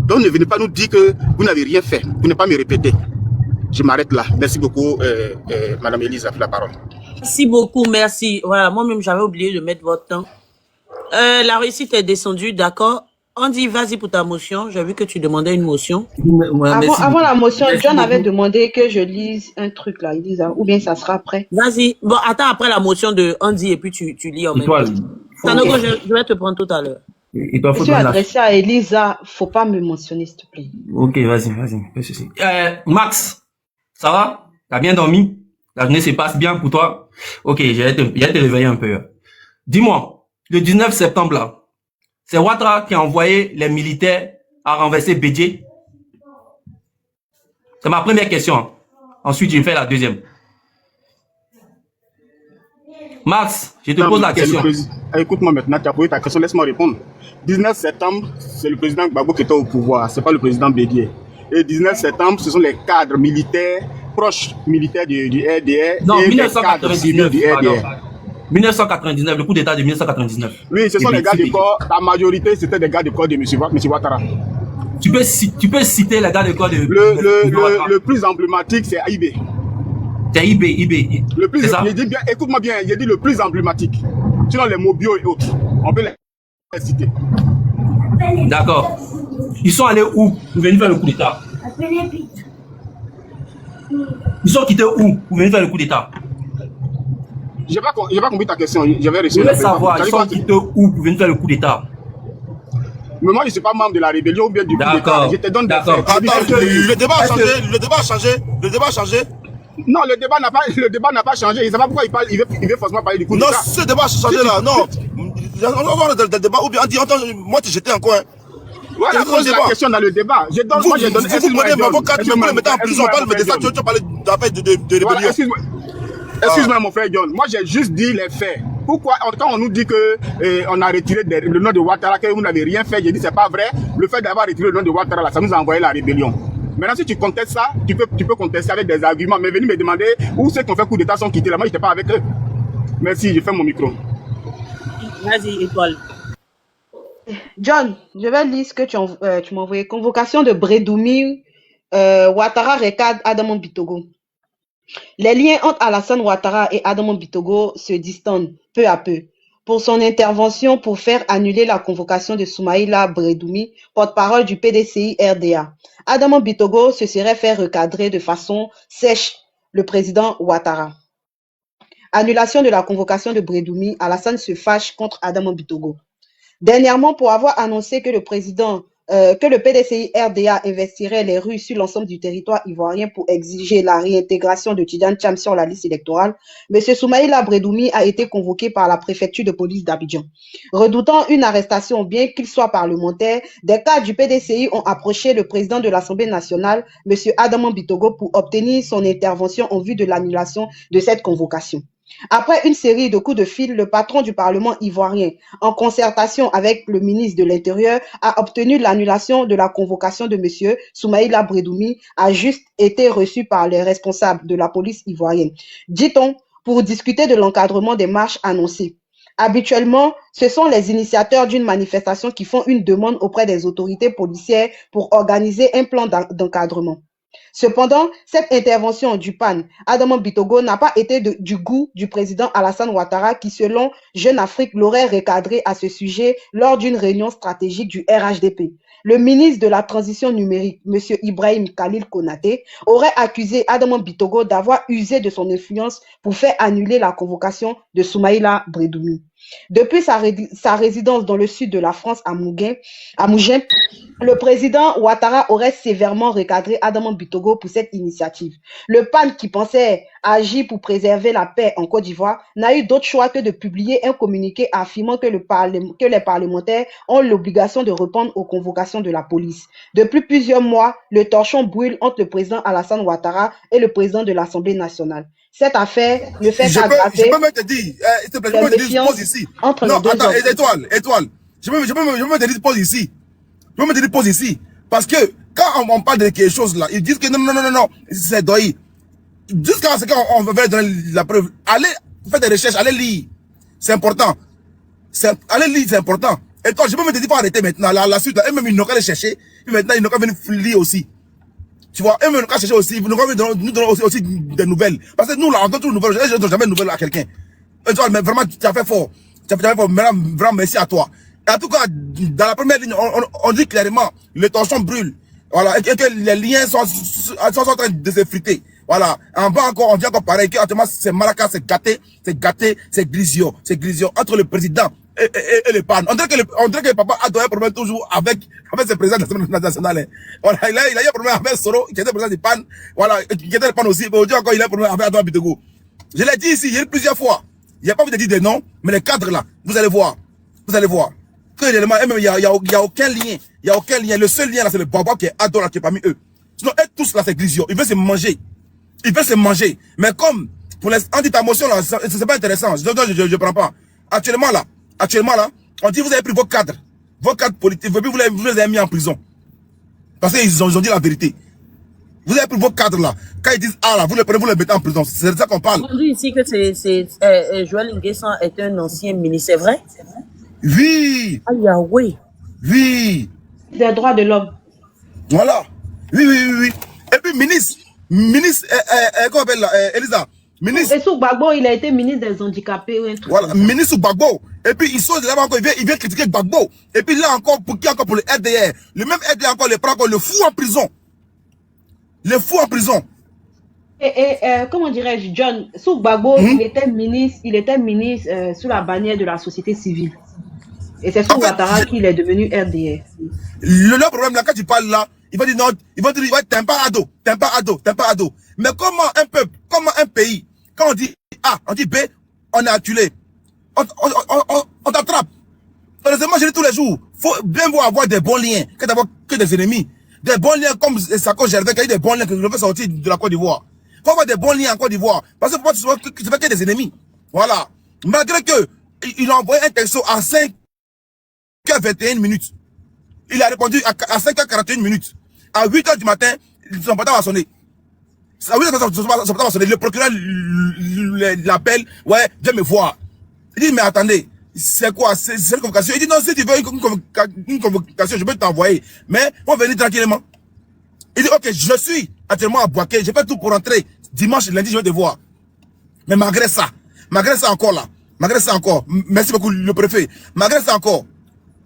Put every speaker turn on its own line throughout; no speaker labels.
Donc ne venez pas nous dire que vous n'avez rien fait. Vous n'avez pas me répéter. Je m'arrête là. Merci beaucoup, Madame Elisa, pour la parole.
Merci beaucoup, merci. Voilà, moi-même, j'avais oublié de mettre votre temps. La réussite est descendue, d'accord. Andy, vas-y pour ta motion. J'ai vu que tu demandais une motion.
Ouais,
Avant la motion,
merci
John avait
beaucoup.
demandé que je lise un truc là, Elisa, ou bien ça sera après.
Vas-y. Bon, attends après la motion de Andy et puis tu lis en même temps.
Étoile.
Sanogo,
Ok.
je vais te prendre tout à l'heure.
Étoile,
Je
faut
suis
donner la...
adressée à Elisa, faut pas me mentionner s'il te plaît.
Ok, vas-y, pas de souci. Max, ça va? T'as bien dormi? La journée se passe bien pour toi? Ok, j'ai te réveiller un peu. Dis-moi, le 19 septembre là, c'est Ouattara qui a envoyé les militaires à renverser Bédié? C'est ma première question. Ensuite, je fais la deuxième. Max, je te pose la question.
Écoute-moi maintenant, tu as posé ta question, laisse-moi répondre. 19 septembre, c'est le président Gbagbo qui était au pouvoir, c'est pas le président Bédié. Et 19 septembre, ce sont les cadres militaires, proches militaires du RDR.
Non,
et les cadres civils
1999,
du
pardon.
RDR.
1999, le coup d'état de 1999.
Oui, ce sont
Et
les gars
puis,
de corps, la majorité c'était des gars de corps de M. Ouattara.
Tu peux citer les gars de quoi de
Le plus emblématique, c'est AIB.
C'est IB.
Le plus,
C'est ça?
je dis bien, écoute-moi bien, j'ai dit le plus emblématique. Sinon les Mobio et autres, on peut les citer.
D'accord. Ils sont allés où pour venir faire le coup d'état? Ils sont quittés où pour venir faire le coup d'état?
J'ai pas compris ta question, j'avais reçu.
Je veux savoir, ils sont quittés où pour venir faire le coup d'état?
Mais moi, je ne suis pas membre de la rébellion ou bien du coup d'État.
D'accord.
Je te donne des
D'accord.
faits.
Attends, le débat a changé.
Non, le débat n'a pas changé. Il ne sait pas pourquoi il veut forcément parler du coup
Non,
d'État.
ce débat a changé là. Non. On va voir le débat. Ou bien, moi, j'étais en coin.
Voilà, pose la question dans le débat.
Vous prenez mon avocat, tu me mettez en prison, on parle de ça, tu parles de rébellion.
Excuse-moi, mon frère John. Moi, j'ai juste dit les faits. Pourquoi, quand on nous dit que on a retiré le nom de Ouattara, que vous n'avez rien fait, j'ai dit c'est pas vrai. Le fait d'avoir retiré le nom de Ouattara, là, ça nous a envoyé la rébellion. Maintenant, si tu contestes ça, tu peux contester avec des arguments. Mais venir me demander où ceux qui ont fait coup d'État sont quittés là. Moi, je n'étais pas avec eux. Merci, je ferme mon micro.
Vas-y, Étoile.
John, je vais lire ce que tu m'as envoyé. Convocation de Brédoumi, Ouattara recadre Adama Bitogo. Les liens entre Alassane Ouattara et Adama Bitogo se distendent peu à peu. Pour son intervention pour faire annuler la convocation de Soumaïla Brédoumi, porte-parole du PDCI RDA, Adama Bitogo se serait fait recadrer de façon sèche le président Ouattara. Annulation de la convocation de Brédoumi, Alassane se fâche contre Adama Bitogo. Dernièrement, pour avoir annoncé que le PDCI RDA investirait les rues sur l'ensemble du territoire ivoirien pour exiger la réintégration de Tidiane Cham sur la liste électorale, M. Soumaïla Brédoumi a été convoqué par la préfecture de police d'Abidjan. Redoutant une arrestation, bien qu'il soit parlementaire, des cadres du PDCI ont approché le président de l'Assemblée nationale, M. Adama Bitogo, pour obtenir son intervention en vue de l'annulation de cette convocation. Après une série de coups de fil, le patron du Parlement ivoirien, en concertation avec le ministre de l'Intérieur, a obtenu l'annulation de la convocation de M. Soumaïla Brédoumi, a juste été reçu par les responsables de la police ivoirienne, dit-on, pour discuter de l'encadrement des marches annoncées. Habituellement, ce sont les initiateurs d'une manifestation qui font une demande auprès des autorités policières pour organiser un plan d'encadrement. Cependant, cette intervention du PAN, Adama Bitogo, n'a pas été du goût du président Alassane Ouattara qui, selon Jeune Afrique, l'aurait recadré à ce sujet lors d'une réunion stratégique du RHDP. Le ministre de la Transition numérique, M. Ibrahim Khalil Konaté, aurait accusé Adama Bitogo d'avoir usé de son influence pour faire annuler la convocation de Soumaïla Brédoumi. Depuis sa résidence dans le sud de la France, à Mougin, le président Ouattara aurait sévèrement recadré Adama Bitogo pour cette initiative. Le PAN, qui pensait agir pour préserver la paix en Côte d'Ivoire, n'a eu d'autre choix que de publier un communiqué affirmant que les parlementaires ont l'obligation de répondre aux convocations de la police. Depuis plusieurs mois, le torchon brûle entre le président Alassane Ouattara et le président de l'Assemblée nationale. Cette affaire ne fait qu'aggraver.
Je peux même te dire, s'il te plaît, je peux te dire, pause ici. Non, attends, étoile. Je peux me te dire, pause ici. Je peux me dire, pause ici. Parce que, quand on parle de quelque chose là, ils disent que non, c'est doyi. Jusqu'à ce qu'on veut donner la preuve, allez faire des recherches, allez lire. C'est important. Allez lire, c'est important. Et toi, je peux me dire, il faut arrêter maintenant. La suite, là, eux-mêmes, ils n'ont qu'à les chercher. Et maintenant, ils n'ont qu'à venir lire aussi. Tu vois, eux-mêmes, ils n'ont qu'à chercher aussi. Nous donnons aussi des nouvelles. Parce que nous, là, on donne toujours des nouvelles. Je ne donne jamais de nouvelles à quelqu'un. Et toi, mais vraiment, tu as fait fort. Tu as fait fort. Vraiment, merci à toi. Et en tout cas, dans la première ligne, on dit clairement, les torchons brûlent. Voilà. Et que les liens sont en train de s'effriter. Voilà. En bas encore, on dit encore pareil, qu'actuellement, c'est Malaka, c'est gâté, c'est grisio. Entre le président et le PAN. On dirait que le papa a donné un problème toujours avec ses présidents de l'Assemblée nationale. Voilà. Il a eu un problème avec Soro, qui était le président du PAN. Voilà. Qui était le PAN aussi. Mais aujourd'hui encore, il a un problème avec Adama Bitego. Je l'ai dit ici, il y a eu plusieurs fois. Il n'y a pas envie de dire des noms, mais les cadres là, vous allez voir. Que l'élément, il y a aucun lien. Il y a aucun lien. Le seul lien là, c'est le Baba qui est Ado là, qui est parmi eux. Sinon, eux tous là, c'est grisio. Ils veulent se manger. Mais comme, pour les anti-motion là, c'est pas intéressant. Je prends pas. Actuellement là, on dit vous avez pris vos cadres politiques, vous les avez mis en prison. Parce qu'ils ont dit la vérité. Vous avez pris vos cadres là. Quand ils disent ah là, vous les prenez, vous les mettez en prison. C'est de ça qu'on parle.
On dit ici que Joël Nguessan est un ancien ministre, c'est vrai?
Oui.
Ah Yahweh.
Oui.
Des droits de l'homme.
Voilà. Oui. Et puis ministre, comment on appelle là, Elisa? Ministre.
Et sous Gbagbo, il a été ministre des handicapés ou un truc.
Voilà, ministre Gbagbo. Et puis il sort de là encore, il vient critiquer Gbagbo. Et puis là encore, pour qui encore? Pour le RDR. Le même RDR encore, le prend encore, le fout en prison.
Et comment dirais-je, John, sous Gbagbo, il était ministre sous la bannière de la société civile. Et c'est sous Ouattara qu'il est devenu RDR.
Le problème là, quand tu parles là, il va dire non, il va dire t'es pas ado. Mais comment un peuple, comment un pays, quand on dit A, on dit B, on est acculé. On t'attrape. Heureusement, je dis tous les jours, faut bien avoir des bons liens, que d'avoir que des ennemis. Des bons liens comme Sako Gervais, qui a eu des bons liens que je veux sortir de la Côte d'Ivoire. Faut avoir des bons liens en Côte d'Ivoire. Parce que tu fais que des ennemis. Voilà. Malgré que, il a envoyé un texto à 5h21 minutes. Il a répondu à 5h41 minutes. À 8h du matin, son portable a sonné. À 8h, son portable a sonné. Le procureur l'appelle. Ouais, viens me voir. Il dit, mais attendez, c'est quoi? C'est une convocation. Il dit, non, si tu veux une convocation, je peux t'envoyer. Mais, on va venir tranquillement. Il dit, ok, je suis actuellement à Boaké. J'ai fait tout pour rentrer. Dimanche, lundi, je vais te voir. Mais malgré ça encore là. Merci beaucoup, le préfet. Malgré ça encore.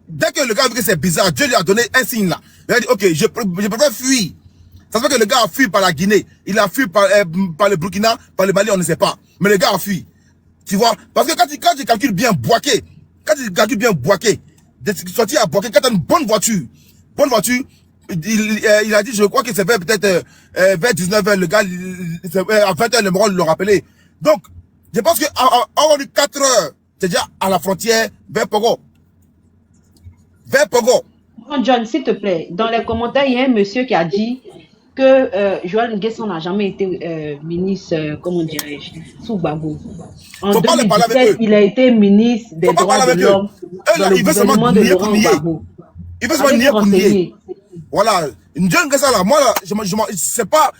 Dès que le gars a vu que c'est bizarre, Dieu lui a donné un signe là. Il a dit, ok, je préfère fuir. Ça se fait que le gars a fui par la Guinée. Il a fui par le Burkina, par le Mali, on ne sait pas. Mais le gars a fui. Tu vois? Parce que quand tu calcules bien Boaké, de sortir à Boaké, quand tu as une bonne voiture, il a dit, je crois que c'est peut-être vers 19h, le gars, à 20h, le moral l'ont rappelé. Donc, je pense que en 4 heures, c'est déjà à la frontière vers Pogo.
Bon, John, s'il te plaît, dans les commentaires, il y a un monsieur qui a dit que Joël Nguessan n'a jamais été ministre, comment dirais-je, sous Gbagbo. En 2017, il a été ministre des droits de l'homme dans le gouvernement de Laurent Gbagbo.
Il veut seulement nier pour nier. Voilà. John Nguessan là, moi là, c'est pas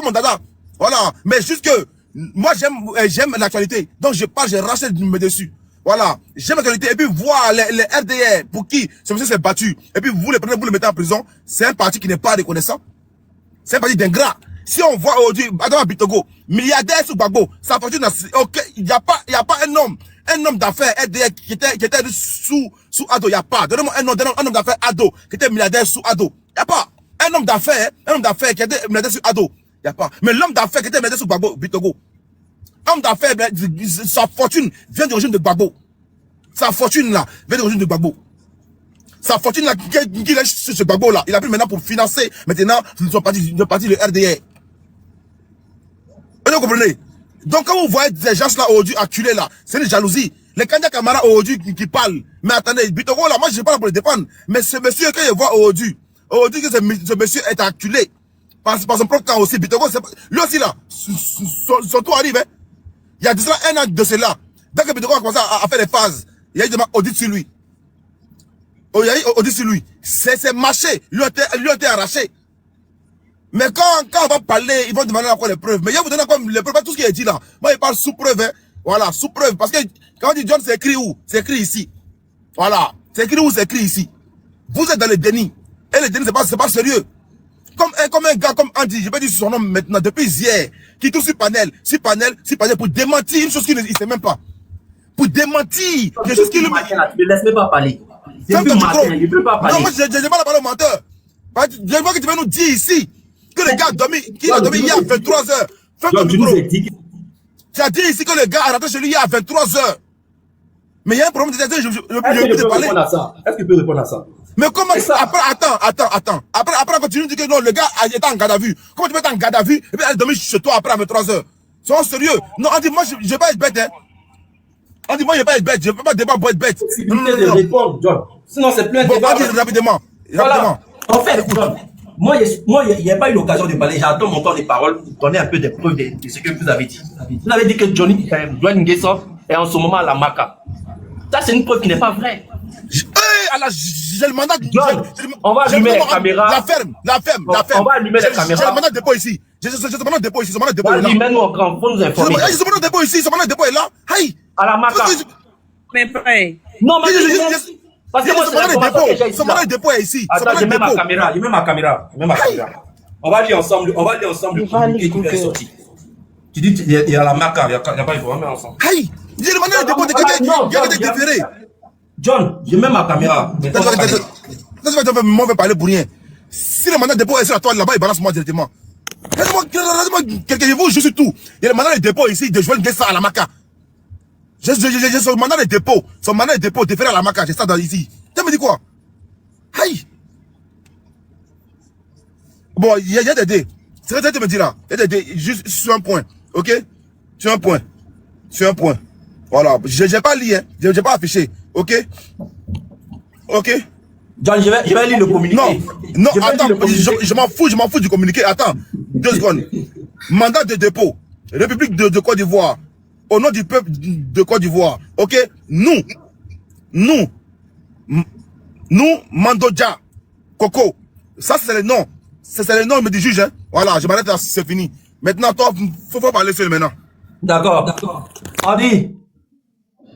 mon dada. Voilà. Mais juste que, moi j'aime l'actualité. Donc je rachète dessus. Voilà. J'aime l'actualité. Et puis voir les RDR, pour qui ce monsieur s'est battu. Et puis vous les prenez, vous le mettez en prison. C'est un parti qui n'est pas reconnaissant. C'est un parti d'ingrat. Si on voit aujourd'hui, Adama Bitego, milliardaire sous Gbagbo, sa fortune, ok, il y a pas un homme d'affaires RDR qui était sous Ado, il y a pas. Donnez-moi un homme d'affaires Ado, qui était milliardaire sous Ado. Il y a pas. Un homme d'affaires qui était milliardaire sous Ado. Il y a pas. Mais l'homme d'affaires qui était milliardaire sous Gbagbo, Bitego. Homme d'affaires, sa fortune vient du régime de Gbagbo. Sa fortune là, vient du régime de Gbagbo. Sa fortune là, qu'il a sur ce Gbagbo là, il a pris maintenant pour financer, maintenant, son parti le RDR. Vous comprenez? Donc quand vous voyez ces gens là aujourd'hui acculés là, c'est une jalousie. Les candidats camarades aujourd'hui qui parlent. Mais attendez, Bitego là, moi je ne suis pas là pour le défendre. Mais ce monsieur que je vois aujourd'hui que ce monsieur est acculé par son propre camp aussi. Bitego, lui aussi là, son tour arrive. Hein. Il y a de cela un an de cela. Dès que Bitego a commencé à faire les phases, il y a eu des audits sur lui. Il y a eu audit sur lui. C'est marché. Lui a été arraché. Mais quand on va parler, ils vont demander encore les preuves. Mais il va vous donner encore les preuves. Pas tout ce qui est dit là. Moi, il parle sous preuve. Hein. Voilà, sous preuve. Parce que quand on dit John, c'est écrit où? C'est écrit ici. Voilà. C'est écrit où c'est écrit ici. Vous êtes dans le déni. Et le déni, c'est pas sérieux. Comme un gars comme Andy, je vais dire son nom maintenant, depuis hier, qui touche sur panel, pour démentir une chose qu'il ne sait même pas. Pour démentir quelque chose qu'il ne...
Ne laisse pas parler.
Ferme ton micro.
Il ne peut pas parler.
Non, moi, je n'ai pas parlé au menteur. Je vois que tu vas nous dire ici que le gars a dormi, qu'il a dormi hier à 23h. Ferme ton micro. Tu as dit ici que le gars a rentré chez lui hier à 23h. Mais il y a un problème de détention, je peux parler.
Est-ce que tu peux répondre à ça?
Mais comment après, attends. Après, continue de dire que non, le gars était en garde à vue. Comment tu peux être en garde à vue et puis aller dormir chez toi après à 23h? Sois sérieux. Non, on dit, moi, je ne vais pas être bête, hein. On dit, moi, je ne vais pas être bête. Je ne vais pas débattre pour être bête.
Non. Sinon, c'est plein de
débat. Bon, rapidement.
Voilà. En fait, John, moi, il n'y a pas eu l'occasion de parler. J'attends mon temps de parole pour donner un peu des preuves de ce que vous avez dit. Vous avez dit que Johnny Nguessan est en ce moment à la Maca. Ça, c'est une preuve qui n'est pas vraie.
J'ai le mandat.
On va allumer les caméras.
La ferme.
On va allumer les caméras.
J'ai le mandat de dépôt ici. J'ai ce mandat de dépôt ici. Son mandat de dépôt est là.
Mets-nous au grand, faut nous informer.
J'ai ce mandat de dépôt ici. Son mandat de dépôt est là. Aïe.
À la Maca.
Mais prêt.
Non, mais parce que moi,
son mandat de dépôt est ici.
Attends, je mets ma caméra. On va lire ensemble. Le communiqué qui est sorti. Tu dis il y a la Maca, il n'y a pas de problème ensemble.
Aïe. J'ai le mandat de dépôt de quelqu'un qui a été différé.
John, je mets ma caméra.
Moi, je vais parler pour rien. Si le mandat de dépôt est sur toi là-bas, il balance moi directement. Laissez-moi quelqu'un de vous, je suis tout. Il y a le mandat de dépôt ici de Joël Nguessan à la Maca. J'ai son mandat de dépôt. Son mandat de dépôt déféré à la Maca. J'ai ça dans ici. Tu me dis quoi? Aïe. Bon, il y a des dés. C'est vrai que tu me dis là. Il y a des dés. Juste sur un point. Ok? Sur un point. Voilà. J'ai pas lu, hein. J'ai pas affiché. Ok?
John, je vais lire le communiqué.
Non, attends, je m'en fous du communiqué. Attends, 2 secondes. Mandat de dépôt. République de Côte d'Ivoire. Au nom du peuple de Côte d'Ivoire. Ok? Nous, Mandoja, Coco. Ça, c'est le nom. C'est le nom du juge, hein. Voilà, je m'arrête là, c'est fini. Maintenant, toi, faut parler seul maintenant.
D'accord.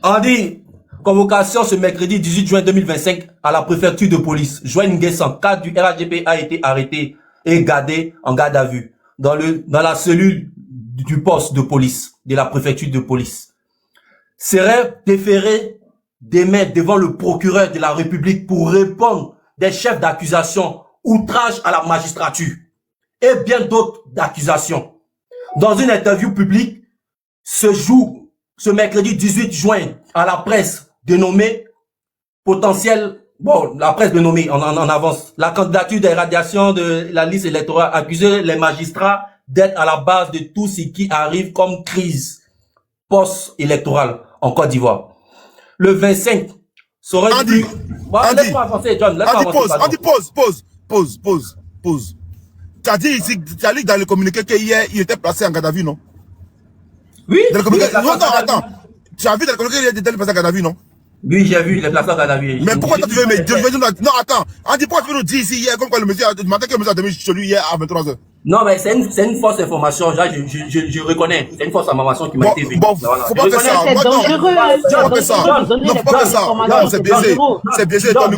On dit, convocation ce mercredi 18 juin 2025 à la préfecture de police. Joël Nguessan, cadre du RHDP, a été arrêté et gardé en garde à vue dans la cellule du poste de police de la préfecture de police. Serait déféré demain devant le procureur de la République pour répondre des chefs d'accusation, outrage à la magistrature et bien d'autres accusations. Dans une interview publique, ce mercredi 18 juin, à la presse dénommée la presse dénommée en avance, la candidature des radiations de la liste électorale accusait les magistrats d'être à la base de tout ce qui arrive comme crise post-électorale en Côte d'Ivoire. Le 25 serait dû... Laisse-moi avancer, John.
Pause. Tu as dit ici, tu as lu dans le communiqué qu'hier, il était placé en garde à vue, non?
Oui.
Dans le communiqué... Non, attends. Tu as vu dans le communiqué qu'il était placé en garde à vue, non?
Oui, j'ai vu, il est placé en garde à vue.
Mais pourquoi tu veux me dire... Non, attends. Andy, pourquoi tu veux nous dire ici hier, comme quoi le monsieur a demandé que le monsieur a dormi chez lui hier à 23h?
Non, mais c'est une fausse information. Là, je reconnais. C'est une fausse information qui m'a été vue.
Bon, faut pas faire ça.
C'est dangereux.
Faut pas faire ça. Non, faut pas faire ça. Non, c'est biaisé. C'est biaisé. Ton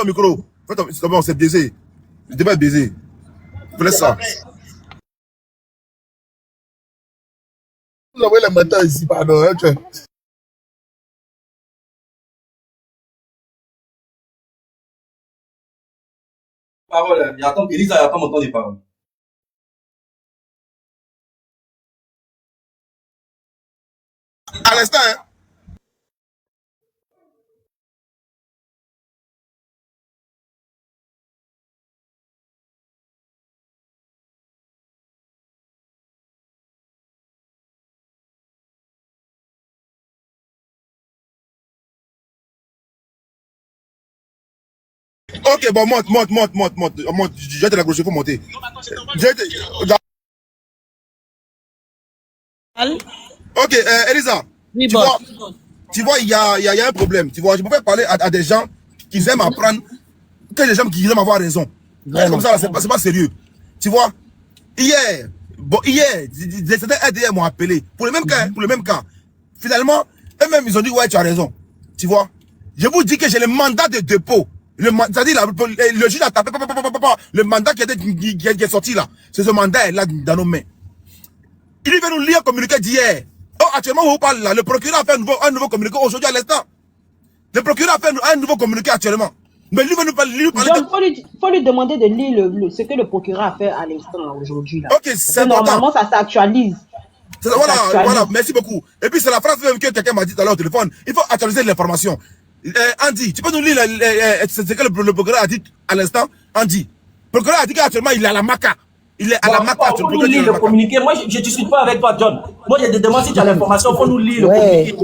micro. C'est bon, c'est biaisé. Le débat est biaisé. Laisse ça. Vous avez les matins ici, pardon.
Parole. Elisa, il attend mon temps de parole.
À l'instant, hein. Ok, bon, monte. J'ai te l'accrocher, faut monter. Ok, Elisa.
Oui,
tu vois, il y a un problème. Tu vois, je peux pas parler à des gens qui aiment apprendre, que des gens qui aiment avoir raison. Comme ça, c'est pas sérieux. Tu vois, hier, certains RDR m'ont appelé pour le même cas. Finalement, eux-mêmes, ils ont dit, ouais, tu as raison. Tu vois, Je vous dis que j'ai le mandat de dépôt. C'est-à-dire, le juge a tapé, le mandat qui est sorti là. C'est ce mandat est là dans nos mains. Il veut nous lire un communiqué d'hier. Oh, actuellement, on vous parle là. Le procureur a fait un nouveau communiqué aujourd'hui à l'instant. Le procureur a fait un nouveau communiqué actuellement. Mais lui veut nous parler.
John, faut lui demander de lire ce que le procureur a fait à l'instant aujourd'hui.
Ok, c'est important.
Normalement, ça s'actualise.
Voilà, merci beaucoup. Et puis, c'est la phrase même que quelqu'un m'a dit tout à l'heure au téléphone. Il faut actualiser l'information. Andy, tu peux nous lire ce que le procureur a dit à l'instant? Andy, le procureur a dit qu'actuellement, il est à la Maca. Il est à la Maca.
Il faut nous lire le communiqué. Moi, je ne discute pas avec toi, John. Moi, je te demande si tu as l'information. Il faut nous lire le communiqué.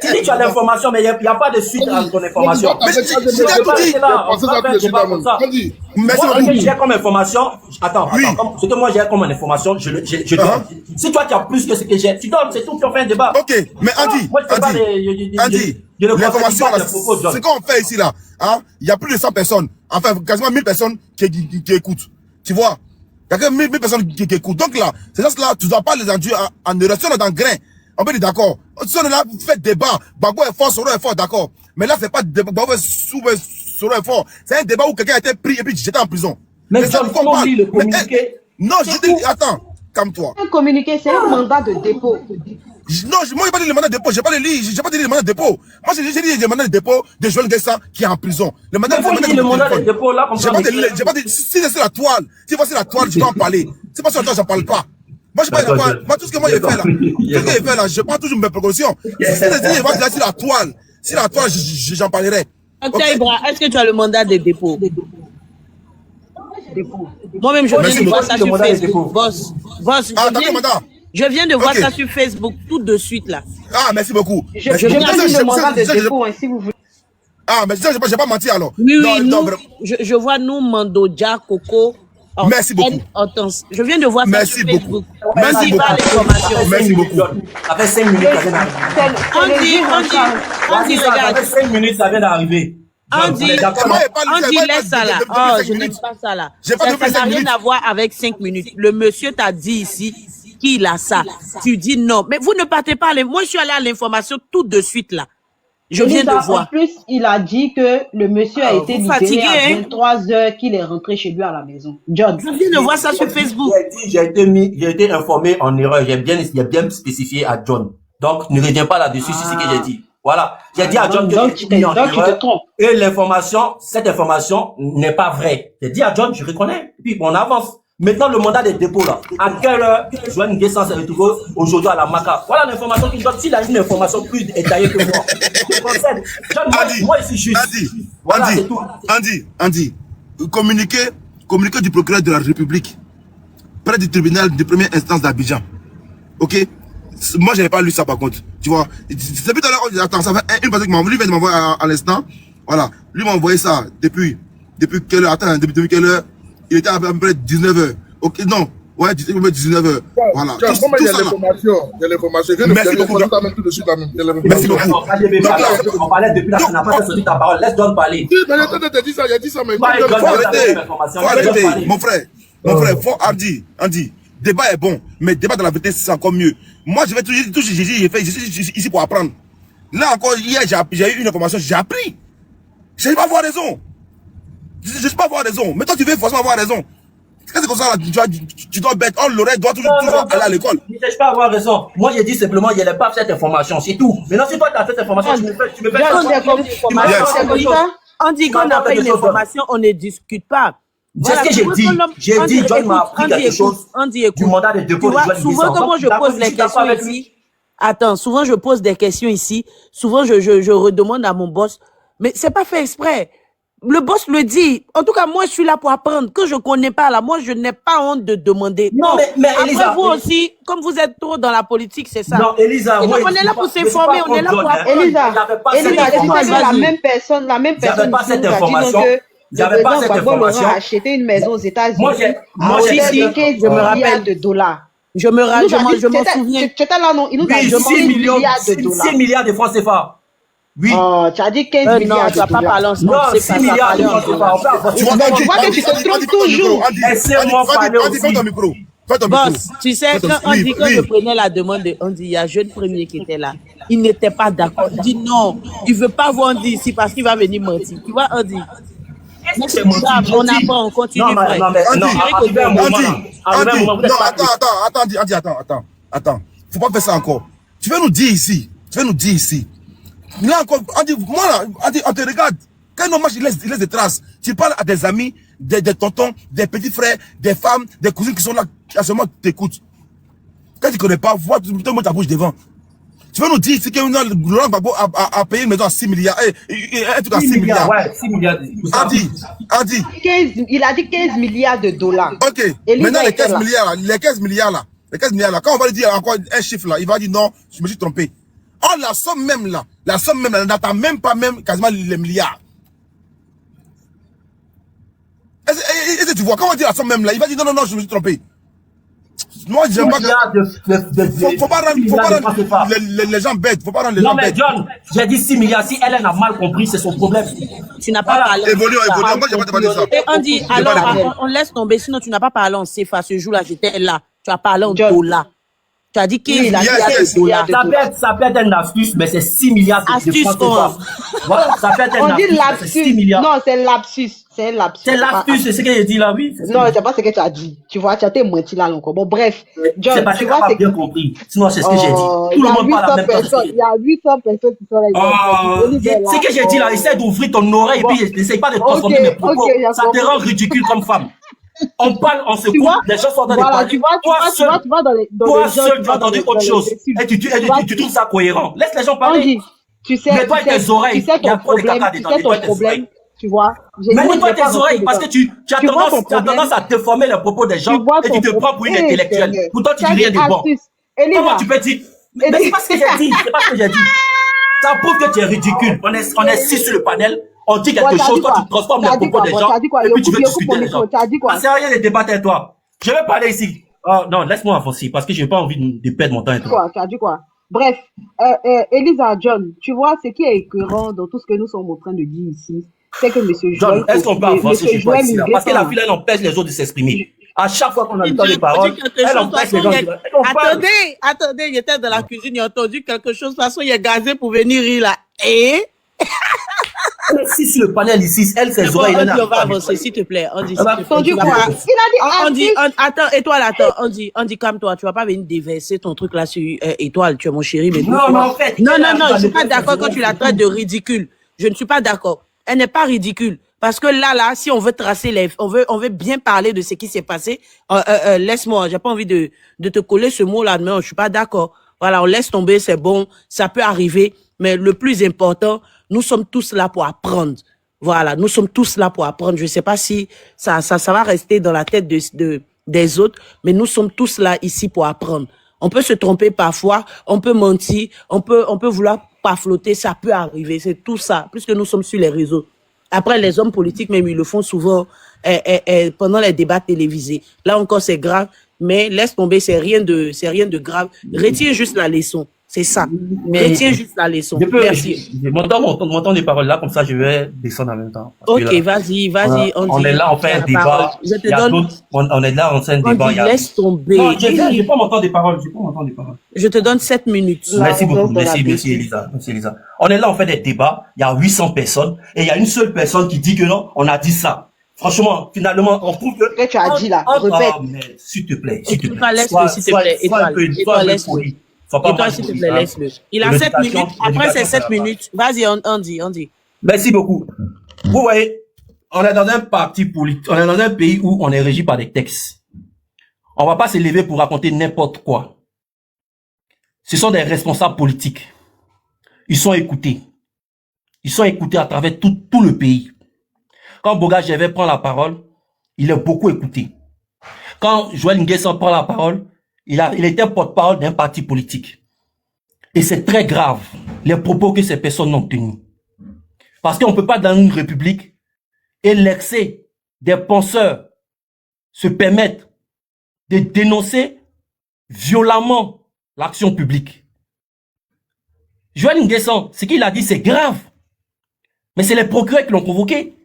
Tu dis que tu as l'information, mais il n'y a pas de suite à ton information.
Mais j'ai tout dit.
Moi, ce que j'ai comme information, attends, ce que moi j'ai comme information, je donne. Si toi tu as plus que ce que j'ai, tu donnes, c'est tout, puis on fait un débat.
Ok, mais Andy, l'information, ce qu'on fait ici là, hein, il y a plus de 100 personnes, enfin quasiment 1000 personnes qui écoutent, tu vois. Il y a que 1000 personnes qui écoutent. Donc là, c'est ça là, tu dois pas les induire en erreur. Si on est dans le grain, on peut dire d'accord. Si on est là, fait débat, Bagbo est fort, Soro est fort, d'accord. Mais là, c'est pas débat, Bagbo est fort. C'est un débat où quelqu'un a été pris et puis jeté en prison.
Mais John, comment lit le communiqué?
Non, je dis, attends, calme-toi.
Un communiqué, c'est un mandat de dépôt.
Non, moi, j'ai pas dit le mandat de dépôt, j'ai pas dit le mandat de dépôt. Moi, j'ai dit le mandat de dépôt de Joël Guessin qui est en prison. Le mandat
de dépôt, là, comme ça.
J'ai pas dit, si c'est sur la toile, si c'est sur la toile, je dois en parler. Si c'est pas sur la toile, j'en parle pas. Moi, moi, tout ce que moi j'ai fait là, je prends toujours mes précautions. Si c'est là sur la toile, j'en parlerai.
Docteur Ibra, est-ce que tu as le mandat de dépôt? Moi-même, je viens de voir ça sur Facebook. Boss, je viens de voir ça sur Facebook tout de suite là.
Ah, merci beaucoup.
Je viens de le mandat de dépôt, si vous voulez.
Ah, mais ça, j'ai pas menti alors.
Oui, je vois nous, Mandoja, Coco.
Merci beaucoup.
Je viens de voir ça sur Facebook.
Merci beaucoup. Merci beaucoup.
Ça fait 5 minutes, ça vient d'arriver.
Andy, regarde.
Ça fait 5 minutes, ça vient d'arriver.
Andy, laisse ça là. Oh, je n'aime pas ça là. Ça n'a rien à voir avec 5 minutes. Le monsieur t'a dit ici qu'il a ça. Tu dis non. Mais vous ne partez pas. Moi, je suis allé à l'information tout de suite là. Je viens de voir.
En plus, il a dit que le monsieur a été libéré à 23h, qu'il est rentré chez lui à la maison. John.
Je viens de voir ça sur Facebook.
J'ai été informé en erreur. J'ai bien spécifié à John. Donc, ne reviens pas là-dessus sur ce que j'ai dit. Voilà. J'ai dit à John que
tu te trompes.
Et cette information n'est pas vraie. J'ai dit à John, je reconnais. Puis, on avance. Maintenant, le mandat des dépôts, là. À quelle heure Joanne Guessin s'est retrouvé aujourd'hui à la Maca? Voilà l'information qu'il donne. S'il a une information plus détaillée que moi, je concède. Moi, ici, juste. Voilà, c'est tout.
Andy, communiqué du procureur de la République près du tribunal de première instance d'Abidjan. Ok? Moi, j'avais pas lu ça par contre. Tu vois? C'est plus à l'heure. Attends, ça fait une personne qui m'a envoyé, à l'instant. Voilà. Lui m'a envoyé ça depuis quelle heure? Attends, depuis quelle heure? Il était à peu près 19h. Ok, non. Ouais, 19h. Voilà.
Il y a l'information.
Merci beaucoup. Merci beaucoup.
On parlait depuis là, tu n'as pas fait sortir ta parole. Laisse John parler.
Il a dit ça, mais
faut arrêter. Mon frère, faut Andy. Débat est bon, mais débat dans la vérité, c'est encore mieux. Moi, je vais toujours dire, je suis ici pour apprendre. Là encore, hier, j'ai eu une information, j'ai appris. Je ne vais pas avoir raison. Je ne vais pas avoir raison. Mais toi, tu veux forcément avoir raison. Qu'est-ce que c'est comme ça, là, tu dois bête. Oh, l'oreille doit toujours aller à l'école.
Je ne cherche pas à avoir raison. Moi, j'ai dit simplement, il n'y avait pas cette information, c'est tout. Maintenant, si toi, tu as cette information, tu me fais
On dit qu'on n'a pas une information, on ne discute pas.
C'est ce que j'ai dit. J'ai dit, John m'a appris quelque chose du mandat de dépôt de Joanne Guessin.
Souvent, quand moi je pose les questions ici, souvent je pose des questions ici, souvent je redemande à mon boss, mais c'est pas fait exprès. Le boss le dit. En tout cas, moi, je suis là pour apprendre. Que je connais pas, là, moi, je n'ai pas honte de demander.
Non, mais Elisa,
après, vous aussi, comme vous êtes trop dans la politique, c'est ça.
Non, Elisa,
moi, on est là pour s'informer, on est là pour apprendre.
Elisa, la même personne
j'avais pas cette information. J'avais pas cette information.
A acheté une maison aux États-Unis.
Moi,
je me rappelle
de dollars.
Je m'en souviens.
Tu étais là, non? Il nous a demandé
6 milliards de francs CFA. Oui.
Oh, tu as dit 15 milliards.
Non, tu vas pas parler en ce
moment. Non, 6 milliards de francs CFA.
Tu vois que tu te trompes toujours.
Laissez-moi parler aussi.
Fais ton micro.
Boss, tu sais, quand on dit que je prenais la demande de Andy, il y a jeune premier qui était là. il n'était pas d'accord. Il dit non, il veut pas voir Andy ici parce qu'il va venir mentir. Tu vois, Andy? On apprend, on continue.
Non, mais
attends. Faut pas faire ça encore. Tu veux nous dire ici. Là encore, Andy, moi là, Andy, on te regarde. Quand nos matchs, il laisse des traces. Tu parles à des amis, des tontons, des petits frères, des femmes, des cousines qui sont là, qui à ce moment t'écoutent. Quand tu ne connais pas, vois tout le monde ta bouche devant. Tu veux nous dire que Laurent Gbagbo a payé une maison à 6 milliards, un truc à 6 milliards.
Ouais, 6 milliards.
Andy.
Il a dit 15 milliards de dollars.
Ok. Maintenant, les 15 milliards là, quand on va lui dire encore un chiffre là, il va dire non, je me suis trompé. Oh, la somme même là, n'atteint même pas quasiment les milliards. Est-ce que tu vois, quand on dit la somme même là, il va dire non, je me suis trompé. Moi, j'aime pas que... Faut pas rendre les gens bêtes. Faut pas rendre les gens bêtes.
Non, mais John, j'ai dit 6 milliards. Si Hélène a mal compris, c'est son problème.
Tu n'as pas parlé.
Évolue. Moi, j'ai pas demandé ça.
Et on dit, alors, on laisse tomber. Sinon, tu n'as pas parlé en CFA. Ce jour-là, j'étais là. Tu as parlé en dollars. Tu as dit qu'il a dit dollars.
Ça peut être une astuce, mais c'est 6 milliards de
astuce,
francs. Voilà, ça peut être une astuce.
On dit lapsus. Non, c'est lapsus. C'est lapsus.
C'est lapsus, c'est ce que j'ai dit là, oui.
Non, c'est pas ce que tu as dit. Tu vois, tu as été menti là encore. Bon, bref. John,
c'est parce que tu n'as pas bien compris. Sinon, c'est ce que j'ai dit. Tout le monde parle à la même chose.
Il y a 800 personnes qui sont là.
C'est ce que j'ai dit là. Essaie d'ouvrir ton oreille et puis essaye pas de transformer mes propos. Ça te rend ridicule comme femme. On parle, on se coupe, les gens sont en train de parler. Toi seul, tu as entendu autre chose. Et tu trouves ça cohérent. Laisse les gens parler.
Tu sais,
il y a trop de caca dedans.
Ton problème, tu vois.
Mais nettoie tes oreilles parce que tu as tendance à déformer les propos des gens et tu te prends pour une intellectuelle. Pourtant, tu dis rien de bon. Comment tu peux dire? Mais c'est pas ce que j'ai dit. Ça prouve que tu es ridicule. On est 6 sur le panel. On dit quelque chose, toi tu transformes les propos des gens et puis tu veux discuter les gens. Ça sert à rien de débattre avec toi. Je vais parler ici. Oh non, laisse-moi avancer parce que j'ai pas envie de perdre mon temps avec toi.
Tu as dit quoi? Bref, Elisa, John, tu vois, ce qui est écœurant dans tout ce que nous sommes en train de dire ici, c'est que monsieur
John, est-ce qu'on peut avancer chez toi ici là? Parce que la fille, elle empêche les autres de s'exprimer. À chaque fois qu'on a le temps de parole, elle empêche les gens de...
Attendez, j'étais dans la cuisine, j'ai entendu quelque chose. De toute façon, il est gazé pour venir rire là. Et...
Si sur le panel ici, elle, ses oreilles,
on va avancer, s'il te plaît. On dit,
entendu quoi?
On dit, attends, Étoile, on dit, calme-toi, tu vas pas venir déverser ton truc là sur Étoile, tu es mon chéri, mais
non, en fait.
Non, je suis pas d'accord quand tu la traites de ridicule. Je ne suis pas d'accord. Elle n'est pas ridicule. Parce que là, si on veut tracer on veut bien parler de ce qui s'est passé, laisse-moi, j'ai pas envie de te coller ce mot-là, mais je suis pas d'accord. Voilà, on laisse tomber, c'est bon, ça peut arriver, mais le plus important, nous sommes tous là pour apprendre. Voilà, nous sommes tous là pour apprendre. Je sais pas si ça va rester dans la tête des autres, mais nous sommes tous là ici pour apprendre. On peut se tromper parfois, on peut mentir, on peut vouloir pas flotter, ça peut arriver. C'est tout ça, puisque nous sommes sur les réseaux. Après, les hommes politiques, même, ils le font souvent pendant les débats télévisés. Là encore, c'est grave, mais laisse tomber, c'est rien de grave. Retiens juste la leçon. C'est ça. Mais retiens juste la leçon. Merci.
Je m'entends des paroles là, comme ça, je vais descendre en même temps.
Ok, vas-y.
On est là, on fait un débat. On est là, on fait un débat.
Laisse tomber.
Non, j'ai pas m'entendre des paroles.
Je te donne 7 minutes.
Merci beaucoup. Merci, Elisa. On est là, on fait des débats. Il y a 800 personnes. Et il y a une seule personne qui dit que non, on a dit ça. Franchement, finalement, on trouve que...
Qu'est-ce que tu as dit là? Répète.
S'il te plaît.
S'il te plaît. Étoile, laisse-le. Et toi, s'il te plaît, laisse-le. Il a 7 minutes. Après ces 7 minutes, vas-y, on dit.
Merci beaucoup. Vous voyez, on est dans un parti politique, on est dans un pays où on est régi par des textes. On va pas se lever pour raconter n'importe quoi. Ce sont des responsables politiques. Ils sont écoutés. Ils sont écoutés à travers tout le pays. Quand Boga Gervais prend la parole, il est beaucoup écouté. Quand Joël Nguessan prend la parole, il était porte-parole d'un parti politique. Et c'est très grave, les propos que ces personnes ont tenus. Parce qu'on ne peut pas, dans une république, et l'excès des penseurs se permettre de dénoncer violemment l'action publique. Joël Nguessan, ce qu'il a dit, c'est grave. Mais c'est les procureurs qui l'ont convoqué.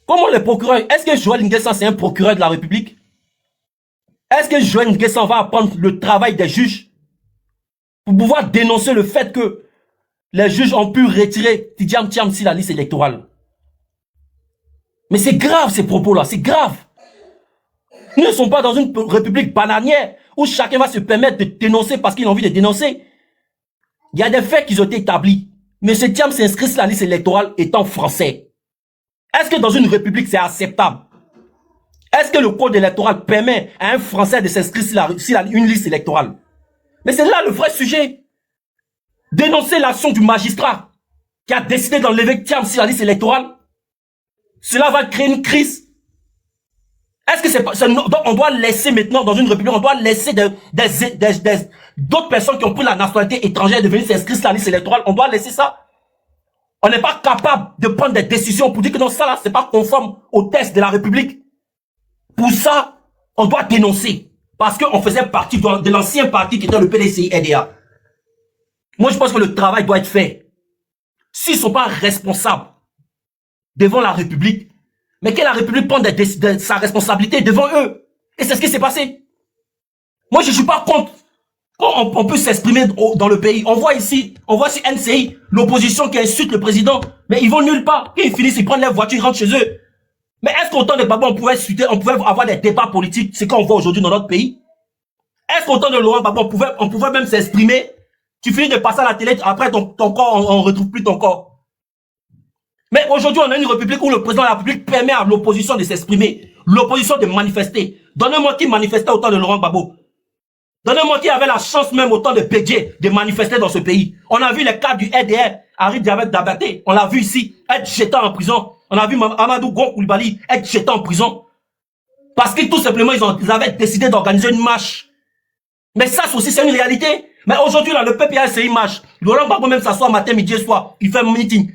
Comment les procureurs... Est-ce que Joël Nguessan, c'est un procureur de la République? Est-ce que Joël Nguessan va apprendre le travail des juges pour pouvoir dénoncer le fait que les juges ont pu retirer Tidjam Thiam si la liste électorale. Mais c'est grave ces propos-là, c'est grave. Nous ne sommes pas dans une république bananière où chacun va se permettre de dénoncer parce qu'il a envie de dénoncer. Il y a des faits qui ont été établis. M. Thiam s'inscrit sur la liste électorale étant français. Est-ce que dans une république c'est acceptable? Est-ce que le code électoral permet à un Français de s'inscrire sur une liste électorale? Mais c'est là le vrai sujet. Dénoncer l'action du magistrat qui a décidé d'enlever Thiam sur la liste électorale, cela va créer une crise. Est-ce que c'est pas... Donc on doit laisser maintenant dans une république, on doit laisser d'autres personnes qui ont pris la nationalité étrangère de venir s'inscrire sur la liste électorale, on doit laisser ça? On n'est pas capable de prendre des décisions pour dire que non, ça là, c'est pas conforme au texte de la République. Pour ça, on doit dénoncer. Parce qu'on faisait partie de l'ancien parti qui était le PDCI-RDA. Moi, je pense que le travail doit être fait. S'ils ne sont pas responsables devant la République, mais que la République prenne sa responsabilité devant eux. Et c'est ce qui s'est passé. Moi, je ne suis pas contre. Quand on peut s'exprimer dans le pays, on voit ici NCI, l'opposition qui insulte le président, mais ils vont nulle part. Quand ils finissent, ils prennent leur voiture, ils rentrent chez eux. Mais est-ce qu'au temps de Gbagbo, on pouvait avoir des débats politiques, c'est qu'on voit aujourd'hui dans notre pays? Est-ce qu'au temps de Laurent Gbagbo, on pouvait même s'exprimer? Tu finis de passer à la télé, après ton corps, on ne retrouve plus ton corps. Mais aujourd'hui, on a une république où le président de la République permet à l'opposition de s'exprimer, l'opposition de manifester. Donnez-moi qui manifestait au temps de Laurent Gbagbo. Donnez-moi qui avait la chance même au temps de Bédié de manifester dans ce pays. On a vu les cas du RDR, Harry Diabet Dabaté, on l'a vu ici, être jeté en prison. On a vu Amadou Gon Koulibaly être jeté en prison. Parce que tout simplement, ils avaient décidé d'organiser une marche. Mais ça aussi, c'est une réalité. Mais aujourd'hui, là, le PPA, c'est une marche. Laurent Gbagbo même s'assoit matin, midi et soir. Il fait un meeting.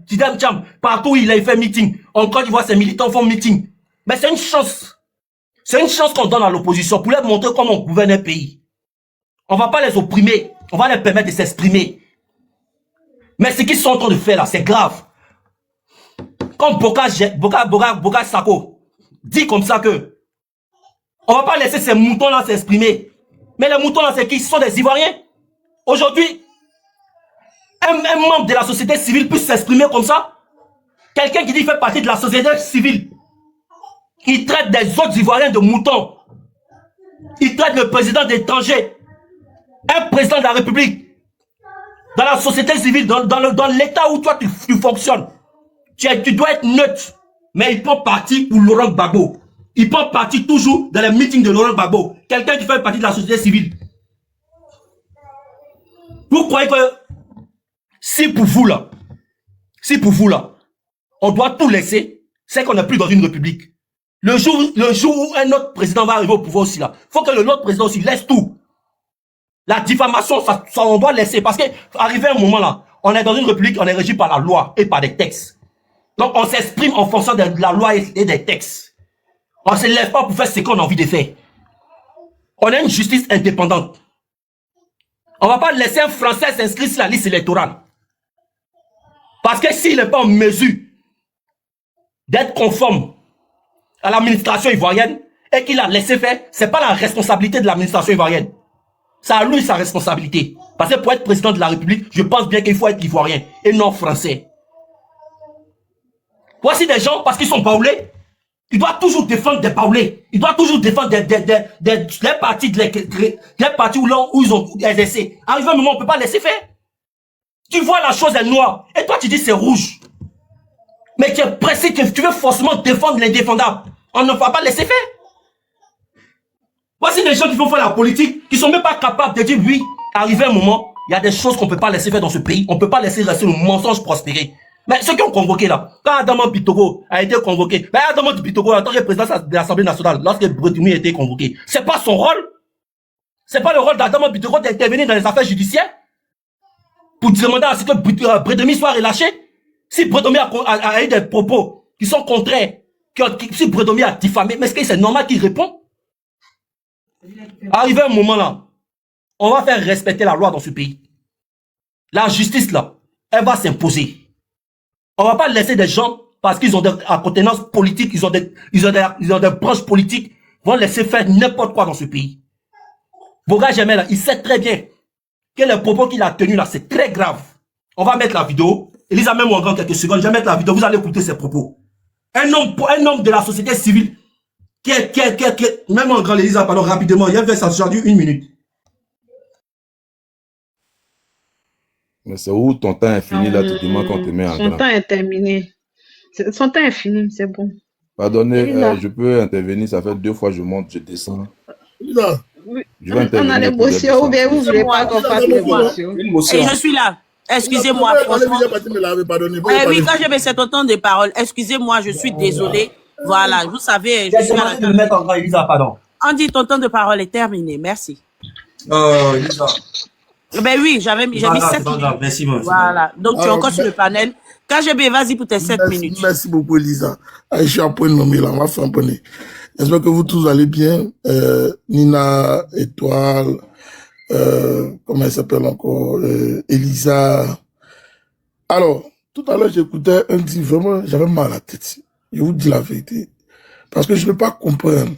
Tidjam Thiam, partout il fait meeting. En Côte d'Ivoire, ses militants font meeting. Mais c'est une chance. C'est une chance qu'on donne à l'opposition pour leur montrer comment on gouverne un pays. On va pas les opprimer. On va leur permettre de s'exprimer. Mais ce qu'ils sont en train de faire là, c'est grave. Comme Boga Sako dit comme ça que on va pas laisser ces moutons-là s'exprimer. Mais les moutons-là, c'est qui? Ce sont des Ivoiriens. Aujourd'hui, un membre de la société civile peut s'exprimer comme ça. Quelqu'un qui dit qu'il fait partie de la société civile. Il traite des autres Ivoiriens de moutons. Il traite le président d'étranger. Un président de la République. Dans la société civile, dans l'état où toi tu fonctionnes. Tu dois être neutre. Mais il prend parti pour Laurent Gbagbo. Il prend parti toujours dans les meetings de Laurent Gbagbo. Quelqu'un qui fait partie de la société civile. Vous croyez que si pour vous là, on doit tout laisser, c'est qu'on n'est plus dans une république. Le jour où un autre président va arriver au pouvoir aussi là, faut que l'autre président aussi laisse tout. La diffamation, ça on doit laisser. Parce que arrivé un moment là, on est dans une république, on est régi par la loi et par des textes. Donc on s'exprime en fonction de la loi et des textes. On ne se lève pas pour faire ce qu'on a envie de faire. On a une justice indépendante. On ne va pas laisser un Français s'inscrire sur la liste électorale. Parce que s'il n'est pas en mesure d'être conforme à l'administration ivoirienne et qu'il a laissé faire, ce n'est pas la responsabilité de l'administration ivoirienne. C'est à lui sa responsabilité. Parce que pour être président de la République, je pense bien qu'il faut être ivoirien et non français. Voici des gens, parce qu'ils sont baoulés, ils doivent toujours défendre des baoulés. Ils doivent toujours défendre les partis où ils ont exercé. Arrivé un moment, on ne peut pas laisser faire. Tu vois la chose est noire. Et toi, tu dis c'est rouge. Mais tu es pressé, tu veux forcément défendre l'indéfendable. On ne va pas laisser faire. Voici des gens qui vont faire la politique, qui ne sont même pas capables de dire oui. Arrivé un moment, il y a des choses qu'on ne peut pas laisser faire dans ce pays. On ne peut pas laisser rester le mensonge prospérer. Mais ceux qui ont convoqué là, quand Adama Bitogo a été convoqué, ben Adama Bitogo, en tant que président de l'Assemblée nationale, lorsque Brédoumi a été convoqué, c'est pas son rôle. C'est pas le rôle d'Adama Bitogo d'intervenir dans les affaires judiciaires pour demander à ce que Brédoumi soit relâché. Si Brédoumi a eu des propos qui sont contraires, si Brédoumi a diffamé, mais est-ce que c'est normal qu'il répond? Arrivé un moment là, on va faire respecter la loi dans ce pays. La justice là, elle va s'imposer. On va pas laisser des gens, parce qu'ils ont des appartenances politiques, ils ont des branches politiques, vont laisser faire n'importe quoi dans ce pays. Boga Jamel, il sait très bien que les propos qu'il a tenus là, c'est très grave. On va mettre la vidéo. Elisa, même en quelques secondes, je vais mettre la vidéo, vous allez écouter ses propos. Un homme de la société civile, même en grand, Elisa, pardon, rapidement, il y a ça sur 1 minute.
Mais c'est où ton temps est fini, là, tu demandes qu'on te met en grand.
Son temps est terminé. Son temps est fini, c'est bon.
Pardonnez, je peux intervenir, ça fait 2 fois je monte, je descends.
Elisa.
Je vais intervenir.
On a l'émotion, ou bien vous voulez pas qu'on fasse l'émotion.
Et je suis là. Excusez-moi, franchement. Oui, quand je mets cet temps de parole, excusez-moi, je suis désolée. Voilà, vous savez, je suis à la
mettre en grand, Elisa, pardon.
On dit ton temps de parole est terminé, merci.
Elisa.
Ben oui, j'ai mis 7 minutes.
Merci, moi.
Voilà, donc tu es encore sur le panel. KGB, vas-y pour tes 7 minutes.
Merci beaucoup, Elisa. Je suis en point de nommer là, on va faire un point. J'espère que vous tous allez bien. Nina, Étoile, comment elle s'appelle encore, Elisa. Alors, tout à l'heure, j'écoutais un dit, vraiment, j'avais mal à la tête. Je vous dis la vérité. Parce que je ne peux pas comprendre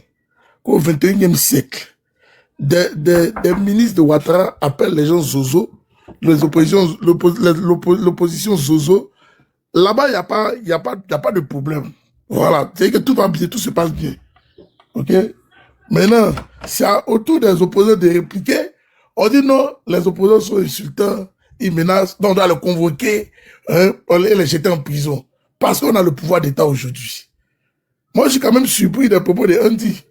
qu'au 21e siècle, des ministres de Ouattara appellent les gens Zozo, l'opposition Zozo. Là-bas, il n'y a pas de problème. Voilà. C'est-à-dire que tout va bien, tout se passe bien. OK? Maintenant, c'est autour des opposants de répliquer. On dit non, les opposants sont insultants, ils menacent, donc on doit les convoquer, hein, on les jeter en prison. Parce qu'on a le pouvoir d'État aujourd'hui. Moi, je suis quand même surpris des propos de Andy.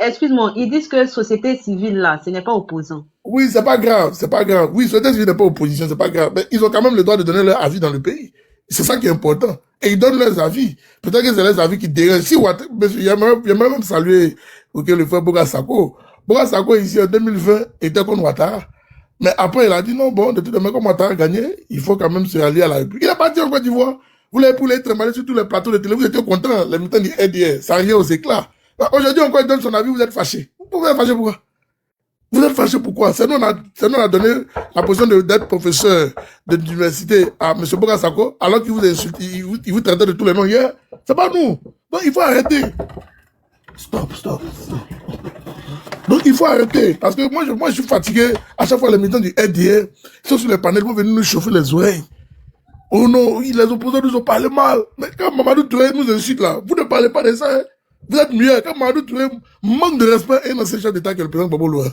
Excuse-moi, ils disent que société civile, là, ce n'est pas opposant.
Oui, c'est pas grave, c'est pas grave. Oui, société civile n'est pas opposition, c'est pas grave. Mais ils ont quand même le droit de donner leur avis dans le pays. C'est ça qui est important. Et ils donnent leurs avis. Peut-être que c'est leurs avis qui dérangent. Si il y a même salué le frère Boga Sako. Boga Sako, ici, en 2020, était contre Ouattara. Mais après, il a dit non, bon, de toute manière, comme Ouattara a gagné, il faut quand même se rallier à la République. Il a parti en Côte d'Ivoire. Vous l'avez pour les trimballer sur tous les plateaux de télé. Vous étiez contents, les militants du RDR. Ça rien aux éclats. Aujourd'hui, encore, il donne son avis, vous êtes fâchés. Vous êtes fâchés pourquoi? Vous êtes fâchés pourquoi? C'est nous, on a donné la position d'être professeur de l'université à M. Boga Sako, alors qu'il vous insulte, il vous traitait de tous les noms hier. C'est pas nous. Donc, il faut arrêter. Stop. Donc, il faut arrêter. Parce que moi, je suis fatigué. À chaque fois, les militants du RDR, ils sont sur les panels, ils vont venir nous chauffer les oreilles. Oh non, les opposants nous ont parlé mal. Mais quand Mamadou Touré nous insulte là, vous ne parlez pas de ça. Hein? Vous êtes mieux. Quand Mamadou Touré manque de respect et un ancien chef d'État que le président Gbagbo Loura.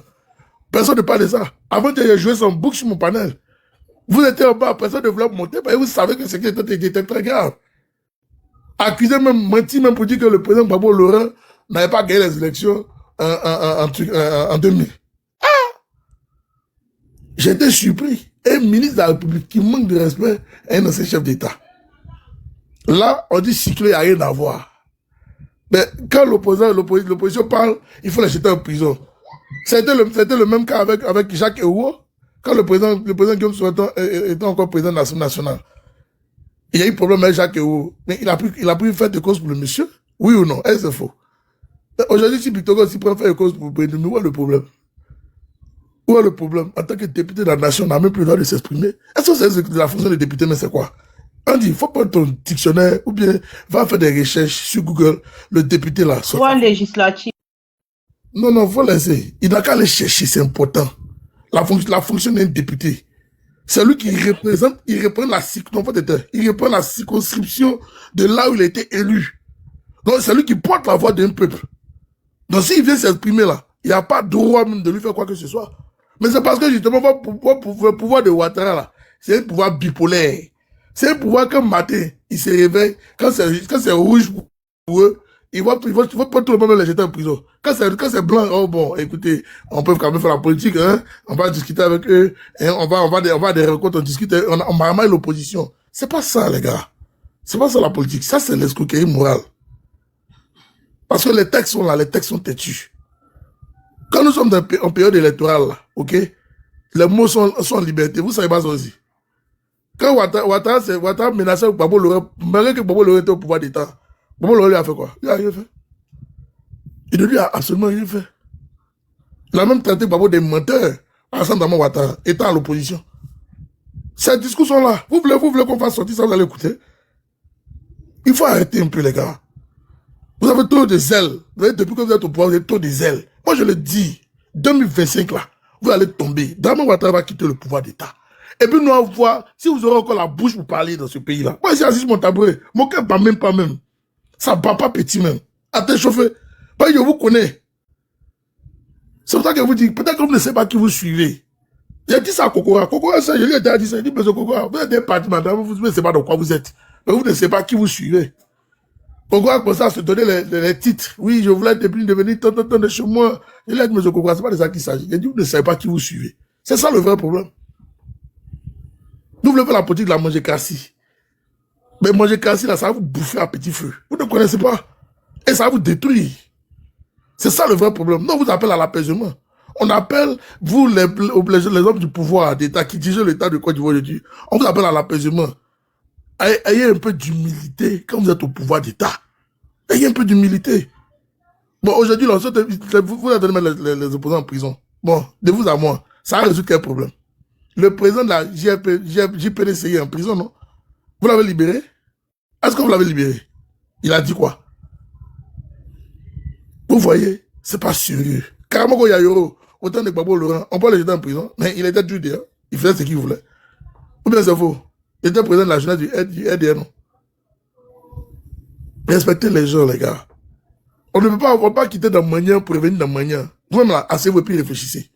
Personne ne parle de ça. Avant qu'il joué son bouc sur mon panel. Vous étiez en bas, personne ne voulait monter, parce que vous savez que ce qui était très grave. Accusé même, menti même pour dire que le président Gbagbo Loura n'avait pas gagné les élections en 2000. Ah! J'étais surpris. Un ministre de la République qui manque de respect à un ancien chef d'État. Là, on dit cycler, il n'y a rien à voir. Mais quand l'opposition parle, il faut les jeter en prison. C'était le même cas avec Jacques Ewo, quand le président Guillaume Soueton était encore président de l'Assemblée nationale. Il y a eu problème avec Jacques Ewo. Mais il a pris fait de cause pour le monsieur. Oui ou non? Est-ce que c'est faux? Aujourd'hui, si Bitogo s'y prend faire de cause pour le où est le problème? Où est le problème? En tant que député de la nation, on n'a même plus le droit de s'exprimer. Est-ce que c'est de la fonction de député, mais c'est quoi? On dit, il faut prendre ton dictionnaire, ou bien va faire des recherches sur Google, le député là.
Loi législative.
Non, faut laisser. Il n'a qu'à aller chercher, c'est important. La fonction d'un député. C'est lui qui représente, il reprend la circonscription de là où il a été élu. Donc, c'est lui qui porte la voix d'un peuple. Donc, s'il vient s'exprimer là, il n'y a pas droit même de lui faire quoi que ce soit. Mais c'est parce que justement, le pouvoir de Ouattara là, c'est un pouvoir bipolaire. C'est un pouvoir comme matin, il se réveille, quand c'est rouge pour eux, il va pas tout le monde les jeter en prison. Quand c'est blanc, oh bon, écoutez, on peut quand même faire la politique, hein, on va discuter avec eux, hein, on va des rencontres, on discute, on marmaille l'opposition. C'est pas ça, les gars. C'est pas ça la politique. Ça, c'est l'escroquerie morale. Parce que les textes sont là, les textes sont têtus. Quand nous sommes en période électorale, là, ok, les mots sont en liberté. Vous savez pas ça aussi. Quand Ouattara menaçait Gbagbo Loura, malgré que Gbagbo Loura était au pouvoir d'État, Gbagbo Loura lui a fait quoi? Il a rien fait. Il ne lui a absolument rien fait. Il a même traité Gbagbo des menteurs, ensemble dans Ouattara, étant à l'opposition. Ces discours sont là. Vous voulez qu'on fasse sortir ça, vous allez écouter. Il faut arrêter un peu, les gars. Vous avez trop de zèle. Vous avez, depuis que vous êtes au pouvoir, vous avez trop de zèle. Moi, je le dis, 2025 là, vous allez tomber. Dramane Ouattara va quitter le pouvoir d'État. Et puis nous allons voir si vous aurez encore la bouche pour parler dans ce pays-là. Moi, j'ai assis sur mon tabouret. Mon cœur pas même. Ça bat pas petit même. Attends, chauffeur. Parce que je vous connais. C'est pour ça que je vous dis, peut-être que vous ne savez pas qui vous suivez. J'ai dit ça à Kokora. Kokora, ça, je lui ai déjà dit ça. Il dit, monsieur Kokora, vous êtes des partis, madame, vous ne savez pas dans quoi vous êtes. Mais vous ne savez pas qui vous suivez. Kokora commence à se donner les titres. Oui, je voulais devenir tant de chez moi. Je lui ai dit, monsieur Kokora, c'est pas de ça qu'il s'agit. J'ai dit, vous ne savez pas qui vous suivez. C'est ça le vrai problème. Nous voulons faire la politique de la manger cassis. Mais manger cassis, là, ça va vous bouffer à petit feu. Vous ne connaissez pas. Et ça va vous détruire. C'est ça le vrai problème. Non, on vous appelle à l'apaisement. On appelle, vous, les hommes du pouvoir d'État qui dirigent l'État de Côte d'Ivoire aujourd'hui, on vous appelle à l'apaisement. Ayez un peu d'humilité quand vous êtes au pouvoir d'État. Ayez un peu d'humilité. Bon, aujourd'hui, vous allez mettre les opposants en prison. Bon, de vous à moi, ça a résolu quel problème? Le président de la JPDCI est en prison, non? Vous l'avez libéré? Est-ce que vous l'avez libéré? Il a dit quoi? Vous voyez, c'est pas sérieux. Karamoko Yayoro, autant de Gbagbo Laurent, on peut le jeter en prison, mais il était jude, hein? Il faisait ce qu'il voulait. Ou bien c'est faux? Il était président de la jeunesse du RDN, non? Respectez les gens, les gars. On ne peut pas quitter dans Magnan pour revenir dans Magnan. Vous-même là, asseyez-vous et puis réfléchissez.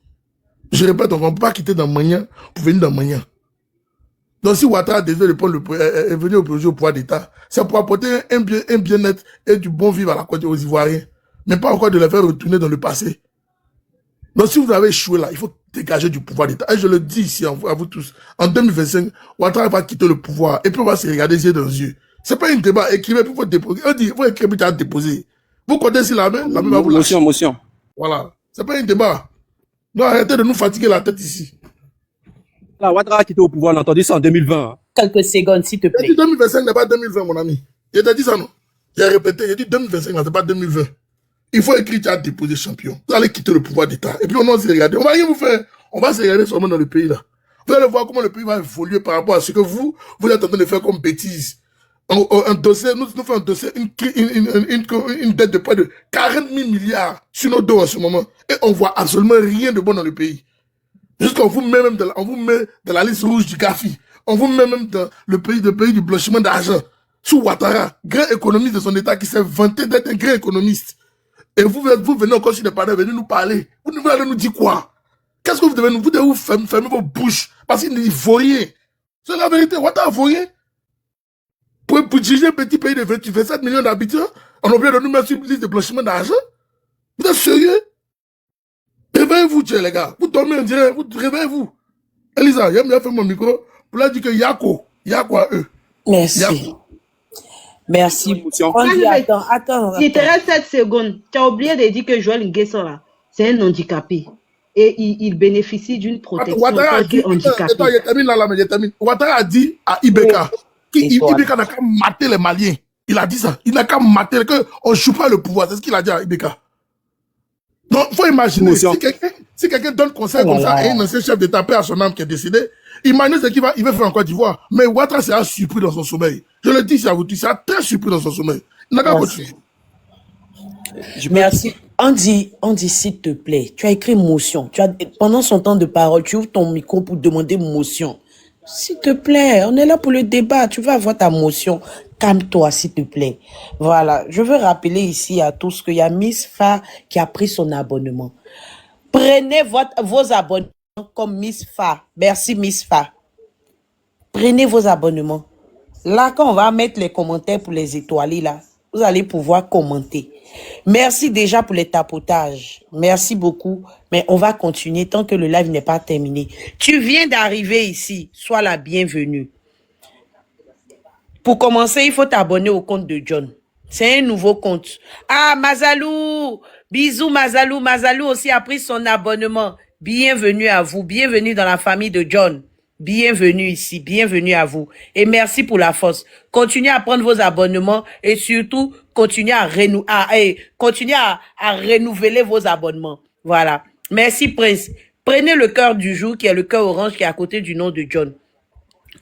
Je répète, on ne peut pas quitter dans Magnan pour venir dans Magnan. Donc si Ouattara est venu au pouvoir d'État, c'est pour apporter un bien-être et du bon vivre à la Côte aux Ivoiriens. Mais pas encore de les faire retourner dans le passé. Donc si vous avez échoué là, il faut dégager du pouvoir d'État. Et je le dis ici à vous tous, en 2025, Ouattara va quitter le pouvoir et puis on va se regarder les yeux dans les yeux. C'est pas un débat, écrivez, puis il faut déposer. On dit, il faut écrire, puis tu as déposé. Vous connaissez la main va vous lâcher.
Motion.
Voilà. C'est pas un débat. Donc arrêtez de nous fatiguer la tête ici.
Là, Ouattara a quitté au pouvoir, on a entendu ça en 2020.
Quelques secondes, s'il te plaît.
J'ai dit 2025 n'est pas 2020, mon ami. J'ai dit ça, non? J'ai répété, j'ai dit 2025, c'est pas 2020. Il faut écrire, tu as déposé champion. Vous allez quitter le pouvoir d'État. Et puis on va se regarder. On va rien vous faire. On va se regarder seulement dans le pays là. Vous allez voir comment le pays va évoluer par rapport à ce que vous êtes en train de faire comme bêtise. Un dossier, nous faisons un dossier, une dette de près de 40 000 milliards sur nos dos en ce moment. Et on voit absolument rien de bon dans le pays. Jusqu'on vous met même on vous met dans la liste rouge du GAFI. On vous met même dans le pays du blanchiment d'argent. Sous Ouattara, grand économiste de son État qui s'est vanté d'être un grand économiste. Et vous venez encore sur les panneaux, venez nous parler. Vous allez nous dire quoi? Qu'est-ce que vous devez nous? Vous devez vous fermer vos bouches. Parce qu'il ne vaut rien. C'est la vérité. Ouattara vaut rien. Pour diriger un petit pays de 27 millions d'habitants, on a oublié de nous mettre sur une liste de blanchiment d'argent. Vous êtes sérieux? Réveillez-vous, les gars. Vous dormez en direct. Réveillez-vous. Elisa, j'aime bien faire mon micro pour leur dire que Yako à eux.
Merci.
Yako.
Merci. Attends.
Il te reste 7 secondes. Tu as oublié de dire que Joël Nguesson, là, c'est un handicapé. Et il bénéficie d'une protection.
Ouattara a dit, je termine. Ouattara a dit à Ibeka, Ibeka n'a qu'à mater les Maliens. Il a dit ça. Il n'a qu'à mater, qu'on ne joue pas le pouvoir. C'est ce qu'il a dit à Ibeka. Donc, il faut imaginer, si quelqu'un donne conseil comme ça à un ancien chef d'État, paix à son âme qui est décédé, imaginez ce qu'il va faire en Côte d'Ivoire. Mais Ouattara sera surpris dans son sommeil. Je le dis à vous, il sera très surpris dans son sommeil. Il n'a qu'à continuer.
Merci. On dit, s'il te plaît, tu as écrit motion. Pendant son temps de parole, tu ouvres ton micro pour demander motion. S'il te plaît, on est là pour le débat. Tu vas avoir ta motion. Calme-toi, s'il te plaît. Voilà. Je veux rappeler ici à tous qu'il y a Miss Fa qui a pris son abonnement. Prenez vos abonnements comme Miss Fa. Merci, Miss Fa. Prenez vos abonnements. Là, quand on va mettre les commentaires pour les étoiler, là, vous allez pouvoir commenter. Merci déjà pour les tapotages. Merci beaucoup. Mais on va continuer tant que le live n'est pas terminé. Tu viens d'arriver ici. Sois la bienvenue. Pour commencer, il faut t'abonner au compte de John. C'est un nouveau compte. Ah, Mazalou. Bisous, Mazalou. Mazalou aussi a pris son abonnement. Bienvenue à vous. Bienvenue dans la famille de John. Bienvenue ici. Bienvenue à vous. Et merci pour la force. Continuez à prendre vos abonnements et surtout, continuez à renouveler vos abonnements. Voilà. Merci, Prince. Prenez le cœur du jour qui est le cœur orange qui est à côté du nom de John.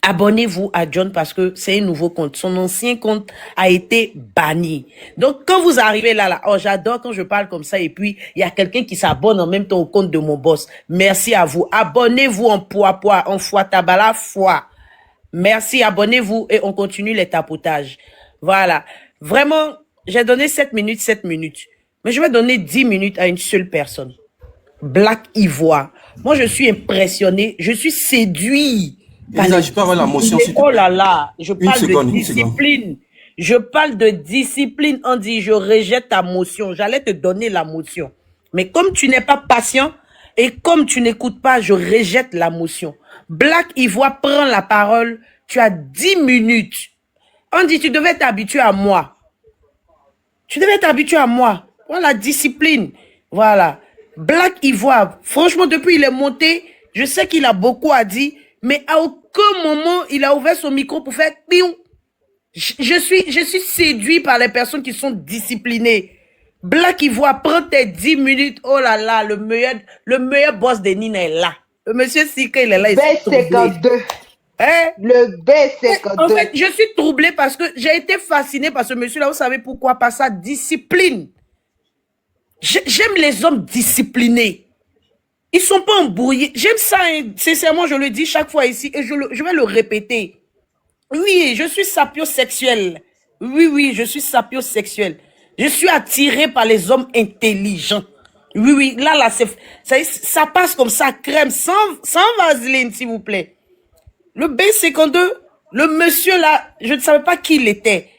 abonnez-vous à John parce que c'est un nouveau compte. Son ancien compte a été banni. Donc, quand vous arrivez là, oh, j'adore quand je parle comme ça et puis il y a quelqu'un qui s'abonne en même temps au compte de mon boss. Merci à vous. Abonnez-vous en en foi tabala, foi. Merci, abonnez-vous et on continue les tapotages. Voilà. Vraiment, j'ai donné 7 minutes, 7 minutes. Mais je vais donner 10 minutes à une seule personne. Black Ivoire. Moi, je suis impressionné. Je suis séduit.
Je peux avoir la motion, s'il te plaît.
Oh là là, je parle de discipline. Je parle de discipline. On dit, je rejette ta motion. J'allais te donner la motion. Mais comme tu n'es pas patient et comme tu n'écoutes pas, je rejette la motion. Black Ivoire prend la parole. Tu as 10 minutes. On dit, tu devais t'habituer à moi. Tu devais t'habituer à moi. Voilà, discipline. Voilà. Black Ivoire, franchement, depuis il est monté, je sais qu'il a beaucoup à dire, mais à aucun moment, il a ouvert son micro pour faire piou. Je suis séduit par les personnes qui sont disciplinées. Black Ivoire, prends tes 10 minutes. Oh là là, le meilleur boss de Nina est là. Le monsieur Sika, il est là.
B52.
Hein?
Le B52.
En fait, je suis troublée parce que j'ai été fascinée par ce monsieur-là. Vous savez pourquoi? Par sa discipline. J'aime les hommes disciplinés. Ils sont pas embrouillés. J'aime ça, hein. Sincèrement, je le dis chaque fois ici et je vais le répéter. Oui, je suis sapiosexuel. Oui, je suis sapiosexuel. Je suis attiré par les hommes intelligents. Oui, là, ça passe comme ça, crème, sans vaseline, s'il vous plaît. Le B52, le monsieur là, je ne savais pas qui il était.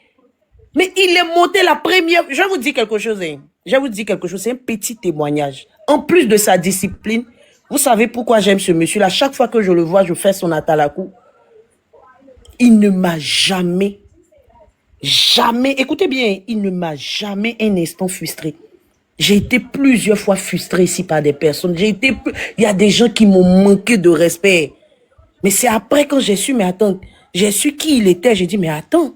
Mais il est monté la première... Je vais vous dire quelque chose, hein. C'est un petit témoignage. En plus de sa discipline, vous savez pourquoi j'aime ce monsieur-là. Chaque fois que je le vois, je fais son atalakou. Il ne m'a jamais, écoutez bien, il ne m'a jamais un instant frustré. J'ai été plusieurs fois frustré ici par des personnes. Il y a des gens qui m'ont manqué de respect. Mais c'est après quand j'ai su, mais attends, j'ai su qui il était, j'ai dit, mais attends.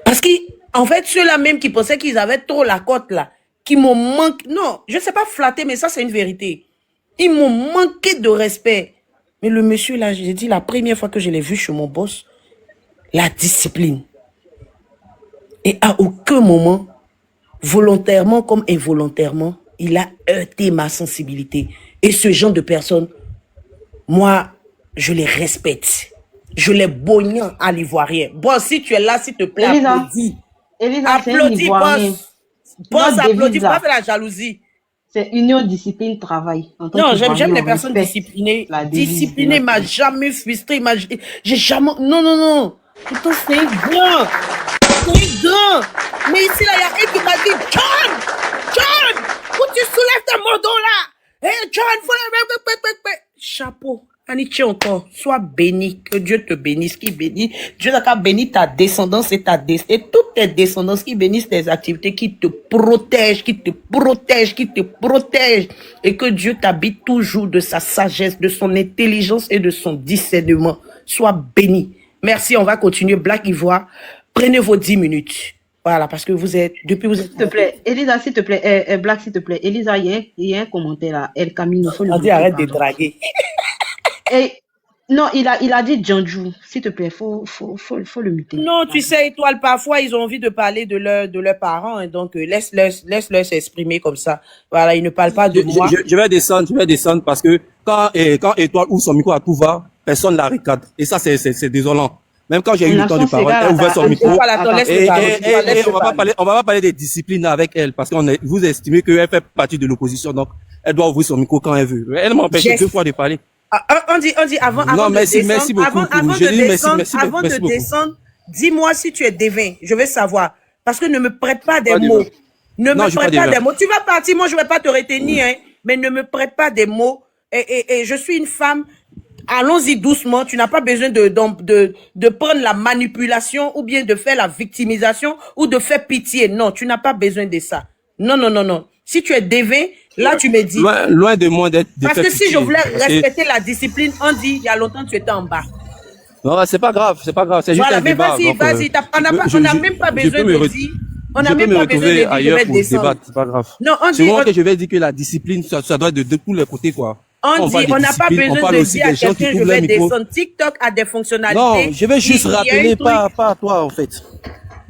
Parce qu'en fait, ceux-là même qui pensaient qu'ils avaient trop la cote là, qui m'ont manqué, non, je ne sais pas flatter, mais ça c'est une vérité. Ils m'ont manqué de respect. Mais le monsieur là, j'ai dit, la première fois que je l'ai vu chez mon boss, la discipline. Et à aucun moment, volontairement comme involontairement, il a heurté ma sensibilité. Et ce genre de personnes, moi, je les respecte. Je les bognant à l'ivoirien. Bon, si tu es là, s'il te plaît, applaudis. Applaudis, boss. Boss, applaudis, pas faire la jalousie.
C'est union, discipline, travail.
Non, j'aime les personnes disciplinées. Discipliné m'a jamais frustré. J'ai jamais... Non. Pourtant, c'est un grand. Mais ici, là, il y a un qui m'a dit, John, où tu soulèves ta moto là? Hey, John, chapeau. Aniché encore, sois béni, que Dieu te bénisse, qui bénit. Dieu n'a béni ta descendance et toutes tes descendances qui bénissent tes activités, qui te protègent, et que Dieu t'habite toujours de sa sagesse, de son intelligence et de son discernement. Sois béni. Merci, on va continuer. Black Ivoire, prenez vos 10 minutes. Voilà, parce que vous êtes... S'il
te plaît, Elisa, s'il te plaît, Black, s'il te plaît. Elisa, il y a un commentaire là. El Camino, faut le
dire, arrête de draguer.
Et, non, il a dit Djanjou. S'il te plaît, faut le muter.
Non, tu sais, Étoile, parfois, ils ont envie de parler de leurs parents. Hein, donc, laisse-leur s'exprimer comme ça. Voilà, ils ne parlent pas de moi.
Je vais descendre parce que quand Étoile ouvre son micro à tout va, personne ne la recadre. Et ça, c'est désolant. Même quand j'ai eu le temps de parler, elle ouvre son micro. Et on va pas parler des disciplines avec elle parce que vous estimez qu'elle fait partie de l'opposition. Donc, elle doit ouvrir son micro quand elle veut. Elle m'a empêché 2 fois de parler.
On dit avant de descendre, dis-moi si tu es devin, je vais savoir. Parce que ne me prête pas des mots. Ne me prête pas des mots. Tu vas partir, moi je vais pas te retenir, hein, mais ne me prête pas des mots. Et je suis une femme, allons-y doucement, tu n'as pas besoin de prendre la manipulation ou bien de faire la victimisation ou de faire pitié. Non, tu n'as pas besoin de ça. Non. Si tu es devin, là tu me dis.
Loin de moi d'être.
Parce que si je voulais respecter la discipline, on dit il y a longtemps tu étais en bas.
Non, c'est pas grave. C'est juste un débat.
Vas-y, on n'a même pas besoin de dire. On n'a même pas besoin de dire
ailleurs pour débattre, c'est pas grave.
Non, on dit.
C'est moi que je vais dire que la discipline, ça doit être de tous les côtés, quoi.
On dit, on n'a pas besoin de dire à quelqu'un je vais descendre. TikTok a des fonctionnalités.
Non, je vais juste rappeler, pas à toi en fait.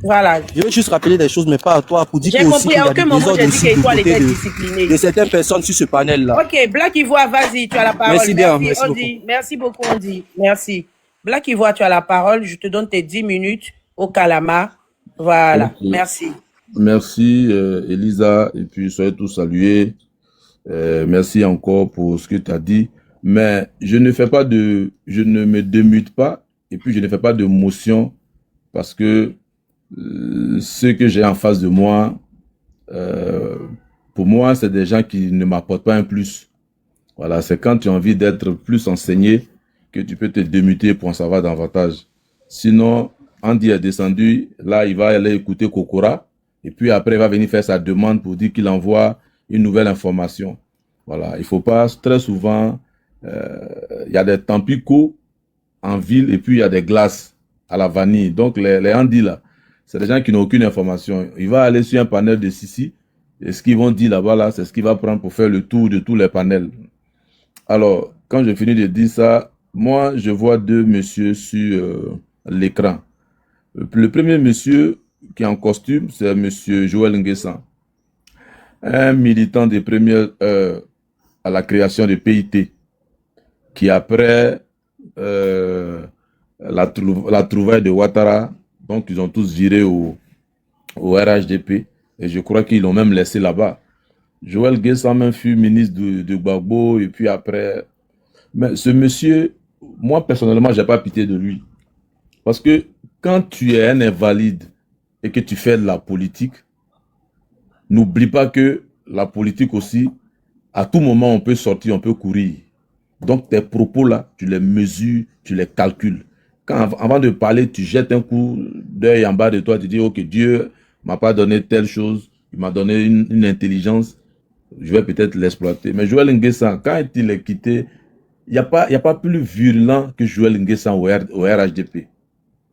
Voilà.
Je vais juste rappeler des choses, mais pas à toi, pour dire que aussi il y a des désordres aussi de certaines personnes sur ce panel-là.
Ok, Black Ivoire, vas-y, tu as la parole.
Merci bien, merci beaucoup.
Merci beaucoup, on dit. Merci. Black Ivoire, tu as la parole. Je te donne tes 10 minutes au Calama. Voilà, okay. Merci.
Merci, Elisa, et puis soyez tous salués. Merci encore pour ce que tu as dit. Mais je ne me démute pas, et puis je ne fais pas de motion, parce que ceux que j'ai en face de moi, pour moi, c'est des gens qui ne m'apportent pas un plus. Voilà, c'est quand tu as envie d'être plus enseigné que tu peux te démuter pour en savoir davantage. Sinon, Andy est descendu, là, il va aller écouter Kokora, et puis après, il va venir faire sa demande pour dire qu'il envoie une nouvelle information. Voilà, il faut pas, très souvent, il y a des tampicots en ville, et puis il y a des glaces à la vanille. Donc, les Andy, là, c'est des gens qui n'ont aucune information. Il va aller sur un panel de Sissi, et ce qu'ils vont dire là-bas, là, c'est ce qu'il va prendre pour faire le tour de tous les panels. Alors, quand je finis de dire ça, moi, je vois deux messieurs sur l'écran. Le premier monsieur qui est en costume, c'est monsieur Joël Nguessan, un militant des premières heures à la création de PIT, qui après la trouvaille de Ouattara, donc ils ont tous viré au RHDP, et je crois qu'ils l'ont même laissé là-bas. Joël Nguessan même fut ministre de Gbagbo, et puis après... Mais ce monsieur, moi personnellement, j'ai pas pitié de lui. Parce que quand tu es un invalide et que tu fais de la politique, n'oublie pas que la politique aussi, à tout moment, on peut sortir, on peut courir. Donc tes propos là, tu les mesures, tu les calcules. Avant de parler, tu jettes un coup d'œil en bas de toi, tu dis, ok, Dieu m'a pas donné telle chose, il m'a donné une intelligence, je vais peut-être l'exploiter. Mais Joël Nguessan, quand il est quitté, il n'y a pas plus virulent que Joël Nguessan au RHDP.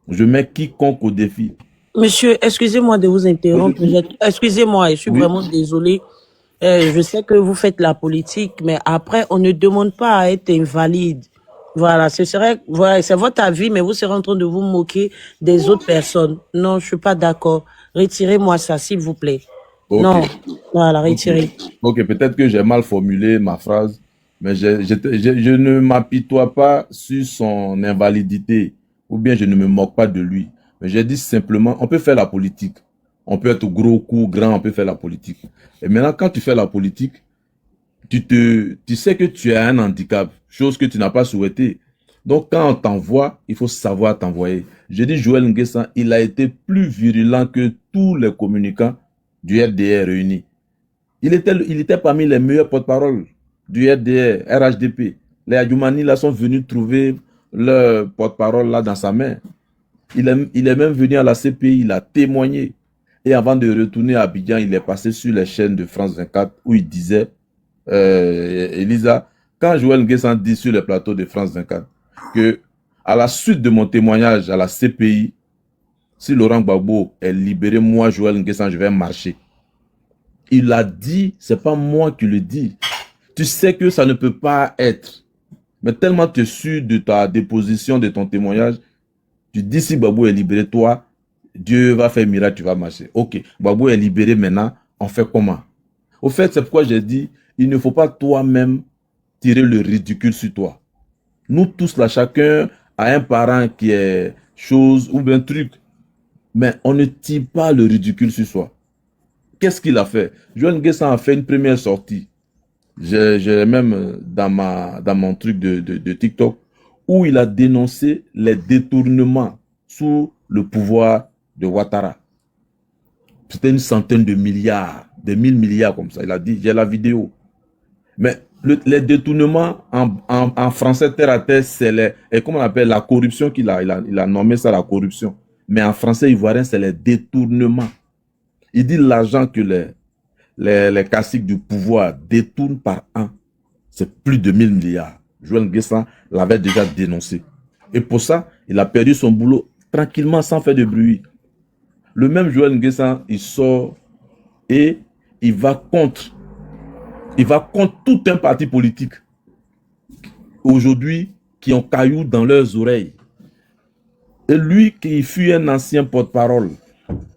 Je mets quiconque au défi.
Monsieur, excusez-moi de vous interrompre. Excusez-moi, je suis vraiment désolé. Je sais que vous faites la politique, mais après, on ne demande pas à être invalide. Voilà, voilà, c'est votre avis, mais vous serez en train de vous moquer des autres personnes. Non, je suis pas d'accord. Retirez-moi ça, s'il vous plaît. Okay. Non, voilà, retirez.
Ok, peut-être que j'ai mal formulé ma phrase, mais je ne m'apitoie pas sur son invalidité, ou bien je ne me moque pas de lui. Mais j'ai dit simplement, on peut faire la politique. On peut être gros, court, grand, on peut faire la politique. Et maintenant, quand tu fais la politique, tu sais que tu as un handicap, chose que tu n'as pas souhaité. Donc, quand on t'envoie, il faut savoir t'envoyer. Je dis Joël Nguessan, il a été plus virulent que tous les communicants du RDR réunis. Il était parmi les meilleurs porte-parole du RDR, RHDP. Les Adjoumani là sont venus trouver leur porte-parole là dans sa main. Il est même venu à la CPI, il a témoigné. Et avant de retourner à Abidjan, il est passé sur les chaînes de France 24 où il disait, Elisa, quand Joël Nguessan dit sur le plateau de France 24 que à la suite de mon témoignage à la CPI, si Laurent Gbagbo est libéré, moi Joël Nguessan, je vais marcher. Il a dit, c'est pas moi qui le dis. Tu sais que ça ne peut pas être. Mais tellement tu es sûr de ta déposition, de ton témoignage, tu dis si Gbagbo est libéré, toi, Dieu va faire miracle, tu vas marcher. Ok, Gbagbo est libéré maintenant, on fait comment? Au fait, c'est pourquoi j'ai dit, il ne faut pas toi-même tirer le ridicule sur toi. Nous tous là, chacun a un parent qui est chose ou bien truc. Mais on ne tire pas le ridicule sur soi. Qu'est-ce qu'il a fait? Joël Nguessan a fait une première sortie. J'ai même dans mon truc de TikTok, où il a dénoncé les détournements sous le pouvoir de Ouattara. C'était une centaine de milliards, des 1000 milliards comme ça. Il a dit, j'ai la vidéo. Mais les détournements en français terre à terre, c'est comment on appelle la corruption il a nommé ça la corruption. Mais en français ivoirien, c'est les détournements. Il dit l'argent que les caciques du pouvoir détournent par an, c'est plus de 1000 milliards. Joël Nguessan l'avait déjà dénoncé. Et pour ça, il a perdu son boulot tranquillement, sans faire de bruit. Le même Joël Nguessan, il sort et il va contre tout un parti politique. aujourd'hui qui ont caillou dans leurs oreilles. Et lui qui fut un ancien porte-parole,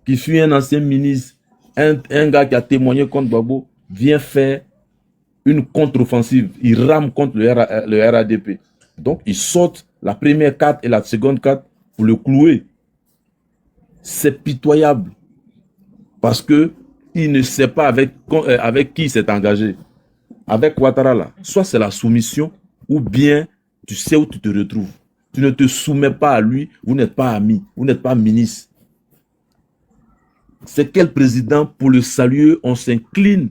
qui fut un ancien ministre, un gars qui a témoigné contre Gbagbo, vient faire une contre-offensive. Il rame contre le RADP. Donc, il saute la première carte et la seconde carte pour le clouer. C'est pitoyable. Parce que il ne sait pas avec qui il s'est engagé. Avec Ouattara, là, soit c'est la soumission, ou bien tu sais où tu te retrouves. Tu ne te soumets pas à lui, vous n'êtes pas amis, vous n'êtes pas ministre. C'est quel président, pour le saluer, on s'incline.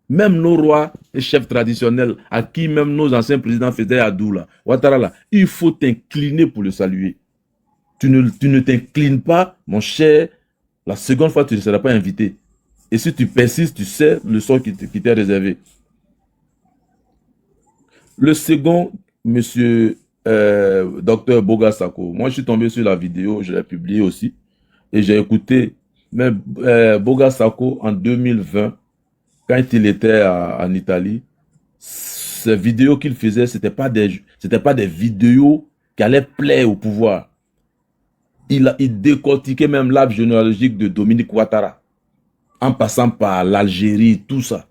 Même nos rois et chefs traditionnels, à qui même nos anciens présidents faisaient adou, là, Ouattara, là, il faut t'incliner pour le saluer. Tu ne t'inclines pas, mon cher, la seconde fois, tu ne seras pas invité. Et si tu persistes, tu sais le sort qui t'est réservé. Le second, monsieur docteur Boga Sako, moi je suis tombé sur la vidéo, je l'ai publiée aussi, et j'ai écouté même Boga Sako en 2020, quand il était en Italie, ces vidéos qu'il faisait, c'était pas des vidéos qui allaient plaire au pouvoir. Il décortiquait même l'arbre généalogique de Dominique Ouattara, en passant par l'Algérie, tout ça.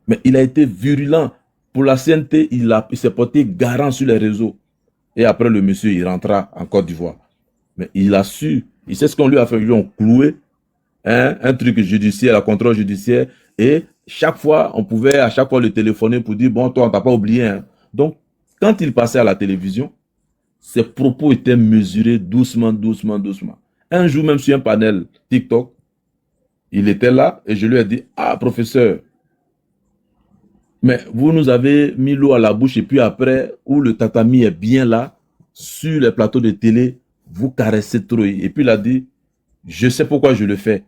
Mais il a été virulent. Pour la CNT, il s'est porté garant sur les réseaux. Et après, le monsieur, il rentra en Côte d'Ivoire. Mais il a su, il sait ce qu'on lui a fait. Ils lui ont cloué un truc judiciaire, un contrôle judiciaire. Et chaque fois, on pouvait à chaque fois le téléphoner pour dire, bon, toi, on t'a pas oublié. Hein. Donc, quand il passait à la télévision, ses propos étaient mesurés doucement, doucement, doucement. Un jour, même sur un panel TikTok, il était là et je lui ai dit, ah, professeur, mais vous nous avez mis l'eau à la bouche et puis après, où le tatami est bien là, sur les plateaux de télé, vous caressez trop. Et puis il a dit, je sais pourquoi je le fais.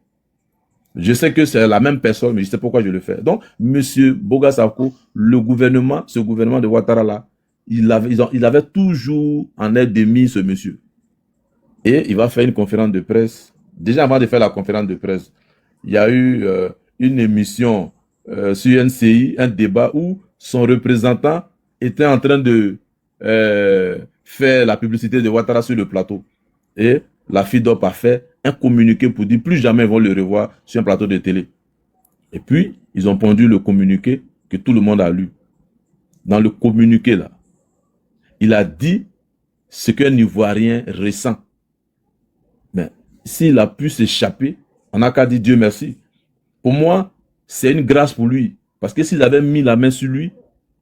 Je sais que c'est la même personne, mais je sais pourquoi je le fais. Donc, monsieur Boga Sako, ce gouvernement de Ouattara là, il avait toujours en aide de mis ce monsieur. Et il va faire une conférence de presse. Déjà avant de faire la conférence de presse, il y a eu une émission sur NCI, un débat où son représentant était en train de faire la publicité de Ouattara sur le plateau. Et la FIDOP a fait un communiqué pour dire plus jamais ils vont le revoir sur un plateau de télé. Et puis, ils ont pondu le communiqué que tout le monde a lu. Dans le communiqué là, il a dit ce qu'un Ivoirien ressent. Mais s'il a pu s'échapper, on n'a qu'à dire Dieu merci. Pour moi, c'est une grâce pour lui. Parce que s'il avait mis la main sur lui,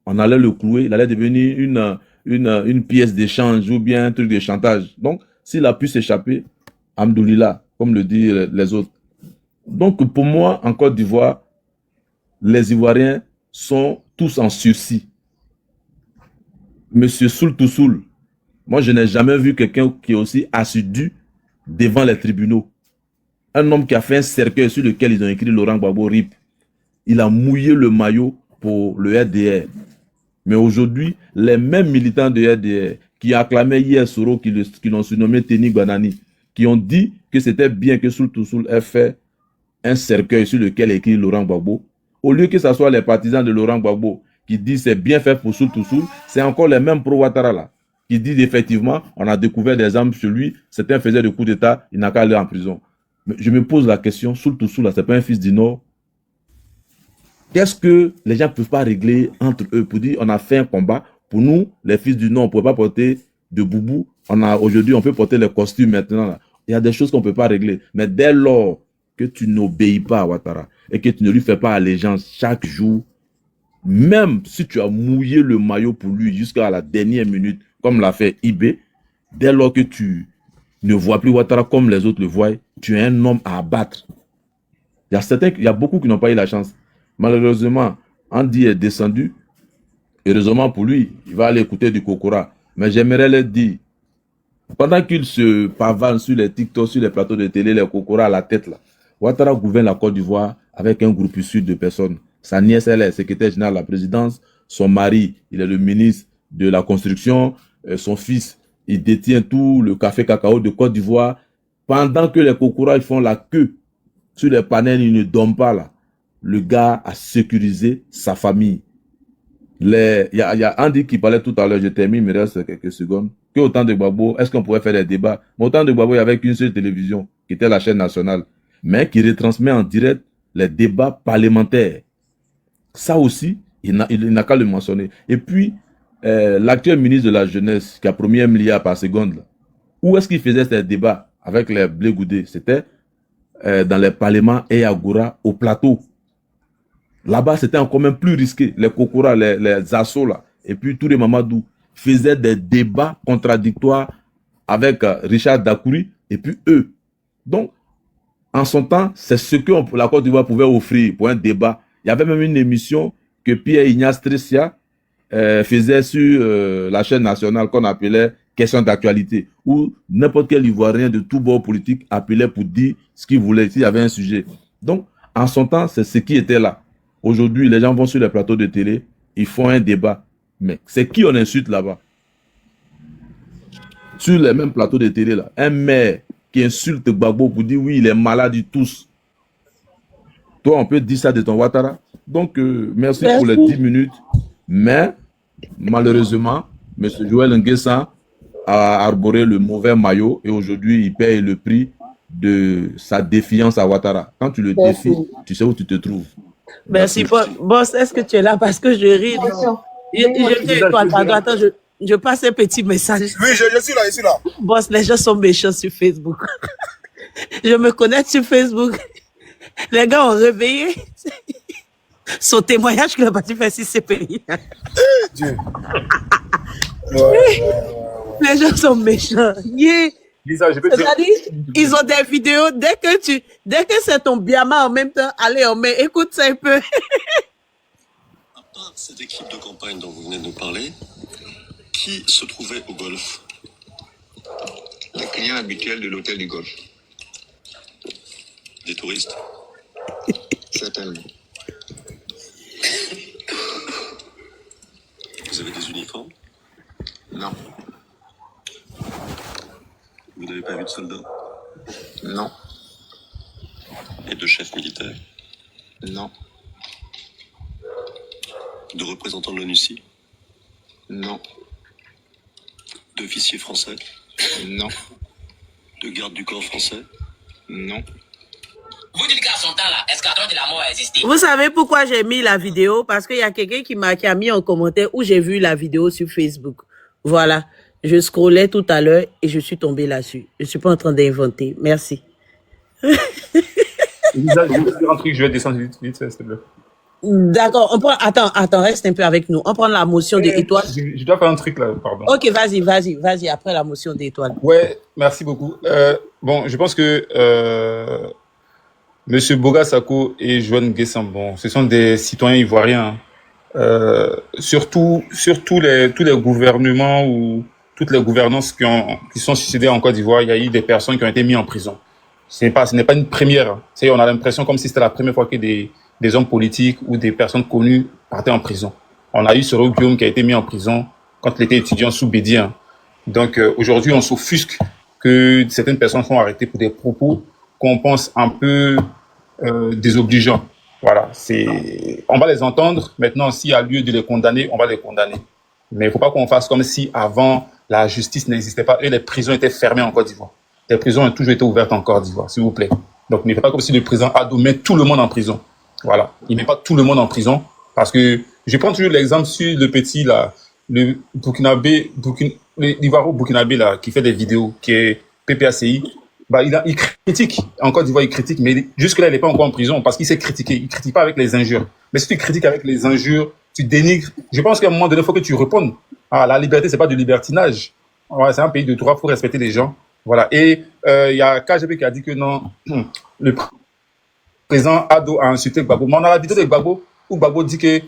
on allait le clouer, il allait devenir une pièce d'échange ou bien un truc de chantage. Donc, s'il a pu s'échapper, Amdoulila, comme le disent les autres. Donc, pour moi, en Côte d'Ivoire, les Ivoiriens sont tous en sursis. Monsieur Soul Toussoul, moi, je n'ai jamais vu quelqu'un qui est aussi assidu devant les tribunaux. Un homme qui a fait un cercueil sur lequel ils ont écrit Laurent Gbagbo RIP. Il a mouillé le maillot pour le RDR. Mais aujourd'hui, les mêmes militants de RDR qui acclamaient hier Soro, qui l'ont surnommé Teni Banani, qui ont dit que c'était bien que Soul Toussoul ait fait un cercueil sur lequel est écrit Laurent Gbagbo. Au lieu que ce soit les partisans de Laurent Gbagbo qui disent c'est bien fait pour Soul Toussoul, c'est encore les mêmes pro-Ouattara là, qui disent effectivement, on a découvert des armes sur lui, c'était un faiseur de coup d'État, il n'a qu'à aller en prison. Mais je me pose la question, Soul Toussoul là, c'est pas un fils du Nord. Qu'est-ce que les gens ne peuvent pas régler entre eux pour dire on a fait un combat, pour nous, les fils du Nord, on ne peut pas porter de boubou, aujourd'hui on peut porter les costumes maintenant là. Il y a des choses qu'on ne peut pas régler. Mais dès lors que tu n'obéis pas à Ouattara et que tu ne lui fais pas allégeance chaque jour, même si tu as mouillé le maillot pour lui jusqu'à la dernière minute, comme l'a fait Ibé, dès lors que tu ne vois plus Ouattara comme les autres le voient, tu es un homme à abattre. Il y a beaucoup qui n'ont pas eu la chance. Malheureusement, Andy est descendu. Heureusement pour lui, il va aller écouter du Kokora. Mais j'aimerais leur dire, pendant qu'il se pavane sur les TikTok, sur les plateaux de télé, les Kokora à la tête là, Ouattara gouverne la Côte d'Ivoire avec un groupe issu de personnes. Sa nièce, elle est secrétaire générale de la présidence. Son mari, il est le ministre de la construction. Son fils, il détient tout le café cacao de Côte d'Ivoire. Pendant que les Kokora, ils font la queue sur les panels, ils ne dorment pas là. Le gars a sécurisé sa famille. il y a Andy qui parlait tout à l'heure, je termine, il me reste quelques secondes, qu'au temps de Gbagbo, est-ce qu'on pourrait faire des débats? Mais au temps de Gbagbo, il n'y avait qu'une seule télévision, qui était la chaîne nationale, mais qui retransmet en direct les débats parlementaires. Ça aussi, il n'a qu'à le mentionner. Et puis, l'actuel ministre de la Jeunesse, qui a promis 1 milliard par seconde, là, où est-ce qu'il faisait ces débats avec les Blé Goudé? C'était dans les parlements et Agora au plateau. Là-bas, c'était encore même plus risqué. Les Kokora, les Assauts, là, et puis tous les Mamadou faisaient des débats contradictoires avec Richard Dakouri et puis eux. Donc, en son temps, c'est ce que la Côte d'Ivoire pouvait offrir pour un débat. Il y avait même une émission que Pierre Ignace Tressia faisait sur la chaîne nationale qu'on appelait Question d'actualité, où n'importe quel Ivoirien de tout bord politique appelait pour dire ce qu'il voulait, s'il y avait un sujet. Donc, en son temps, c'est ce qui était là. Aujourd'hui, les gens vont sur les plateaux de télé, ils font un débat. Mais c'est qui on insulte là-bas? Sur les mêmes plateaux de télé, là, un maire qui insulte Gbagbo pour dire oui, il est malade, tous. Toi, on peut dire ça de ton Ouattara. Donc, merci pour les 10 minutes. Mais, malheureusement, M. Joël Nguessan a arboré le mauvais maillot et aujourd'hui, il paye le prix de sa défiance à Ouattara. Quand tu le défies, tu sais où tu te trouves.
Merci. Boss, est-ce que tu es là? Parce que je ris. Attends, je passe un petit message.
Oui, je suis là.
Boss, les gens sont méchants sur Facebook. Je me connecte sur Facebook. Les gars ont réveillé son témoignage qu'il a battu faire 6 CPI.
Dieu.
Les gens sont méchants. Yeah.
Lisa, je peux dire...
Ils ont des vidéos. Dès que c'est ton biama en même temps, allez, on met, écoute ça un peu.
À part cette équipe de campagne dont vous venez de nous parler, qui se trouvait au golf?
Les clients habituels de l'hôtel du golf.
Des touristes?
Certainement.
Vous avez des uniformes?
Non.
Vous n'avez pas vu de soldats?
Non.
Et de chefs militaires?
Non.
De représentants de l'ONUCI?
Non.
D'officiers français?
Non.
De gardes du corps français?
Non.
Vous dites qu'à son temps, là, escadron de la mort a existé.
Vous savez pourquoi j'ai mis la vidéo? Parce qu'il y a quelqu'un qui a mis en commentaire où j'ai vu la vidéo sur Facebook. Voilà. Je scrollais tout à l'heure et je suis tombée là-dessus. Je suis pas en train d'inventer. Merci.
Lisa, je vais dire un truc, je vais descendre vite, s'il te plaît.
D'accord. Attends, reste un peu avec nous. On prend la motion des étoiles.
Je dois faire un truc là, pardon.
Ok, vas-y, après la motion des étoiles.
Ouais, merci beaucoup. Bon, je pense que Monsieur Boga Sako et Joël Nguessan, bon, ce sont des citoyens ivoiriens. Surtout tous les gouvernements ou toutes les gouvernances qui sont succédées en Côte d'Ivoire, il y a eu des personnes qui ont été mises en prison. Ce n'est pas une première. On a l'impression comme si c'était la première fois que des hommes politiques ou des personnes connues partaient en prison. On a eu Soro Guillaume qui a été mis en prison quand il était étudiant sous Bédien. Donc aujourd'hui, on s'offusque que certaines personnes sont arrêtées pour des propos qu'on pense un peu désobligeants. Voilà, on va les entendre. Maintenant, s'il y a lieu de les condamner, on va les condamner. Mais il ne faut pas qu'on fasse comme si avant la justice n'existait pas et les prisons étaient fermées en Côte d'Ivoire. Les prisons ont toujours été ouvertes en Côte d'Ivoire, s'il vous plaît. Donc, ne faites pas comme si le président Ado met tout le monde en prison. Voilà, il ne met pas tout le monde en prison parce que je prends toujours l'exemple sur le petit là, le l'Ivoiro-Burkinabé là, qui fait des vidéos, qui est PPACI. Bah, il critique, en Côte d'Ivoire, il critique, mais jusque-là, il n'est pas encore en prison parce qu'il s'est critiqué. Il ne critique pas avec les injures. Mais si tu critiques avec les injures, tu dénigres. Je pense qu'à un moment donné, il faut que tu répondes. Ah, la liberté, c'est pas du libertinage. Ouais, c'est un pays de droit, il faut respecter les gens. Voilà. Et il y a KGB qui a dit que non, le président Ado a insulté Gbagbo. Mais on a la vidéo de Gbagbo où Gbagbo dit que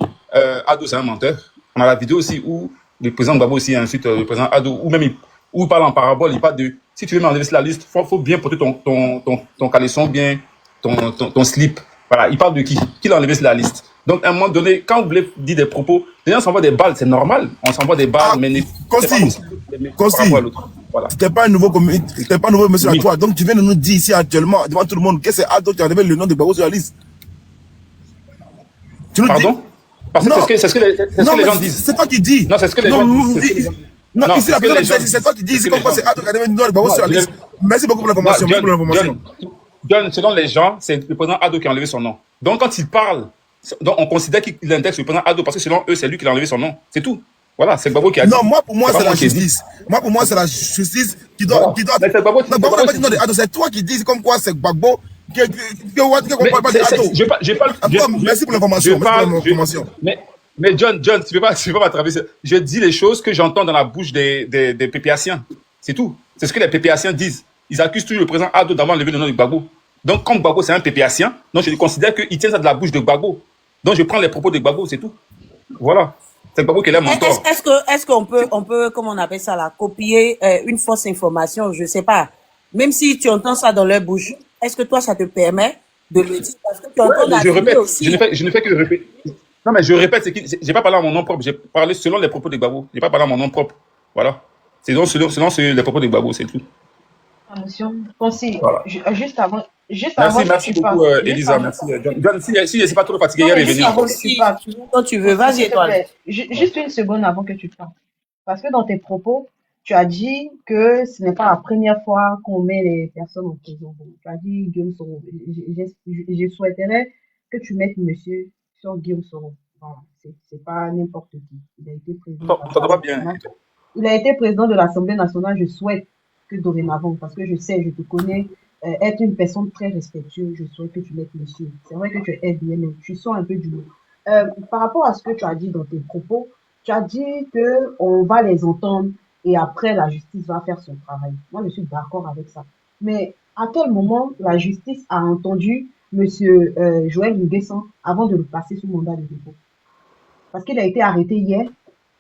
Ado, c'est un menteur. On a la vidéo aussi où le président Gbagbo aussi insulte le président Ado, ou même où il parle en parabole, il parle de si tu veux m'enlever la liste, faut bien porter ton caleçon, bien ton slip. Voilà, il parle de qui l'a enlevé sur la liste. Donc, à un moment donné, quand vous voulez dire des propos, les gens s'envoient des balles, c'est normal. On s'envoie des balles, mais...
Costi, voilà. C'était pas un nouveau monsieur à toi. Donc, tu viens de nous dire ici actuellement, devant tout le monde, que c'est Ado qui a enlevé le nom de Gbagbo sur la liste. Tu nous
Pardon? Parce que c'est ce que les gens disent.
C'est toi qui dis.
Non, c'est ce que les gens disent.
Non, ici, la personne, c'est toi qui dis. C'est comme quoi c'est Ado qui a donné le Gbagbo sur la liste. Merci beaucoup pour l'information.
John, selon les gens, c'est le président Ado qui a enlevé son nom. Donc, quand il parle, donc on considère qu'il indexe le président Ado parce que selon eux, c'est lui qui a enlevé son nom. C'est tout. Voilà, c'est Gbagbo qui a dit.
Non, pour moi, c'est la justice. Moi, pour moi, c'est la justice qui doit.
Mais c'est Gbagbo.
Non, Gbagbo n'a pas dit non de Ado. C'est toi qui dis comme quoi c'est Gbagbo. Qu'on parle pas de Ado. Merci pour l'information.
Mais John, tu peux pas m'attraper. Je dis les choses que j'entends dans la bouche des PPAciens. C'est tout. C'est ce que les PPAciens disent. Ils accusent toujours le président Ado d'avoir enlevé le nom de Gbagbo. Donc, comme Gbagbo, c'est un PPAcien, donc je considère qu'il tient ça de la bouche de Gbagbo. Donc, je prends les propos de Gbagbo, c'est tout. Voilà. C'est Gbagbo qui est là, mon tort.
Est-ce qu'on peut, comment on appelle ça là, copier une fausse information, je sais pas. Même si tu entends ça dans leur bouche, est-ce que toi, ça te permet de le dire? Parce que tu entends
je répète,
aussi.
je ne fais que répéter. Non, mais je répète, j'ai pas parlé à mon nom propre, j'ai parlé selon les propos de Gbagbo. J'ai pas parlé à mon nom propre. Voilà. C'est donc selon les propos de Gbagbo, c'est tout.
Monsieur, concis,
Voilà.
juste avant
Merci beaucoup, Elisa. Merci. John, si je suis pas trop fatigué, il est revenu.
Quand tu veux, vas-y, étoile.
Juste une seconde avant que tu parles. Parce que dans tes propos, tu as dit que ce n'est pas la première fois qu'on met les personnes en prison. Tu as dit Guillaume Soro. Je souhaiterais que tu mettes monsieur sur Guillaume Soro. Voilà. C'est pas n'importe qui. Il a été président.
Ça va bien.
Il a été président de l'Assemblée nationale. Je souhaite que dorénavant, parce que je sais, je te connais, être une personne très respectueuse, je souhaite que tu mettes monsieur. C'est vrai que tu es bien, mais tu sors un peu du lot. Par rapport à ce que tu as dit dans tes propos, tu as dit qu'on va les entendre et après la justice va faire son travail. Moi, je suis d'accord avec ça. Mais à quel moment la justice a entendu monsieur Joël Nguessan avant de le passer sous mandat de dépôt? Parce qu'il a été arrêté hier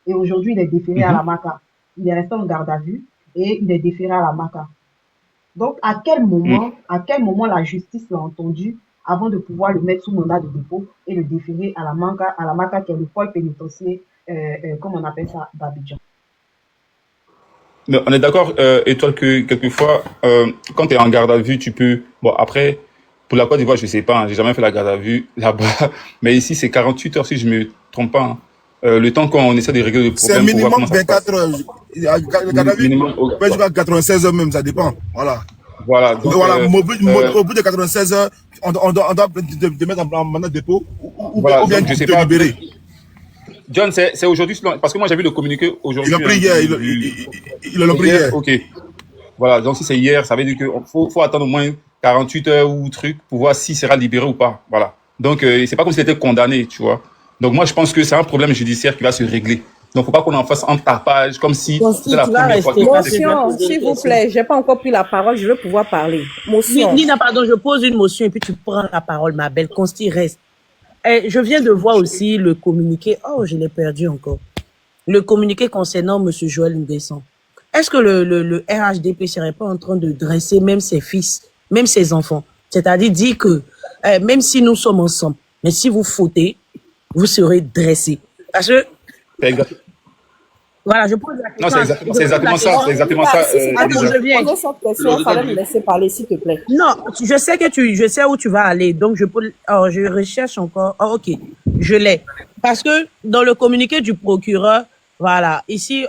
et aujourd'hui il est déféré à la MACA. Il est resté en garde à vue et il est déféré à la MACA. Donc, à quel moment la justice l'a entendu avant de pouvoir le mettre sous mandat de dépôt et le déférer à la MACA qui est le pôle pénitentiaire, comme on appelle ça, d'Abidjan?
Mais on est d'accord, Étoile, que quelquefois, quand tu es en garde à vue, tu peux... Bon, après, pour la Côte d'Ivoire, je sais pas, hein, j'ai jamais fait la garde à vue là-bas. Mais ici, c'est 48 heures, si je me trompe pas. Hein. Le temps qu'on essaie de régler le problème.
C'est minimum 24 heures. Le garde à vue, on peut jouer à 96 heures même, ça dépend. Voilà.
Voilà. Donc,
au bout de 96 heures, on doit te mettre en mandat de dépôt ou bien te libérer.
John, c'est aujourd'hui, parce que moi j'ai vu le communiqué aujourd'hui.
Il l'a pris hier. Il l'a pris hier.
Ok. Voilà, donc si c'est hier, ça veut dire qu'il faut attendre au moins 48 heures ou truc pour voir s'il sera libéré ou pas. Voilà. Donc, c'est pas comme s'il était condamné, tu vois. Donc, moi, je pense que c'est un problème judiciaire qui va se régler. Donc, faut pas qu'on en fasse un tapage comme si c'était la première fois.
Motion, s'il vous plaît, j'ai pas encore pris la parole, je veux pouvoir parler. Motion.
Nina, pardon, je pose une motion et puis tu prends la parole, ma belle. Consti, reste. Je viens de voir aussi le communiqué. Oh, je l'ai perdu encore. Le communiqué concernant monsieur Joël Nguessan. Est-ce que le RHDP serait pas en train de dresser même ses fils, même ses enfants? C'est-à-dire dire que, même si nous sommes ensemble, mais si vous fautez, vous serez dressés. Parce que, voilà, je pose la question.
Non, c'est exactement ça. C'est exactement ça.
Je viens.
Il fallait me laisser parler, s'il te plaît.
Non, je sais où tu vas aller. Donc, je recherche encore. Oh, ok. Je l'ai. Parce que dans le communiqué du procureur, voilà, ici,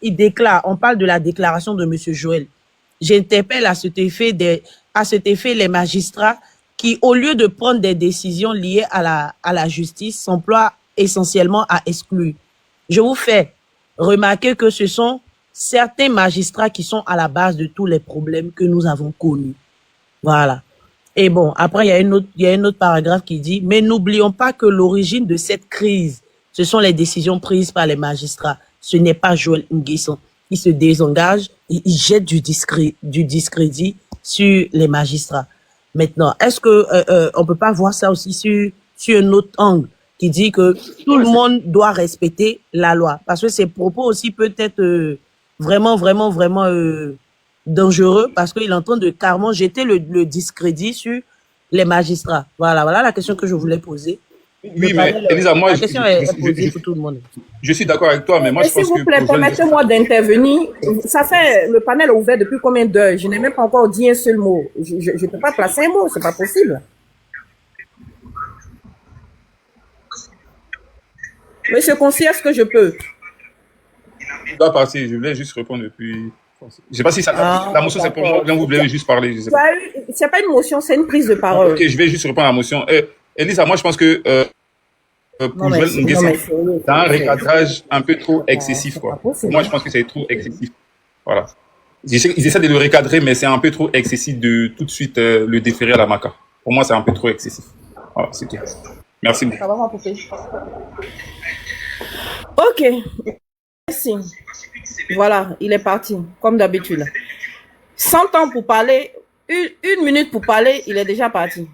il déclare, on parle de la déclaration de monsieur Joël. J'interpelle à cet effet les magistrats qui, au lieu de prendre des décisions liées à la justice, s'emploient essentiellement à exclure. Je vous fais remarquer que ce sont certains magistrats qui sont à la base de tous les problèmes que nous avons connus. Voilà. Et bon, après, il y a un autre paragraphe qui dit, mais n'oublions pas que l'origine de cette crise, ce sont les décisions prises par les magistrats. Ce n'est pas Joël Nguessan. Il se désengage, il jette du discrédit sur les magistrats. Maintenant, est-ce que on peut pas voir ça aussi sur un autre angle qui dit que tout le monde doit respecter la loi? Parce que ces propos aussi peuvent être vraiment dangereux parce qu'il est en train de carrément jeter le discrédit sur les magistrats. Voilà la question que je voulais poser.
Oui, mais Elisa, moi,
la question est posée pour tout le monde.
Je suis d'accord avec toi, mais moi, je pense que...
S'il vous plaît, permettez-moi d'intervenir. Ça fait, le panel est ouvert depuis combien d'heures? Je n'ai même pas encore dit un seul mot. Je ne peux pas placer un mot, c'est pas possible. Monsieur Conci, est-ce que je peux?
Je dois partir, je voulais juste répondre depuis. Je ne sais pas si la motion c'est pour moi, bien vous voulez juste parler. Je sais pas.
C'est pas une motion, c'est une prise de parole.
Ok, je vais juste répondre à la motion. Elisa, moi je pense que pour Joël Nguessan, c'est un recadrage un peu trop excessif. Quoi. Moi je pense que c'est trop excessif. Voilà. Ils essaient de le recadrer, mais c'est un peu trop excessif de tout de suite le déférer à la MACA. Pour moi, c'est un peu trop excessif. Voilà, c'est tout. Merci beaucoup.
Ça va m'apporter. Ok. Merci. Voilà, il est parti, comme d'habitude. 100 ans pour parler, une minute pour parler, il est déjà parti.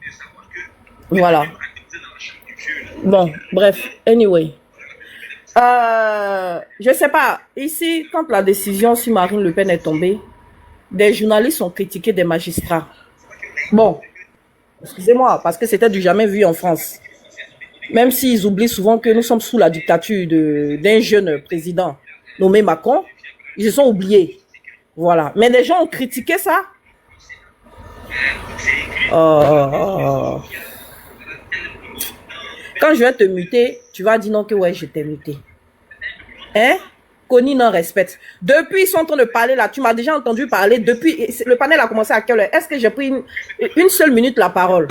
Voilà. Bon, bref, anyway. Je sais pas, ici, quand la décision sur Marine Le Pen est tombée, des journalistes ont critiqué des magistrats. Bon, excusez-moi, parce que c'était du jamais vu en France. Même s'ils oublient souvent que nous sommes sous la dictature d'un jeune président nommé Macron, ils se sont oubliés. Voilà. Mais les gens ont critiqué ça. Quand je vais te muter, tu vas dire non que ouais, je t'ai muté. Hein? Connie non respecte. Depuis, ils sont en train de parler là. Tu m'as déjà entendu parler. Depuis, le panel a commencé à quelle heure? Est-ce que j'ai pris une seule minute la parole?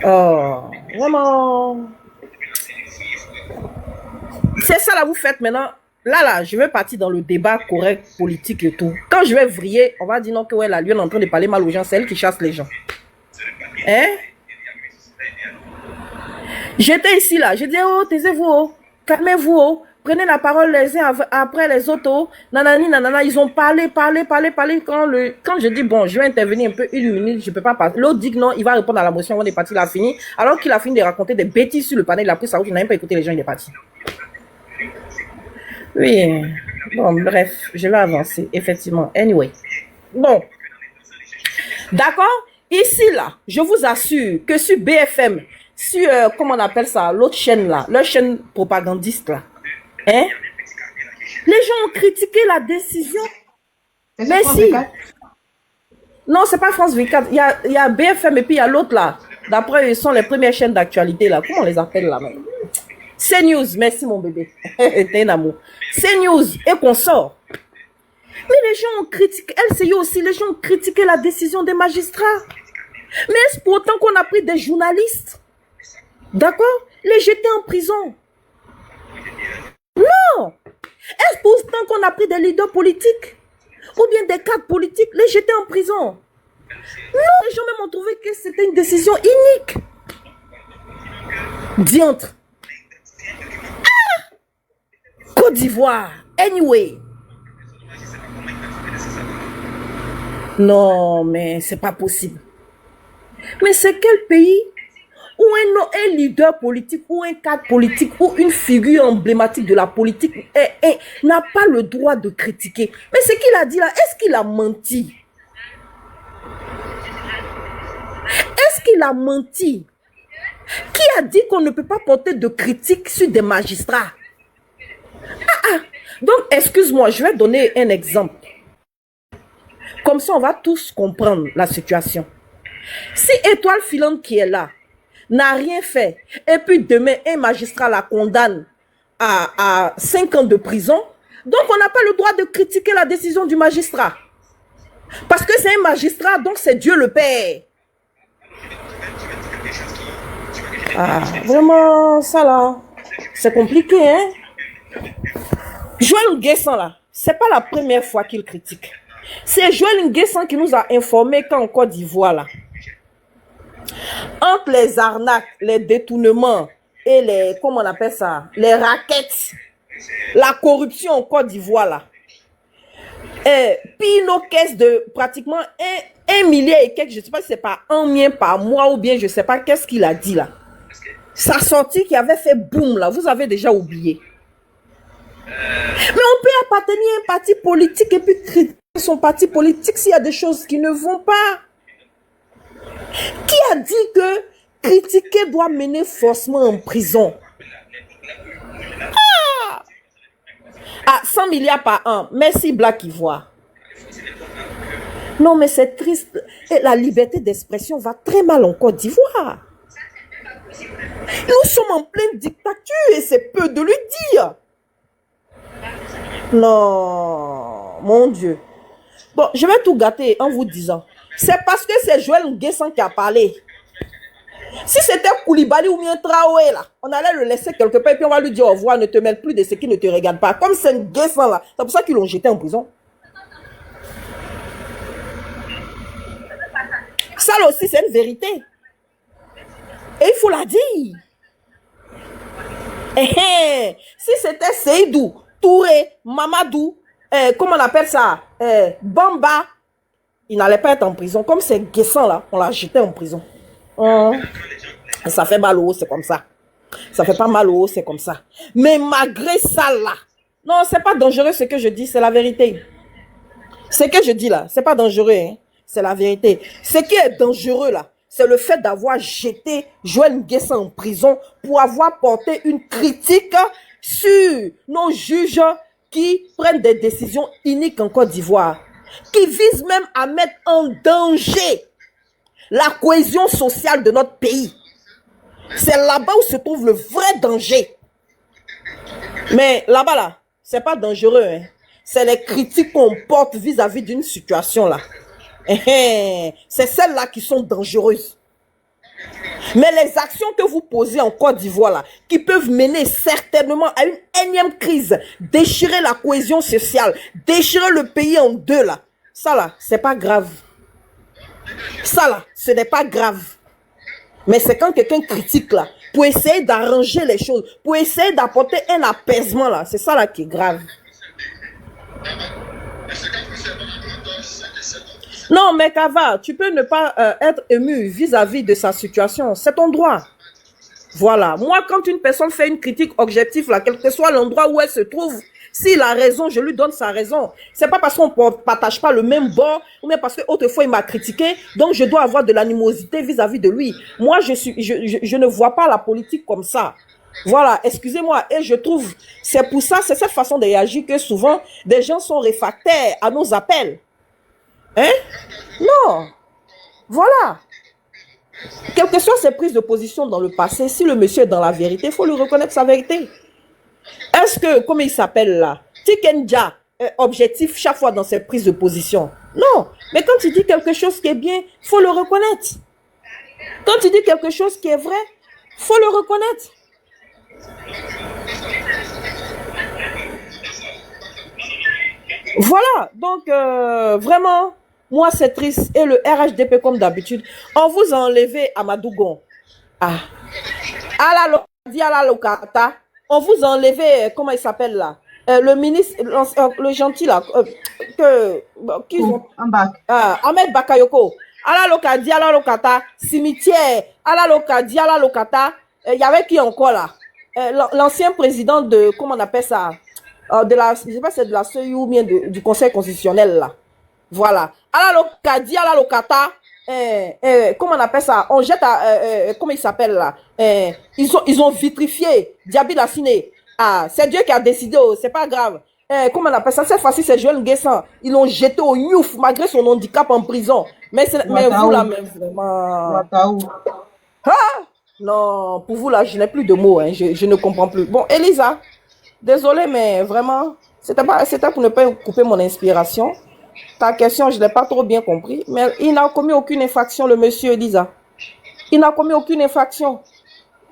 Vraiment. C'est ça là, vous faites maintenant. Là, je vais partir dans le débat correct, politique et tout. Quand je vais vriller, on va dire non que ouais, la lionne est en train de parler mal aux gens, c'est elle qui chasse les gens. Hein? J'étais ici là, j'ai dit oh, taisez-vous, oh, calmez-vous, oh, prenez la parole les uns après les autres, oh, nanani, nanana, ils ont parlé. Quand je dis bon, je vais intervenir un peu une minute, je peux pas parler. L'autre dit que non, il va répondre à la motion, on est parti, il a fini. Alors qu'il a fini de raconter des bêtises sur le panel, il a pris sa route, il n'a même pas écouté les gens, il est parti. Oui, bon, bref, je vais avancer, effectivement. Anyway, bon, d'accord, ici, là, je vous assure que sur BFM, sur, comment on appelle ça, l'autre chaîne, là, leur chaîne propagandiste, là, hein, les gens ont critiqué la décision. Mais si. Non, c'est pas France 24, il y a BFM et puis il y a l'autre, là. D'après, ils sont les premières chaînes d'actualité, là. Comment on les appelle, là, même? CNews, merci mon bébé. T'es un amour. CNews et qu'on sort. Mais les gens ont critiqué, LCI aussi, les gens ont critiqué la décision des magistrats. Mais est-ce pour autant qu'on a pris des journalistes? D'accord? Les jeter en prison? Non! Est-ce pour autant qu'on a pris des leaders politiques? Ou bien des cadres politiques, les jeter en prison? Non, les gens même ont trouvé que c'était une décision inique. Diantre. Côte d'Ivoire, anyway. Non, mais c'est pas possible. Mais c'est quel pays où un leader politique, ou un cadre politique, ou une figure emblématique de la politique n'a pas le droit de critiquer? Mais ce qu'il a dit là, est-ce qu'il a menti? Est-ce qu'il a menti? Qui a dit qu'on ne peut pas porter de critiques sur des magistrats? Donc, excuse-moi, je vais donner un exemple. Comme ça, on va tous comprendre la situation. Si Étoile Filante qui est là n'a rien fait, et puis demain, un magistrat la condamne à 5 ans de prison, donc on n'a pas le droit de critiquer la décision du magistrat. Parce que c'est un magistrat, donc c'est Dieu le Père. Vraiment, ça là, c'est compliqué, hein? Joël Nguessan là, c'est pas la première fois qu'il critique. C'est Joël Nguessan qui nous a informé qu'en Côte d'Ivoire là, entre les arnaques, les détournements et les, comment on appelle ça, les raquettes, la corruption en Côte d'Ivoire là, puis nos caisses de pratiquement 1 milliard et quelques, je ne sais pas si c'est pas 1 million par mois ou bien je ne sais pas qu'est-ce qu'il a dit là. Sa sortie qui avait fait boum là, vous avez déjà oublié. Mais on peut appartenir à un parti politique et puis critiquer son parti politique s'il y a des choses qui ne vont pas. Qui a dit que critiquer doit mener forcément en prison? 100 milliards par an. Merci Black Ivoire. Non mais c'est triste. Et la liberté d'expression va très mal en Côte d'Ivoire. Nous sommes en pleine dictature et c'est peu de lui dire. Non, mon Dieu. Bon, je vais tout gâter en vous disant. C'est parce que c'est Joël Nguessan qui a parlé. Si c'était Koulibaly ou bien Traoré là, on allait le laisser quelque part et puis on va lui dire au revoir, ne te mêle plus de ce qui ne te regarde pas. Comme c'est Nguessan là, c'est pour ça qu'ils l'ont jeté en prison. Ça là aussi, c'est une vérité. Et il faut la dire. Si c'était Seydou, Touré, Mamadou, comment on appelle ça, Bamba, il n'allait pas être en prison. Comme c'est Nguessan là, on l'a jeté en prison. Ça fait mal au haut, c'est comme ça. Ça fait pas mal au haut, c'est comme ça. Mais malgré ça là, non, c'est pas dangereux ce que je dis, c'est la vérité. Ce que je dis là, c'est pas dangereux, hein, c'est la vérité. Ce qui est dangereux là, c'est le fait d'avoir jeté Joël Nguessan en prison pour avoir porté une critique sur nos juges qui prennent des décisions iniques en Côte d'Ivoire, qui visent même à mettre en danger la cohésion sociale de notre pays. C'est là-bas où se trouve le vrai danger. Mais là-bas, là, c'est pas dangereux. Hein. C'est les critiques qu'on porte vis-à-vis d'une situation là. C'est celles-là qui sont dangereuses. Mais les actions que vous posez en Côte d'Ivoire là, qui peuvent mener certainement à une énième crise, déchirer la cohésion sociale, déchirer le pays en deux là, ça là, c'est pas grave. Ça là, ce n'est pas grave. Mais c'est quand quelqu'un critique là, pour essayer d'arranger les choses, pour essayer d'apporter un apaisement là, c'est ça là qui est grave. Non, mais Kava, tu peux ne pas être ému vis-à-vis de sa situation. C'est ton droit. Voilà. Moi, quand une personne fait une critique objective, là, quel que soit l'endroit où elle se trouve, s'il a raison, je lui donne sa raison. C'est pas parce qu'on ne partage pas le même bord, ou bien parce qu'autrefois il m'a critiqué, donc je dois avoir de l'animosité vis-à-vis de lui. Moi, je ne vois pas la politique comme ça. Voilà, excusez-moi. Et je trouve, c'est pour ça, c'est cette façon de réagir que souvent, des gens sont réfractaires à nos appels. Hein? Non. Voilà. Quelles que soient ses prises de position dans le passé, si le monsieur est dans la vérité, il faut lui reconnaître sa vérité. Est-ce que, comment il s'appelle là, Tikenja est objectif chaque fois dans ses prises de position? Non. Mais quand il dit quelque chose qui est bien, il faut le reconnaître. Quand il dit quelque chose qui est vrai, il faut le reconnaître. Voilà. Donc, vraiment, moi, c'est triste. Et le RHDP, comme d'habitude, on vous a enlevé Amadougon. Ah. À la Lokata. On vous a enlevé, comment il s'appelle là? Le ministre, le gentil là, Ahmed Bakayoko. À la Lokata, cimetière, à la Lokata, il y avait qui encore là? L'ancien président de, comment on appelle ça? De la, je sais pas, c'est de la CEU ou bien du Conseil constitutionnel là. Voilà. À la Lokata, comment on appelle ça? On jette à, comment il s'appelle là? Ils ont vitrifié Diaby Lassine. Ah, c'est Dieu qui a décidé, oh, c'est pas grave. Comment on appelle ça? Cette fois-ci, c'est Joël Nguessan. Ils l'ont jeté au Youf malgré son handicap en prison. Mais vous là même vraiment. Ah! Non, pour vous là, je n'ai plus de mots. Hein. Je ne comprends plus. Bon, Elisa, désolé, mais vraiment, c'était pour ne pas couper mon inspiration. Ta question, je ne l'ai pas trop bien compris. Mais il n'a commis aucune infraction, le monsieur Elisa. Il n'a commis aucune infraction.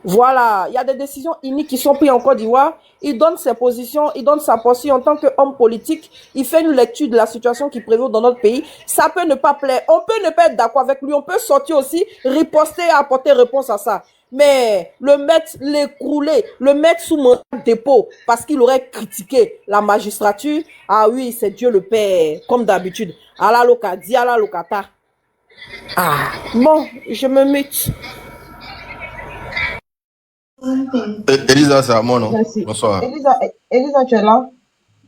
Voilà, il y a des décisions iniques qui sont prises en Côte d'Ivoire. Il donne ses positions, il donne sa position en tant qu'homme politique. Il fait une lecture de la situation qui prévaut dans notre pays. Ça peut ne pas plaire. On peut ne pas être d'accord avec lui. On peut sortir aussi, riposter et apporter réponse à ça. Mais le mettre, l'écrouler, le mettre sous mandat de dépôt parce qu'il aurait critiqué la magistrature. Ah oui, c'est Dieu le Père, comme d'habitude. À la Lokata. Ah, bon, je me mute.
Elisa, c'est à moi, non?
Merci.
Bonsoir.
Elisa, tu es là?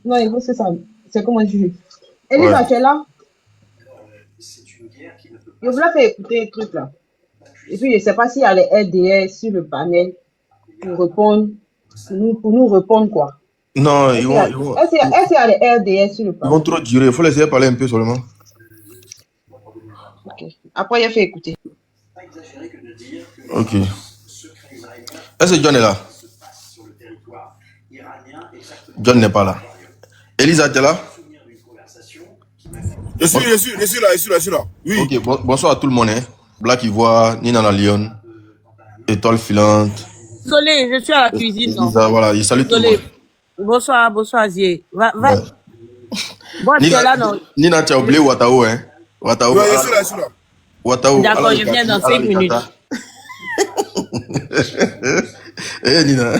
Non, c'est ça. C'est comment tu dis? Elisa, ouais. Tu es là? Je voulais faire écouter un truc là. Et puis, je ne sais pas s'il y a les RDS sur le panel pour répondre, pour nous répondre quoi.
Non, ils vont.
Est-ce qu'il y a les RDS sur le panel?
Ils vont trop durer. Il faut laisser parler un peu seulement.
Ok. Après, il a fait écouter.
Ok.
Est-ce que John est là? John n'est pas là. Elisa, tu es là?
Je suis là. Oui.
Ok, bonsoir à tout le monde. Hein. Black Ivoire, Nina la Lyon, Étoile filante.
Désolé, je suis à la cuisine.
Elisa, voilà, il salue tout le monde.
Bonsoir, Zier. Va.
Ouais.
Bon, tu es là, non?
Nina, tu as oublié Watao, hein? Watao.
Ouais, je suis là.
Watao.
D'accord, je viens dans 5 minutes.
Eh, Nina.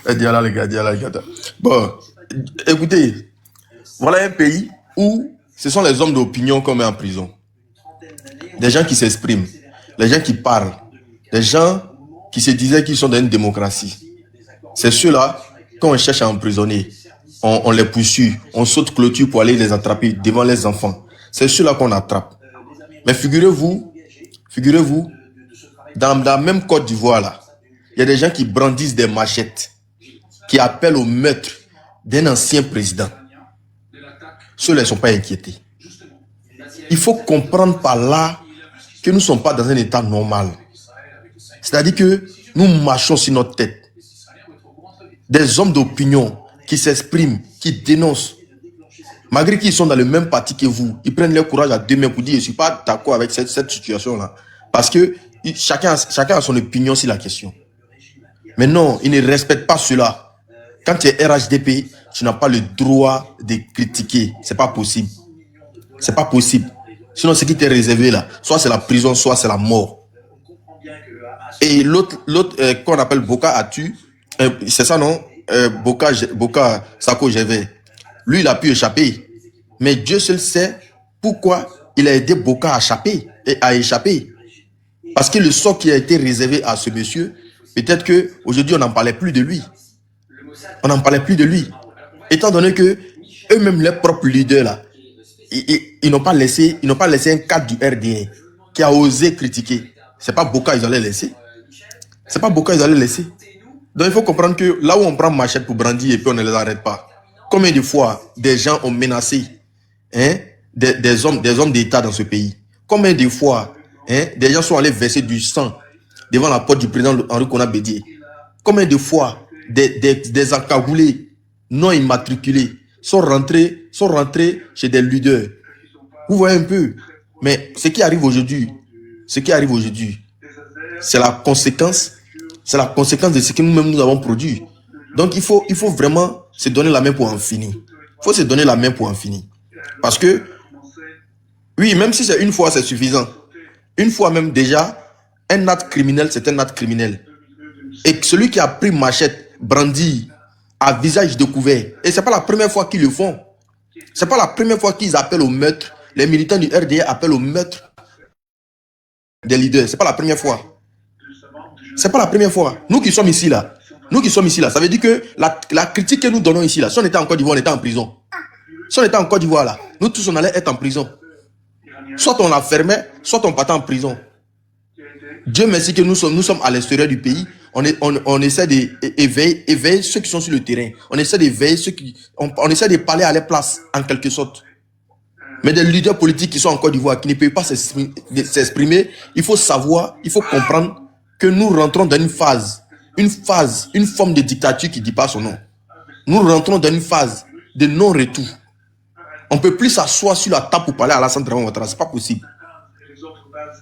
Dis là, les gars. Bon, écoutez, voilà un pays où ce sont les hommes d'opinion qu'on met en prison. Des gens qui s'expriment, les gens qui parlent, des gens qui se disaient qu'ils sont dans une démocratie. C'est ceux-là, quand on cherche à emprisonner, on les poursuit, on saute clôture pour aller les attraper devant les enfants. C'est ceux-là qu'on attrape. Mais figurez-vous, dans la même Côte d'Ivoire, là, il y a des gens qui brandissent des machettes, qui appellent au meurtre d'un ancien président. Ceux-là ne sont pas inquiétés. Il faut comprendre par là que nous ne sommes pas dans un état normal. C'est-à-dire que nous marchons sur notre tête. Des hommes d'opinion qui s'expriment, qui dénoncent, malgré qu'ils sont dans le même parti que vous, ils prennent leur courage à deux mains pour dire « je ne suis pas d'accord avec cette situation-là ». Parce que chacun a son opinion sur la question. Mais non, ils ne respectent pas cela. Quand tu es RHDP, tu n'as pas le droit de critiquer. C'est pas possible. C'est pas possible. Sinon, ce qui t'est réservé là, soit c'est la prison, soit c'est la mort. Et l'autre qu'on appelle Boka Atu, c'est ça non? Boka Sako Gévé. Lui, il a pu échapper. Mais Dieu seul sait pourquoi il a aidé Boka à échapper. Parce que le sort qui a été réservé à ce monsieur, peut-être qu'aujourd'hui, on n'en parlait plus de lui. On n'en parlait plus de lui. Étant donné que eux-mêmes, leurs propres leaders, là, ils n'ont pas laissé un cadre du RDA qui a osé critiquer. C'est pas Boka ils allaient laisser. C'est pas Boka ils allaient laisser. Donc il faut comprendre que là où on prend machette pour brandir et puis on ne les arrête pas. Combien de fois des gens ont menacé des hommes d'État dans ce pays? Combien de fois des gens sont allés verser du sang devant la porte du président Henri Konan Bédié? Combien de fois des encagoulés non immatriculés sont rentrés chez des leaders? Vous voyez un peu. Mais ce qui arrive aujourd'hui, c'est la conséquence de ce que nous-mêmes nous avons produit. Donc il faut vraiment se donner la main pour en finir. Il faut se donner la main pour en finir. Parce que, oui, même si c'est une fois, c'est suffisant. Une fois même déjà, un acte criminel, c'est un acte criminel. Et celui qui a pris machette, brandi, à visage découvert, et c'est pas la première fois qu'ils le font. C'est pas la première fois qu'ils appellent au meurtre. Les militants du RDA appellent au meurtre des leaders. C'est pas la première fois. C'est pas la première fois. Nous qui sommes ici là, ça veut dire que la critique que nous donnons ici là, si on était en Côte d'Ivoire, on était en prison. Si on était en Côte d'Ivoire là, nous tous on allait être en prison. Soit on la fermait, soit on partait en prison. Dieu merci que nous sommes à l'extérieur du pays. On essaie d'éveiller ceux qui sont sur le terrain. On essaie d'éveiller on essaie de parler à leur place, en quelque sorte. Mais des leaders politiques qui sont en Côte d'Ivoire, qui ne peuvent pas s'exprimer, il faut comprendre que nous rentrons dans une forme de dictature qui ne dit pas son nom. Nous rentrons dans une phase de non-retour. On ne peut plus s'asseoir sur la table pour parler à Alassane Dramane Ouattara, c'est pas possible.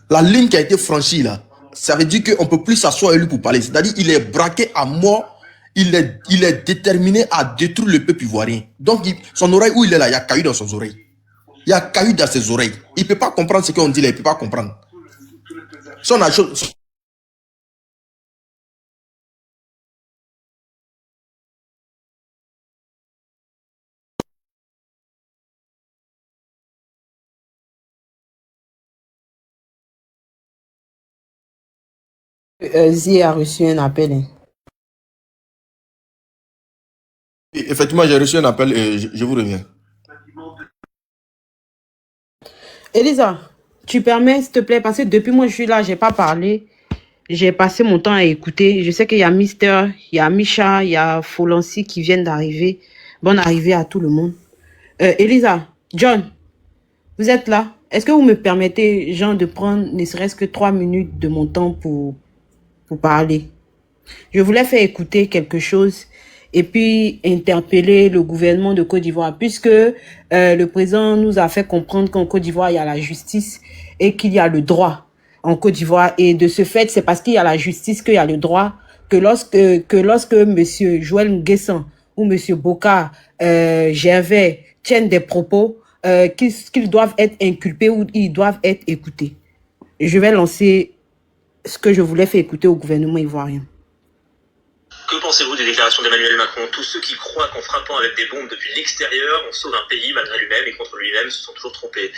La ligne qui a été franchie là, ça veut dire qu'on ne peut plus s'asseoir avec lui pour parler. C'est-à-dire qu'il est braqué à mort, il est déterminé à détruire le peuple ivoirien. Donc son oreille où il est là, il y a caillou dans son oreille. Il y a caillou dans ses oreilles. Il ne peut pas comprendre ce qu'on dit là, il ne peut pas comprendre. Son
Zi a reçu un appel.
Effectivement, j'ai reçu un appel et je vous reviens.
Elisa, tu permets, s'il te plaît, parce que depuis moi je suis là, j'ai pas parlé. J'ai passé mon temps à écouter. Je sais qu'il y a Mister, il y a Micha, il y a Folancy qui viennent d'arriver. Bonne arrivée à tout le monde. Elisa, John, vous êtes là? Est-ce que vous me permettez, Jean, de prendre ne serait-ce que 3 minutes de mon temps pour parler?
Je voulais faire écouter quelque chose et puis interpeller le gouvernement de Côte d'Ivoire, puisque le président nous a fait comprendre qu'en Côte d'Ivoire, il y a la justice et qu'il y a le droit en Côte d'Ivoire. Et de ce fait, c'est parce qu'il y a la justice qu'il y a le droit que lorsque monsieur Joël Nguessan ou monsieur Bocar Gervais tiennent des propos qu'ils doivent être inculpés ou ils doivent être écoutés. Je vais lancer ce que je voulais faire écouter au gouvernement ivoirien.
Que pensez-vous des déclarations d'Emmanuel Macron? Tous ceux qui croient qu'en frappant avec des bombes depuis l'extérieur, on sauve un pays malgré lui-même et contre lui-même se sont toujours trompés.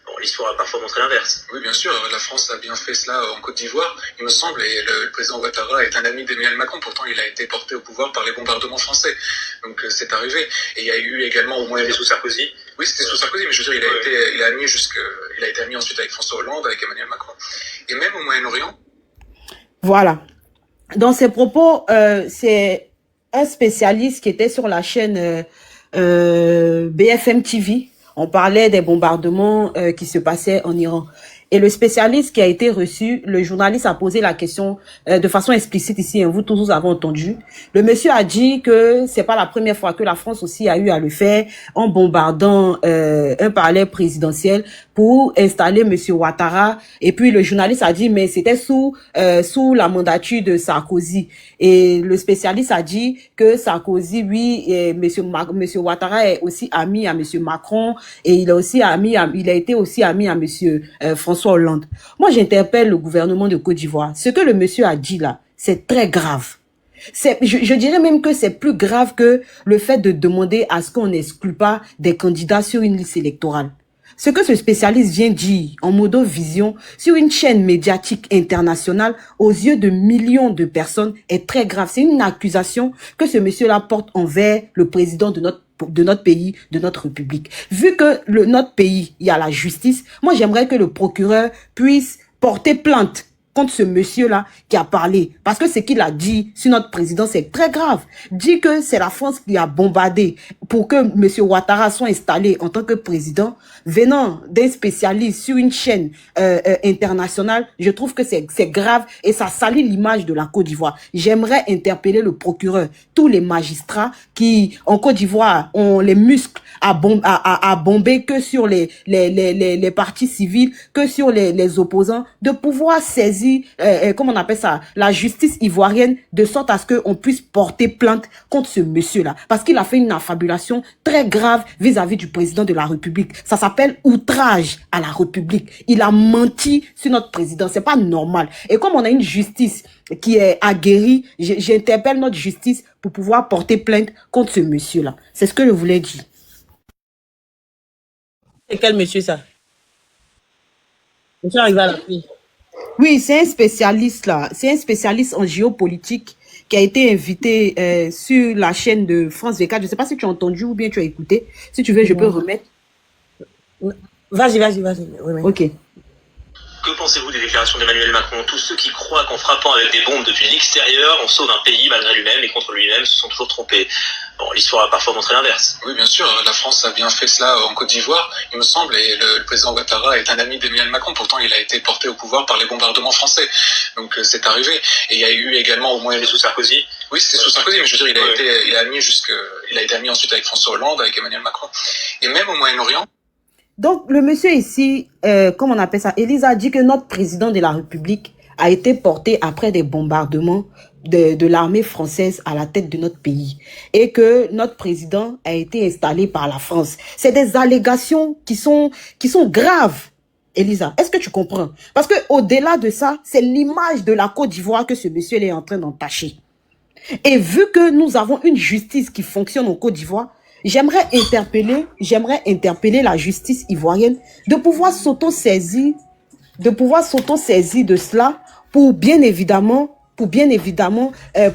Bon, l'histoire a parfois montré l'inverse.
Oui, bien sûr, la France a bien fait cela en Côte d'Ivoire, il me semble, et le président Ouattara est un ami d'Emmanuel Macron, pourtant il a été porté au pouvoir par les bombardements français. Donc c'est arrivé. Et il y a eu également au moins...
C'était sous Sarkozy?
Oui, c'était sous Sarkozy, mais je veux dire, il a été ami ensuite avec François Hollande, avec Emmanuel Macron. Et même au Moyen-Orient.
Voilà. Dans ses propos, c'est un spécialiste qui était sur la chaîne BFM TV. On parlait des bombardements qui se passaient en Iran. Et le spécialiste qui a été reçu, le journaliste a posé la question de façon explicite ici, hein, vous tous avez entendu. Le monsieur a dit que c'est pas la première fois que la France aussi a eu à le faire en bombardant un palais présidentiel pour installer monsieur Ouattara. Et puis le journaliste a dit mais c'était sous la mandature de Sarkozy. Et le spécialiste a dit que Sarkozy, oui, et monsieur Ouattara est aussi ami à monsieur Macron et il a été aussi ami à monsieur François Hollande. Moi, j'interpelle le gouvernement de Côte d'Ivoire. Ce que le monsieur a dit là, c'est très grave. Je dirais même que c'est plus grave que le fait de demander à ce qu'on n'exclue pas des candidats sur une liste électorale. Ce que ce spécialiste vient dire en modo-vision sur une chaîne médiatique internationale aux yeux de millions de personnes est très grave. C'est une accusation que ce monsieur-là porte envers le président de notre pays, de notre République. Vu que notre pays, il y a la justice, moi j'aimerais que le procureur puisse porter plainte contre ce monsieur-là qui a parlé. Parce que ce qu'il a dit sur notre président, c'est très grave. Dit que c'est la France qui a bombardé pour que monsieur Ouattara soit installé en tant que président, venant d'un spécialiste sur une chaîne internationale, je trouve que c'est grave et ça salit l'image de la Côte d'Ivoire. J'aimerais interpeller le procureur, tous les magistrats qui, en Côte d'Ivoire, ont les muscles à bomber que sur les partis civils, que sur les opposants, de pouvoir saisir comment on appelle ça, la justice ivoirienne, de sorte à ce qu'on puisse porter plainte contre ce monsieur-là. Parce qu'il a fait une affabulation très grave vis-à-vis du président de la République. Ça s'appelle outrage à la République. Il a menti sur notre président. C'est pas normal. Et comme on a une justice qui est aguerrie, j'interpelle notre justice pour pouvoir porter plainte contre ce monsieur-là. C'est ce que je voulais dire.
C'est quel monsieur ça? Monsieur arrive à la fille.
Oui, c'est un spécialiste là. C'est un spécialiste en géopolitique qui a été invité sur la chaîne de France 24. Je ne sais pas si tu as entendu ou bien tu as écouté. Si tu veux, je peux remettre.
Vas-y. Oui.
Ok.
Que pensez-vous des déclarations d'Emmanuel Macron? Tous ceux qui croient qu'en frappant avec des bombes depuis l'extérieur, on sauve un pays malgré lui-même et contre lui-même se sont toujours trompés. Bon, l'histoire a parfois montré l'inverse.
Oui, bien sûr, la France a bien fait cela en Côte d'Ivoire, il me semble, et le président Ouattara est un ami d'Emmanuel Macron, pourtant il a été porté au pouvoir par les bombardements français. Donc c'est arrivé. Et il y a eu également au moins...
C'était sous Sarkozy?
Oui, c'était sous Sarkozy, mais je veux dire, il a été ami ensuite avec François Hollande, avec Emmanuel Macron. Et même au Moyen-Orient.
Donc, le monsieur ici, comment on appelle ça, Elisa dit que notre président de la République a été porté après des bombardements de l'armée française à la tête de notre pays. Et que notre président a été installé par la France. C'est des allégations qui sont graves. Elisa, est-ce que tu comprends? Parce que au-delà de ça, c'est l'image de la Côte d'Ivoire que ce monsieur est en train d'entacher. Et vu que nous avons une justice qui fonctionne en Côte d'Ivoire, j'aimerais interpeller la justice ivoirienne de pouvoir s'auto-saisir de cela pour bien évidemment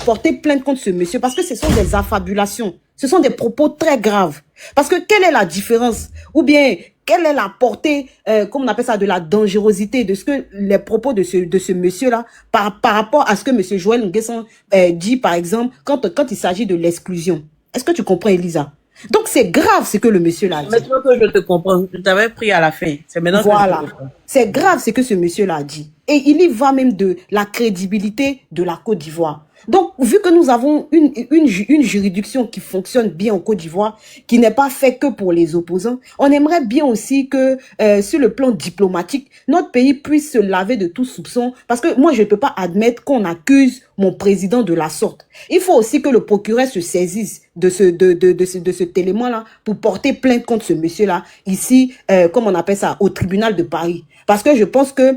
porter plainte contre ce monsieur, parce que ce sont des affabulations, ce sont des propos très graves. Parce que quelle est la différence, ou bien quelle est la portée, comment on appelle ça, de la dangerosité de ce que les propos de ce monsieur-là par rapport à ce que monsieur Joël Nguessan dit, par exemple, quand il s'agit de l'exclusion. Est-ce que tu comprends, Elisa? Donc, c'est grave ce que le monsieur l'a dit.
Maintenant que je te comprends, je t'avais pris à la fin. C'est maintenant
voilà.
Que je te comprends.
C'est grave ce que ce monsieur l'a dit. Et il y va même de la crédibilité de la Côte d'Ivoire.
Donc, vu que nous avons une juridiction qui fonctionne bien en Côte d'Ivoire, qui n'est pas fait que pour les opposants, on aimerait bien aussi que, sur le plan diplomatique, notre pays puisse se laver de tout soupçon, parce que moi, je ne peux pas admettre qu'on accuse mon président de la sorte. Il faut aussi que le procureur se saisisse de cet élément-là pour porter plainte contre ce monsieur-là, ici, comme on appelle ça, au tribunal de Paris. Parce que je pense que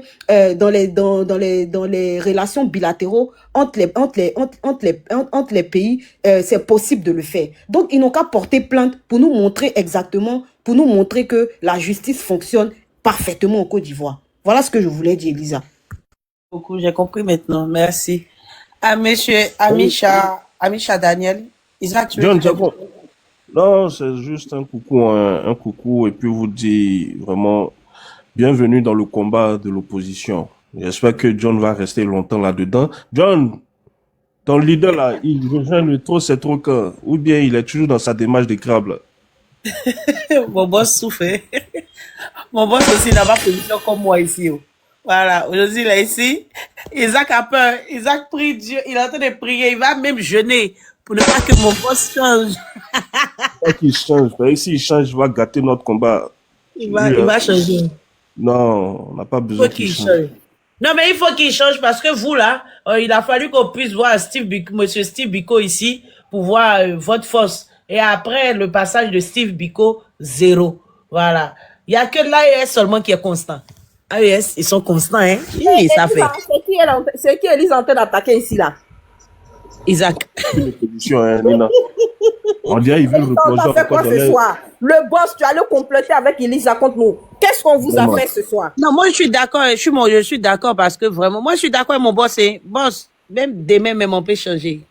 dans les relations bilatéraux entre les pays, c'est possible de le faire. Donc, ils n'ont qu'à porter plainte pour nous montrer exactement, pour nous montrer que la justice fonctionne parfaitement en Côte d'Ivoire. Voilà ce que je voulais dire, Elisa.
Beaucoup, j'ai compris maintenant. Merci. À monsieur Amisha Daniel. Isaac, tu veux dire?
Non, c'est juste un coucou et puis vous dire vraiment bienvenue dans le combat de l'opposition. J'espère que John va rester longtemps là-dedans. John, ton leader là, il rejoint trop ses trucs, ou bien il est toujours dans sa démarche de crabe là.
Mon boss souffre. Mon boss aussi n'a pas position comme moi ici. Voilà, aujourd'hui il est ici. Isaac a peur. Isaac prie Dieu. Il est en train de prier. Il va même jeûner pour ne pas que mon boss change.
Pas qu'il change. S'il change, il va gâter notre combat.
Il va changer.
Non, on n'a pas besoin qu'il change.
Non, mais il faut qu'il change parce que vous là, il a fallu qu'on puisse voir monsieur Steve Biko ici pour voir votre force. Et après le passage de Steve Biko, 0. Voilà. Il n'y a que l'AES seulement qui est constant. AES, ils sont constants, hein. Oui, ça fait.
C'est qui Elise en train d'attaquer ici, là?
Isaac.
On dirait qu'il veut le replonger
encore dans ce soir. Le boss, tu allais compléter avec Elisa contre nous. Qu'est-ce qu'on vous a fait ce soir?
Non, moi, je suis d'accord. Je suis d'accord parce que vraiment, moi, je suis d'accord avec mon boss. Boss, même demain, même on peut changer.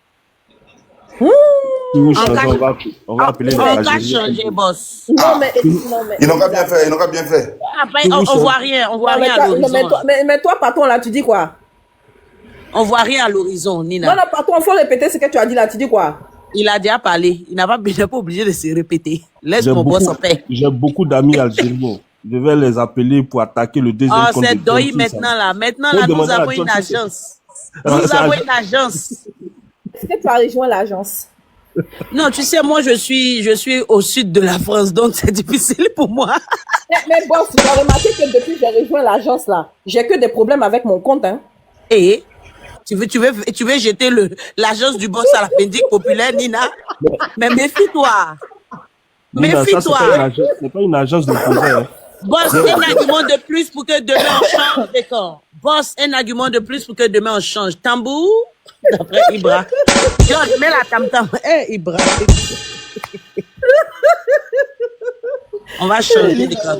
On va appeler
on va changer, boss.
Non, mais ils n'ont pas bien fait.
Après, on voit rien. On voit rien à l'horizon.
Mais toi, patron, là, tu dis quoi?
On voit rien à l'horizon, Nina.
Non, patron, il faut répéter ce que tu as dit là. Tu dis quoi?
Il a déjà parlé. Il n'est pas obligé de se répéter. Laisse mon boss en paix.
J'ai beaucoup d'amis algériens. Je vais les appeler pour attaquer le deuxième compte.
Oh, c'est Doi maintenant là. Maintenant là, nous avons une agence. Nous avons une agence.
Est-ce que tu as rejoint l'agence?
Non, tu sais, moi, je suis au sud de la France, donc c'est difficile pour moi.
Mais boss, tu as remarqué que depuis que j'ai rejoint l'agence là, j'ai que des problèmes avec mon compte, hein.
Et tu veux jeter l'agence du boss à la Pendic populaire, Nina? Mais méfie-toi. Méfie-toi.
C'est pas une agence de projet. Hein.
Boss, un argument de plus pour que demain on change, d'accord. Boss, un argument de plus pour que demain on change. Tambour, d'après Ibra. George, mets la tam-tam. Ibra. On va changer, d'accord.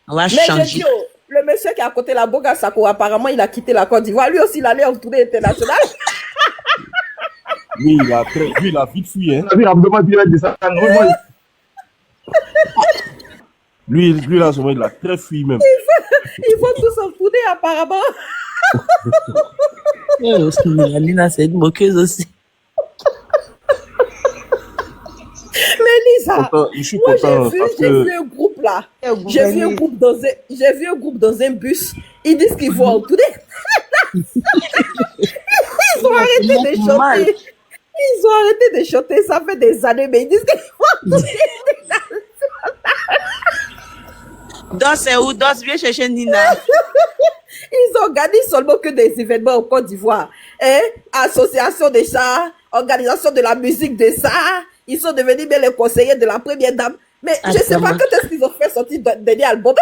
On va changer.
Le monsieur qui est à côté de la Boga Sako, apparemment, il a quitté la Côte d'Ivoire. Lui aussi, il allait en tournée internationale.
Lui, il a vite fui, hein. Lui, là, il a très fui, même.
Ils vont tous en tournée, apparemment.
Lina, c'est une moqueuse aussi.
Mais Lisa,
je suis content.
J'ai vu un groupe là. J'ai vu un groupe dans un bus. Ils disent qu'ils vont en tournée. Ils ont arrêté de chanter. Ils ont arrêté de chanter. Ça fait des années, mais ils disent qu'ils vont en tournée.
Dos, c'est où? Dos, viens chercher Nina.
Ils organisent seulement que des événements en Côte d'Ivoire. Association des chats, organisation de la musique des chats. Ils sont devenus bien les conseillers de la première dame. Mais je ne sais pas quand est-ce qu'ils ont fait sortir le dernier album.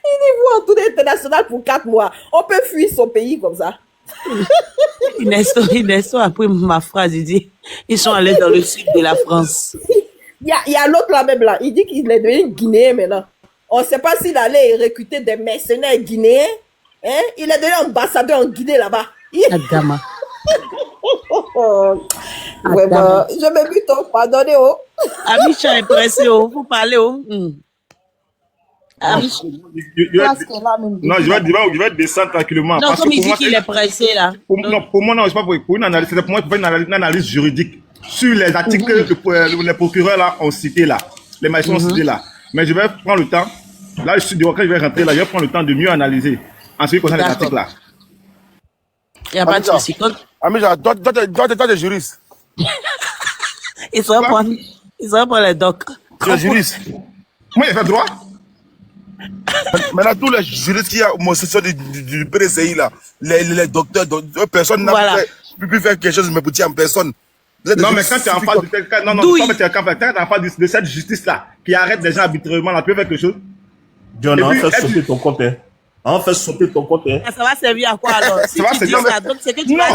Ils vont en tournée internationale pour 4 mois. On peut fuir son pays comme ça.
Inesto a pris ma phrase. Il dit, ils sont allés dans le sud de la France.
Il y a l'autre là même là. Il dit qu'il est devenu guinéen maintenant. On ne sait pas s'il allait recruter des mercenaires guinéens. Hein? Il est devenu ambassadeur en Guinée là-bas.
Adama.
Vraiment, je me bute, pardonnez, oh.
Amisha est pressé, oh. Vous parlez, oh.
Amisha. Non, je vais descendre tranquillement.
Non, comme il dit qu'il est pressé, là.
Pour moi, non, je sais pas pour une analyse. C'est pour moi, une analyse juridique sur les articles que les procureurs là, ont cités là. Les magistrats ont cités là. Mais je vais prendre le temps. Là, quand je vais rentrer là, je vais prendre le temps de mieux analyser en ce qui concerne les articles là.
Il n'y a pas de souci.
Amija, toi, t'es juriste.
Ils sont pour les docs.
Tu es juriste.
Moi, il fait droit.
Maintenant, tous les juristes qui ont du PDCI, là, les docteurs, personne n'a pu faire quelque chose, mais pour en personne.
Non, mais quand tu es en face de quelqu'un, non, mais tu es en face de cette justice-là, qui arrête les gens arbitrairement, là, tu peux faire quelque chose.
John, on fait sauter ton compte, hein. On fait sauter ton compte, hein.
Ça va servir à quoi, alors? Si tu dis ça, donc c'est que tu vas...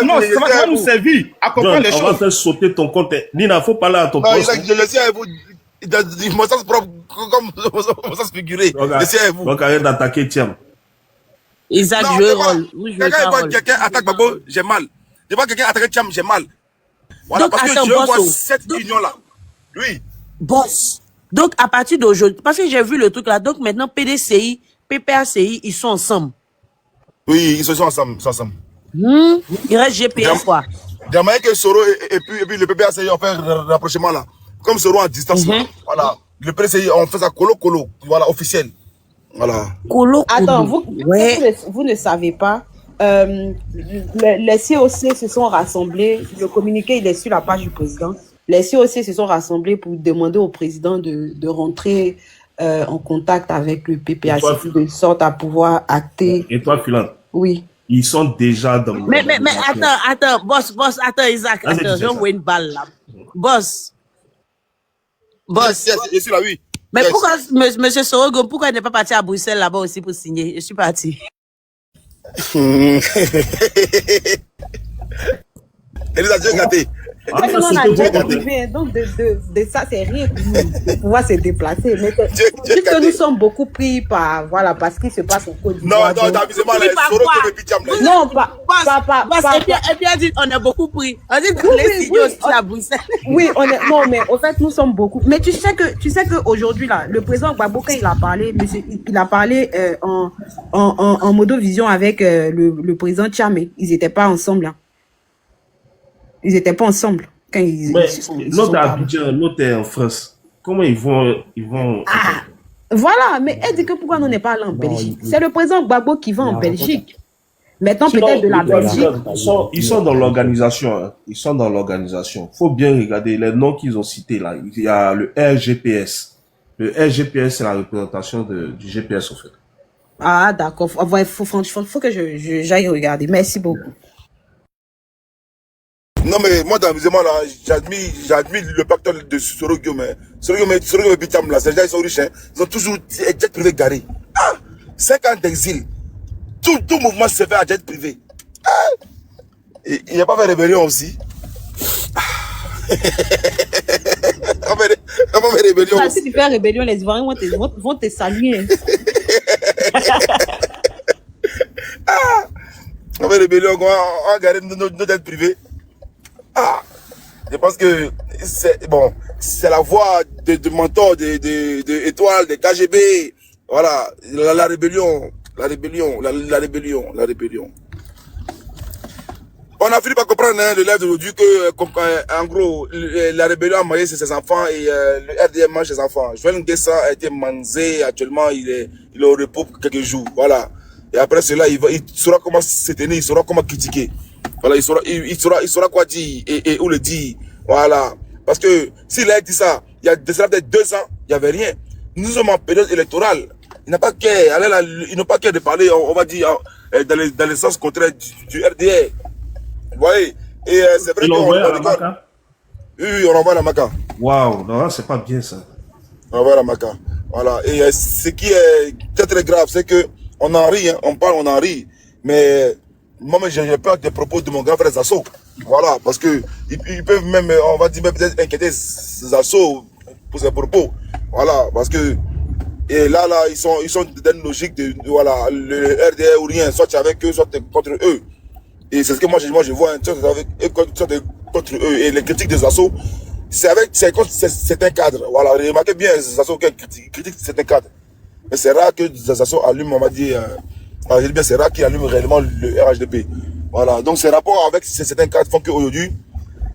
Non, ça va nous servir à comprendre les choses.
On va faire sauter ton compte, hein. Nina, faut parler à ton poste.
Je le sais à vous. Mon sens propre, comme mon sens figuré. Je sais à vous.
Donc, arrête d'attaquer, tiens.
Isaac, je rôle.
Quelqu'un attaque Babo, j'ai mal. Je vois quelqu'un attaquer Tiam, j'ai mal. Voilà,
donc,
parce que je vois cette union-là. Oui.
Boss. Donc, à partir d'aujourd'hui, parce que j'ai vu le truc là, donc maintenant, PDCI, PPACI, ils sont ensemble.
Oui, ils sont ensemble.
Il reste GPS, quoi.
Il y a moyen que Soro et puis le PPACI ont fait un rapprochement là. Comme Soro en distance, là. Voilà. Le PDCI, on fait ça colo, voilà, officiel. Voilà.
Attends, vous ne savez pas. Les COC se sont rassemblés. Le communiqué, il est sur la page du président. Les COC se sont rassemblés pour demander au président de rentrer en contact avec le PPAC de sorte à pouvoir acter.
Et toi, Philan?
Oui.
Ils sont déjà dans...
Mais attends, boss, attends, Isaac, attends, je vois une balle là. Boss.
Je suis là, oui.
Mais pourquoi, monsieur Sorogo, pourquoi il n'est pas parti à Bruxelles là-bas aussi pour signer? Je suis parti.
Elisa, Dieu gâté.
Donc, de ça, c'est rien pour nous de pouvoir se déplacer. Mais juste que nous sommes beaucoup pris par, voilà, parce qu'il se passe en Côte d'Ivoire.
Non, amusez-moi,
non, pas.
Et bien dit, on est beaucoup pris. On dit que les studios aussi à Bruxelles.
Oui, non, mais en fait, nous sommes beaucoup. Mais tu sais qu'aujourd'hui, là, le président Gbagbo, quand il a parlé en modovision avec le président Tchame. Ils n'étaient pas ensemble, hein. Ils n'étaient pas ensemble.
Mais l'autre est à Abidjan, l'autre est en France. Comment ils vont...
Voilà, mais elle dit que pourquoi nous n'est pas allé en Belgique? C'est le président Gbagbo qui va en Belgique. Maintenant, peut-être de la Belgique.
Ils sont dans l'organisation. Hein. Ils sont dans l'organisation. Il faut bien regarder les noms qu'ils ont cités là. Il y a le RGPS. Le RGPS, c'est la représentation du GPS, en fait.
Ah, d'accord. Faut que j'aille regarder. Merci beaucoup.
Non, mais moi, dans l'amusement, là, j'admire le pacte de Sorogio, mais Sorogio et Bitam, là, ces gens, ils sont riches, hein. Ils ont toujours jet privé garé. 5 ans d'exil. Tout mouvement se fait à jet privé. Il n'y a pas fait rébellion aussi. On va faire rébellion.
Si tu fais rébellion, les Ivoiriens vont te saluer.
On va faire rébellion, on va garder nos jets privés. Je pense que c'est la voix de mentor, de étoiles, de KGB. Voilà, la rébellion. On a fini par comprendre, hein, le live d'aujourd'hui, que, en gros, la rébellion a mangé ses enfants et le RDM mange ses enfants. Joël Nguessa a été manzé, actuellement, il est au repos pour quelques jours. Voilà. Et après cela, il saura comment se tenir, il saura comment critiquer. Voilà, il saura quoi dire et où le dire. Voilà. Parce que s'il a dit ça, il y a peut-être 2 ans, il n'y avait rien. Nous sommes en période électorale. Il n'a pas qu'à de parler, on va dire, dans le sens contraire du RDR. Vous voyez? Et c'est vrai qu'on rigole. Oui, on envoie la Maca.
Waouh, non, c'est pas bien ça.
On envoie la Maca. Voilà. Et ce qui est très très grave, c'est que on en rit, hein. On parle, on en rit. Mais moi, j'ai peur des propos de mon grand frère Zasso. Voilà, parce que ils peuvent même, on va dire, peut-être inquiéter Zasso pour ses propos. Voilà, parce que et là, ils sont dans une logique de voilà, le RDR ou rien, soit tu es avec eux, soit tu es contre eux. Et c'est ce que moi je vois, soit tu es contre eux. Et les critiques des assos, c'est contre certains cadres. Voilà, remarquez bien, les assos qui critiquent certains cadres. Mais c'est rare que les assos allument, on va dire, je dis bien, c'est rare qu'ils allument réellement le RHDP. Voilà, donc ces rapports avec certains cadres font qu'aujourd'hui,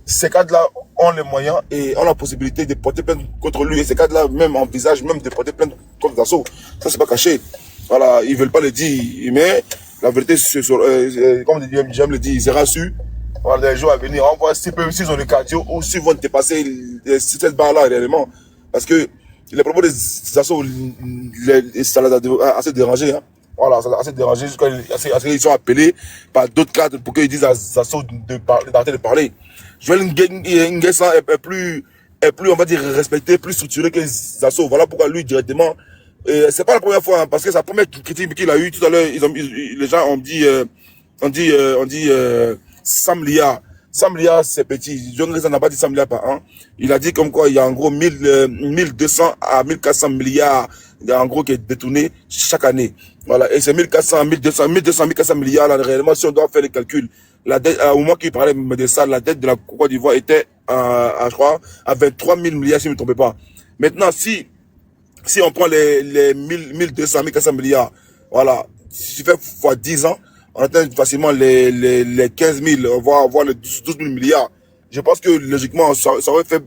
ces cadres-là ont les moyens et ont la possibilité de porter plainte contre lui. Et ces cadres-là même envisagent même de porter plainte contre Zasso. Ça, c'est pas caché. Voilà, ils veulent pas le dire. Mais La vérité, comme j'aime le dire, il sera su. Voilà, les jours à venir, on voit s'ils ont le cardio ou s'ils vont dépasser cette barre-là réellement. Parce que les propos des assauts, ça les a assez dérangés. Hein. Voilà, ça les a assez dérangés jusqu'à ils sont appelés par d'autres cadres pour qu'ils disent à Zasso d'arrêter de parler. Joël Nguessan est plus, on va dire, respecté, plus structuré que Zasso. Voilà pourquoi lui, directement, c'est pas la première fois, hein, parce que sa première critique qu'il a eue tout à l'heure, les gens ont dit Sam Lia, c'est petit. John Nguessan n'a pas dit Sam Lia par an. Il a dit comme quoi il y a en gros 1200 à 1400 milliards, en gros, qui est détourné chaque année. Voilà. Et c'est 1400 milliards, là, réellement, si on doit faire les calculs. La dette, au moment qu'il parlait de ça, la dette de la Côte d'Ivoire était je crois, à 23 000 milliards, si je ne me trompe pas. Maintenant, si on prend les 1200, 1400 milliards, voilà, si tu fais fois 10 ans, on atteint facilement les 15 000, voire les 12 000 milliards. Je pense que logiquement, ça aurait fait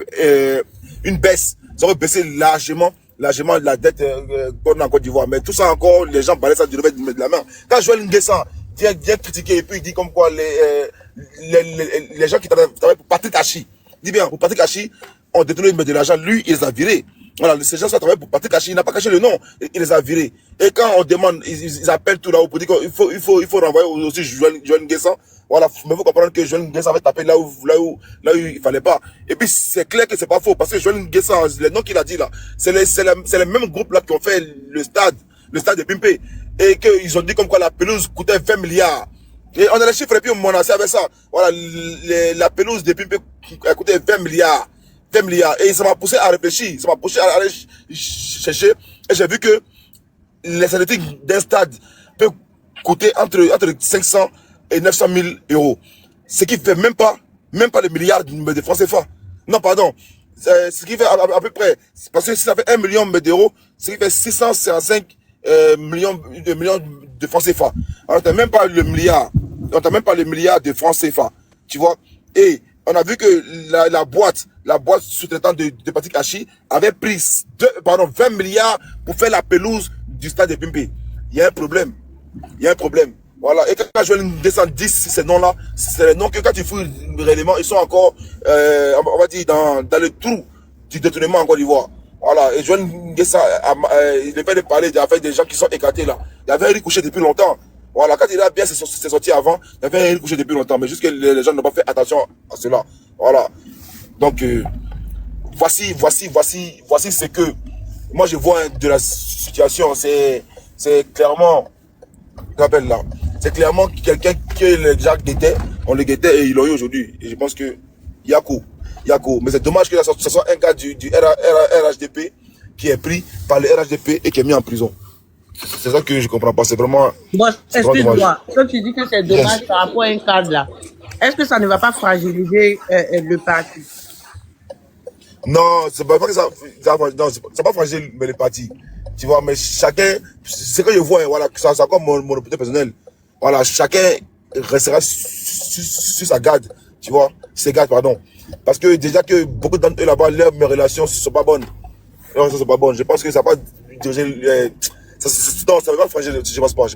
une baisse. Ça aurait baissé largement la dette qu'on a en Côte d'Ivoire. Mais tout ça encore, les gens parlaient ça du revers de la main. Quand Joël Nguessan vient critiquer et puis il dit comme quoi les gens qui travaillent pour Patrick Hachi, dis bien, pour Patrick Hachi, ont détourné de l'argent, lui, il les a virés. Voilà, ces gens qui travaillent pour Patrick Hachi, il n'a pas caché le nom, il les a virés. Et quand on demande, ils appellent tout là-haut pour dire qu'il faut renvoyer aussi Joël Nguessan. Voilà, mais vous comprenez que Joël Nguessan va taper là où il fallait pas. Et puis c'est clair que c'est pas faux, parce que Joël Nguessan, les noms qu'il a dit là, c'est les mêmes groupes là qui ont fait le stade de Pimpé. Et qu'ils ont dit comme quoi la pelouse coûtait 20 milliards. Et on a les chiffres et puis on menacé avec ça. Voilà, la pelouse de Pimpé a coûté 20 milliards. 20 milliards. Et ça m'a poussé à réfléchir, ça m'a poussé à aller chercher. Et j'ai vu que les statistiques d'un stade peuvent coûter entre 500 et 900 000 euros. Ce qui fait même pas les milliards de francs CFA. Non, pardon. Ce qui fait à peu près, parce que si ça fait 1 million d'euros, ce qui fait 655 millions de francs CFA. Alors, t'as même pas le milliard. On t'a même pas le milliard de francs CFA. Tu vois? Et on a vu que la boîte sous-traitante de Patrick Hachi avait pris 20 milliards pour faire la pelouse du stade de Pimpé. Il y a un problème. Voilà. Et quand Joël Nguessan dit ces noms-là, c'est les noms que quand tu fouilles réellement, ils sont encore, on va dire, dans le trou du détournement en Côte d'Ivoire. Voilà. Et Joël Nguessan, il est fait de parler des gens qui sont écartés là. Il y avait un riz couché depuis longtemps. Voilà, quand il a bien c'est sorti avant, il y avait un riz couché depuis longtemps, mais juste que les gens n'ont pas fait attention à cela. Voilà. Donc, voici ce que moi je vois de la situation. C'est clairement, rappelle là, c'est clairement quelqu'un que les gens guettaient, on le guettait et ils l'ont eu aujourd'hui. Et je pense que Yako. Mais c'est dommage que ce soit un gars du RHDP qui est pris par le RHDP et qui est mis en prison. C'est ça que je comprends pas, c'est vraiment...
Bon, excuse-moi, quand tu dis que c'est dommage par rapport à un cadre là, est-ce que ça ne va pas fragiliser le parti?
Non, c'est pas que ça pas fragile le parti. Tu vois, mais chacun, c'est que je vois, voilà, c'est encore mon opinion personnelle. Voilà, chacun restera sur sa garde, tu vois, ses gardes, pardon. Parce que déjà que beaucoup d'entre eux là-bas, leurs relations ne sont pas bonnes. Non, ça c'est pas bon. Je pense que ça va pas diriger... Non, ça va pas fragile, je pense pas.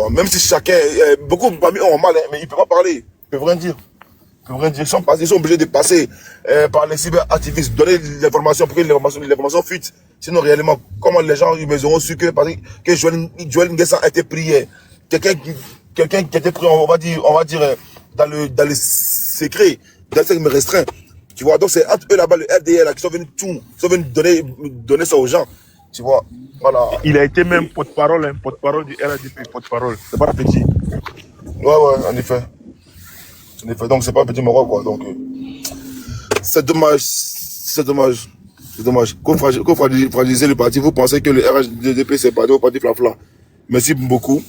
Même si chacun, beaucoup parmi eux ont mal, mais ils peuvent pas parler, ils peuvent rien dire. Ils sont obligés de passer par les cyberactivistes, donner l'information pour que l'information fuite. Sinon, réellement, comment les gens ils auront su que Joël Nguessan a été prié, quelqu'un qui a été pris, on va dire, dans le secret, dans le secret restreint. Tu vois, donc c'est entre eux là-bas, le RDL, là, qui sont venus donner ça aux gens. Tu vois, voilà.
Il a été même porte-parole du RHDP, porte-parole.
C'est pas petit. Ouais, en effet. Donc c'est pas petit Maroc, quoi. Donc, c'est dommage. Qu'on fragiliser le parti, vous pensez que le RHDP c'est pas au parti Flafla. Merci beaucoup.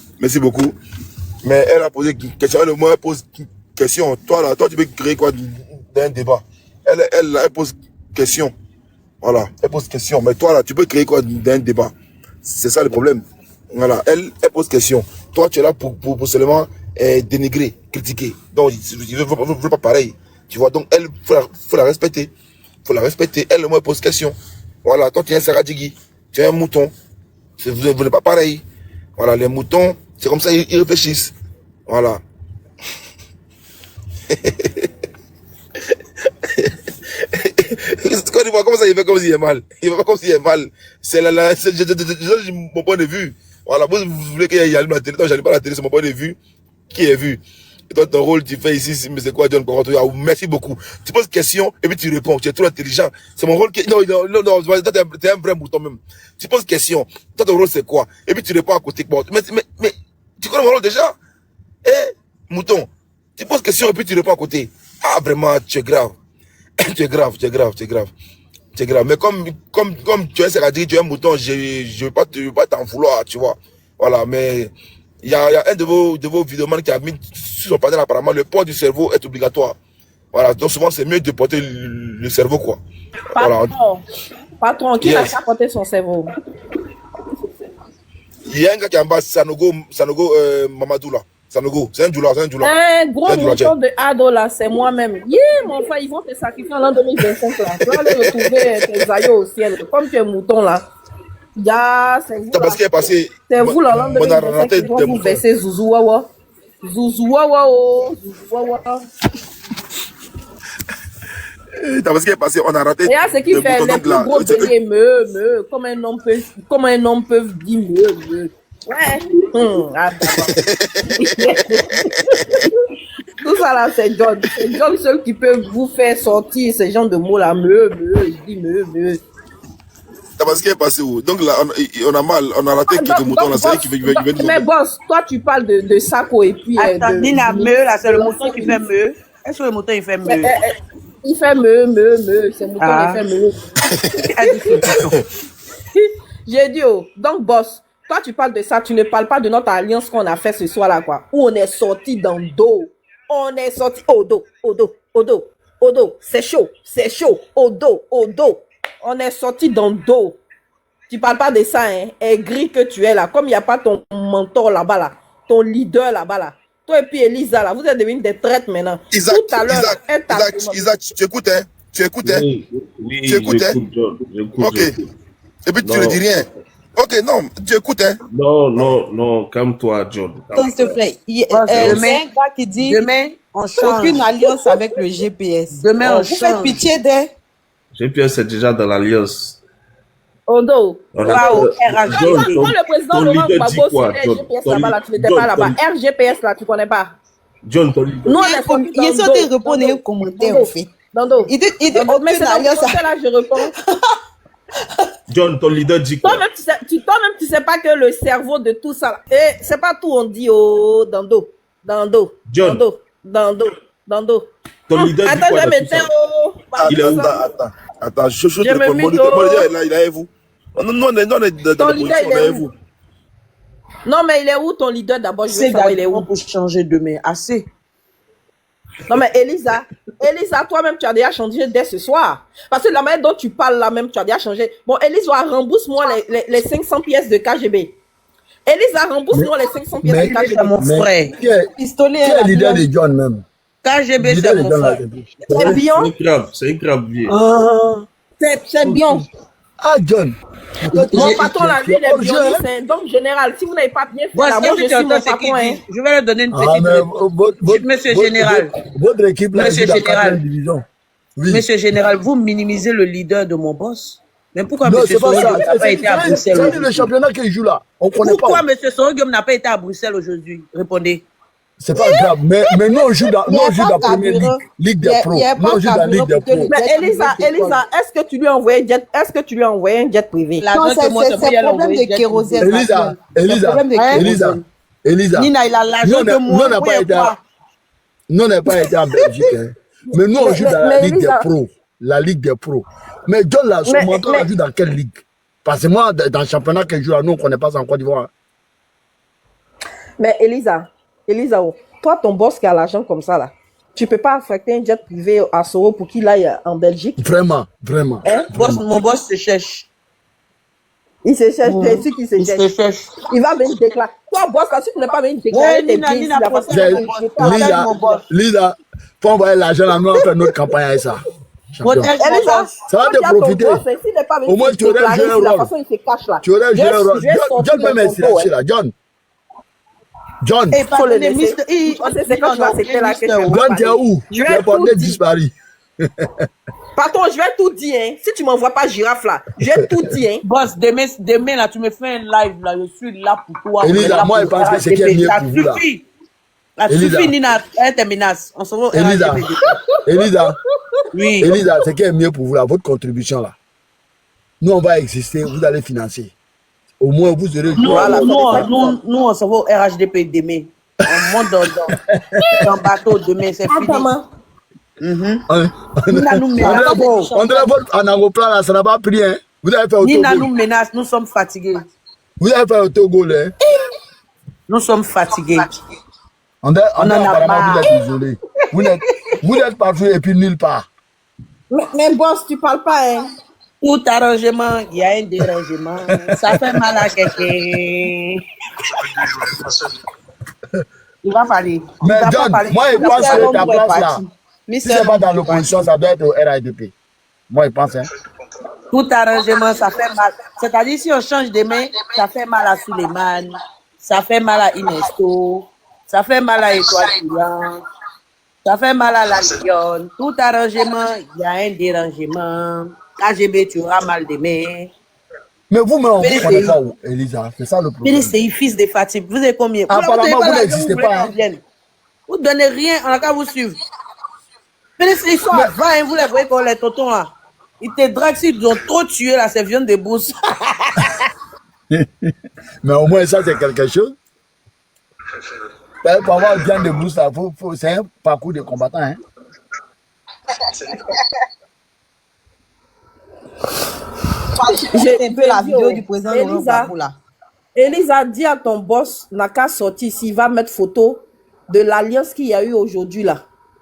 Mais elle a posé une question, elle pose une question. Toi, tu peux créer quoi d'un débat? Elle pose question. Voilà, elle pose question. Mais toi, là, tu peux créer quoi d'un débat? C'est ça le problème. Voilà, elle pose question. Toi, tu es là pour seulement dénigrer, critiquer. Donc, je ne veux pas pareil. Tu vois, donc, elle, faut la respecter. Elle, moi, pose question. Voilà, toi, tu es un Saradjigui. Tu es un mouton. Vous n'êtes pas pareil. Voilà, les moutons, c'est comme ça, ils réfléchissent. Voilà. Comment ça, il fait comme s'il est mal? Il fait pas comme s'il est mal. C'est mon point de vue. Voilà, vous voulez qu'il y allume la télé. Non, j'allume pas la télé, c'est mon point de vue. Qui est vu? Et toi, ton rôle, tu fais ici, mais c'est quoi, John? Merci beaucoup. Tu poses une question, et puis tu réponds. Tu es trop intelligent. C'est mon rôle qui... Non, toi, t'es un vrai mouton même. Tu poses une question. Toi, ton rôle, c'est quoi? Et puis tu réponds à côté. Bon, mais, tu connais mon rôle déjà? Mouton. Tu poses une question, et puis tu réponds à côté. Ah, vraiment, tu es grave. Tu es grave. Mais comme tu es c'est-à-dire tu es un mouton, je veux pas t'en vouloir, tu vois. Voilà, mais il y a un de vos vidéomans qui a mis sur son panel apparemment le port du cerveau est obligatoire. Voilà, donc souvent c'est mieux de porter le cerveau, quoi.
Patron, qui a porté son cerveau?
Il y a un gars qui est en bas, Sanogo Mamadou là. Sanogo, c'est un doula.
Un gros mouton de ado là, c'est moi-même. Mon frère, ils vont te sacrifier en l'an 2025 là. Tu vas aller retrouver tes aïeux au ciel. Comme tu es mouton là. C'est vous.
Parce qu'il est passé.
C'est vous là, l'an 2025, ils vont vous verser Zouzouawa. Zouzouawa.
Parce qu'il est passé, on a raté.
Et là, ce qui fait les plus gros béliers, comme un homme peut dire me. Ouais. Tout ça là, c'est John. C'est John seul qui peut vous faire sortir ces genres de mots là. Il dit me.
Parce qu'il est passé où? Donc là, on a raté quelques moutons là. C'est lui qui veut
mais boss, toi tu parles de Sako et puis.
Attends, Nina, là, c'est le mouton qui fait me. Est-ce que le mouton il fait me?
Il fait me. C'est le mouton qui fait me. J'ai dit, donc boss. Toi, tu parles de ça, tu ne parles pas de notre alliance qu'on a fait ce soir-là, quoi. Où on est sorti dans le dos. On est sorti au dos. C'est chaud. Au dos. On est sorti dans le dos. Tu parles pas de ça, hein. Aigri que tu es là. Comme il n'y a pas ton mentor là-bas, là. Ton leader là-bas, là. Toi et puis Elisa, là, vous êtes devenus des traites maintenant.
Isaac, tu écoutes, hein. Tu écoutes, hein.
Oui,
tu écoutes, hein.
J'écoute.
Ok. Et puis tu ne dis rien. Ok, non, tu écoutes, hein.
Non, calme-toi, John.
S'il te plaît. Demain, un gars qui dit on change. Aucune alliance avec le GPS. Demain, on fait pitié des.
GPS est déjà dans l'alliance.
Odo.
Waouh,
le président Laurent Gbagbo sur RGPS là-bas, là, tu n'étais pas là-bas. RGPS là, tu connais pas.
John, ton leader.
Nous, il est sorti répondre un commentaire, en fait. Il dit,
mais c'est dans ce là, je réponds.
John, ton leader dit quoi?
Toi-même, tu sais pas que le cerveau de tout ça, c'est pas tout on dit dans dos.
John.
Dans dos.
Ton leader dit quoi?
Attends, je te réponds. Mon leader, il est avec vous. Non, on est dans l'opposition, on est avec vous.
Non, mais il est où ton leader d'abord? Je veux savoir, il est où?
Pour changer demain, assez.
Non, mais Elisa, toi-même, tu as déjà changé dès ce soir. Parce que la manière dont tu parles là même, tu as déjà changé. Bon, Elisa, rembourse-moi les 500 pièces de KGB. Elisa, rembourse-moi les 500 pièces de KGB.
Mon frère.
Pistolet. Qui est leader de John même?
KGB, c'est mon frère.
C'est bien.
C'est un grave vieux.
C'est bien.
Ah, John.
Mon patron, là, lui, il est bien. Donc, général, si vous n'avez pas bien fait, là, moi, je suis mon patron.
Je vais leur donner une petite. Monsieur Général.
Votre équipe, là,
Monsieur Général.
Division.
Oui. Monsieur Général, vous minimisez le leader de mon boss. Mais pourquoi Monsieur Sorogium n'a pas été à Bruxelles aujourd'hui?
C'est le championnat qu'il joue là. On connaît pas.
Pourquoi Monsieur Sorogium n'a pas été à Bruxelles aujourd'hui? Répondez.
C'est pas grave, mais nous on joue dans la première ligue des pros. Nous on joue dans la ligue des pros.
Mais Elisa, est-ce que tu lui as envoyé un jet privé?
Non, c'est problème de kérosène.
Elisa.
Nina, il a l'argent de moi.
Nous n'avons pas été en Belgique. Mais nous on joue dans la ligue des pros. La ligue des pros. Mais John là, son mentor a joué dans quelle ligue? Parce que moi, dans le championnat qu'il joue là, nous on ne connaît pas en Côte d'Ivoire.
Mais Elisa, toi, ton boss qui a l'argent comme ça, là, tu peux pas affecter un jet privé à Soro pour qu'il aille en Belgique?
Vraiment.
Hein?
Mon boss se cherche.
Il se cherche, c'est sûr qu'il se cherche. Il va venir déclarer. Toi, boss, là, si tu n'es pas venu déclarer tes biens,
Lisa, faut envoyer l'argent là, nous on fait notre campagne avec ça.
Elisa,
ça va te profiter. Au moins, tu aurais joué un rôle. Tu aurais joué un rôle. John même est silencieux là. John, John.
Il faut le laisser. C'est quand tu vas accepter la question.
John, tu es où? Tu es porté disparu.
Pardon, je vais tout dire. Hein. Si tu m'envoies pas girafe là, je vais tout dire. Hein.
Boss, demain là, tu me fais un live là, je suis là pour toi.
Elisa, moi je pense que c'est qui est mieux pour vous là.
Ça suffit, Nina, elle te menace. On se voit.
Elisa,
oui.
Elisa, c'est qui est mieux pour vous là, votre contribution là. Nous on va exister, vous allez financer. Au moins vous serez.
Nous on se voit au RHDP demain. On monte dans bateau demain, c'est fini.
Nina nous menace. On dirait votre en aéroplan là, ça n'a pas pris. Hein. Vous avez fait au Togo.
Nina nous menace, nous sommes fatigués.
Vous avez fait au Togo là.
Nous sommes fatigués.
On en a marre. Vous êtes isolés. Vous êtes partout et puis nulle part.
Mais boss, tu parles pas, hein?
Tout arrangement, il y a un dérangement. Ça fait mal à quelqu'un. Il va parler.
Mais John, moi je pense que ta place là, si c'est pas dans l'opposition, ça doit être au RADP. Moi je pense. Hein.
Tout arrangement, ça fait mal. C'est-à-dire si on change de main, ça fait mal à Suleiman, ça fait mal à Inesto. Ça fait mal à Étoile Filante, ça fait mal à la Lyon. Tout arrangement, il y a un dérangement. KGB, tu auras mal demain.
Mais vous-même, vous connaissez ça où, Elisa? C'est ça le problème.
C'est fils de Fatih. Vous avez combien?
Apparemment, vous n'existez pas.
Vous ne donnez rien, on n'a qu'à vous suivre. Mais ils sont à 20, vous les voyez comme les tontons là. Ils te draguent, ils ont trop tué là, c'est viande de bourse.
Mais au moins, ça, c'est quelque chose. Pour avoir bien de boost, c'est un parcours de combattant. Hein?
J'ai un peu la vidéo du président Elisa, dis à ton boss, n'a qu'à sortir s'il va mettre photo de l'alliance qu'il y a eu aujourd'hui là.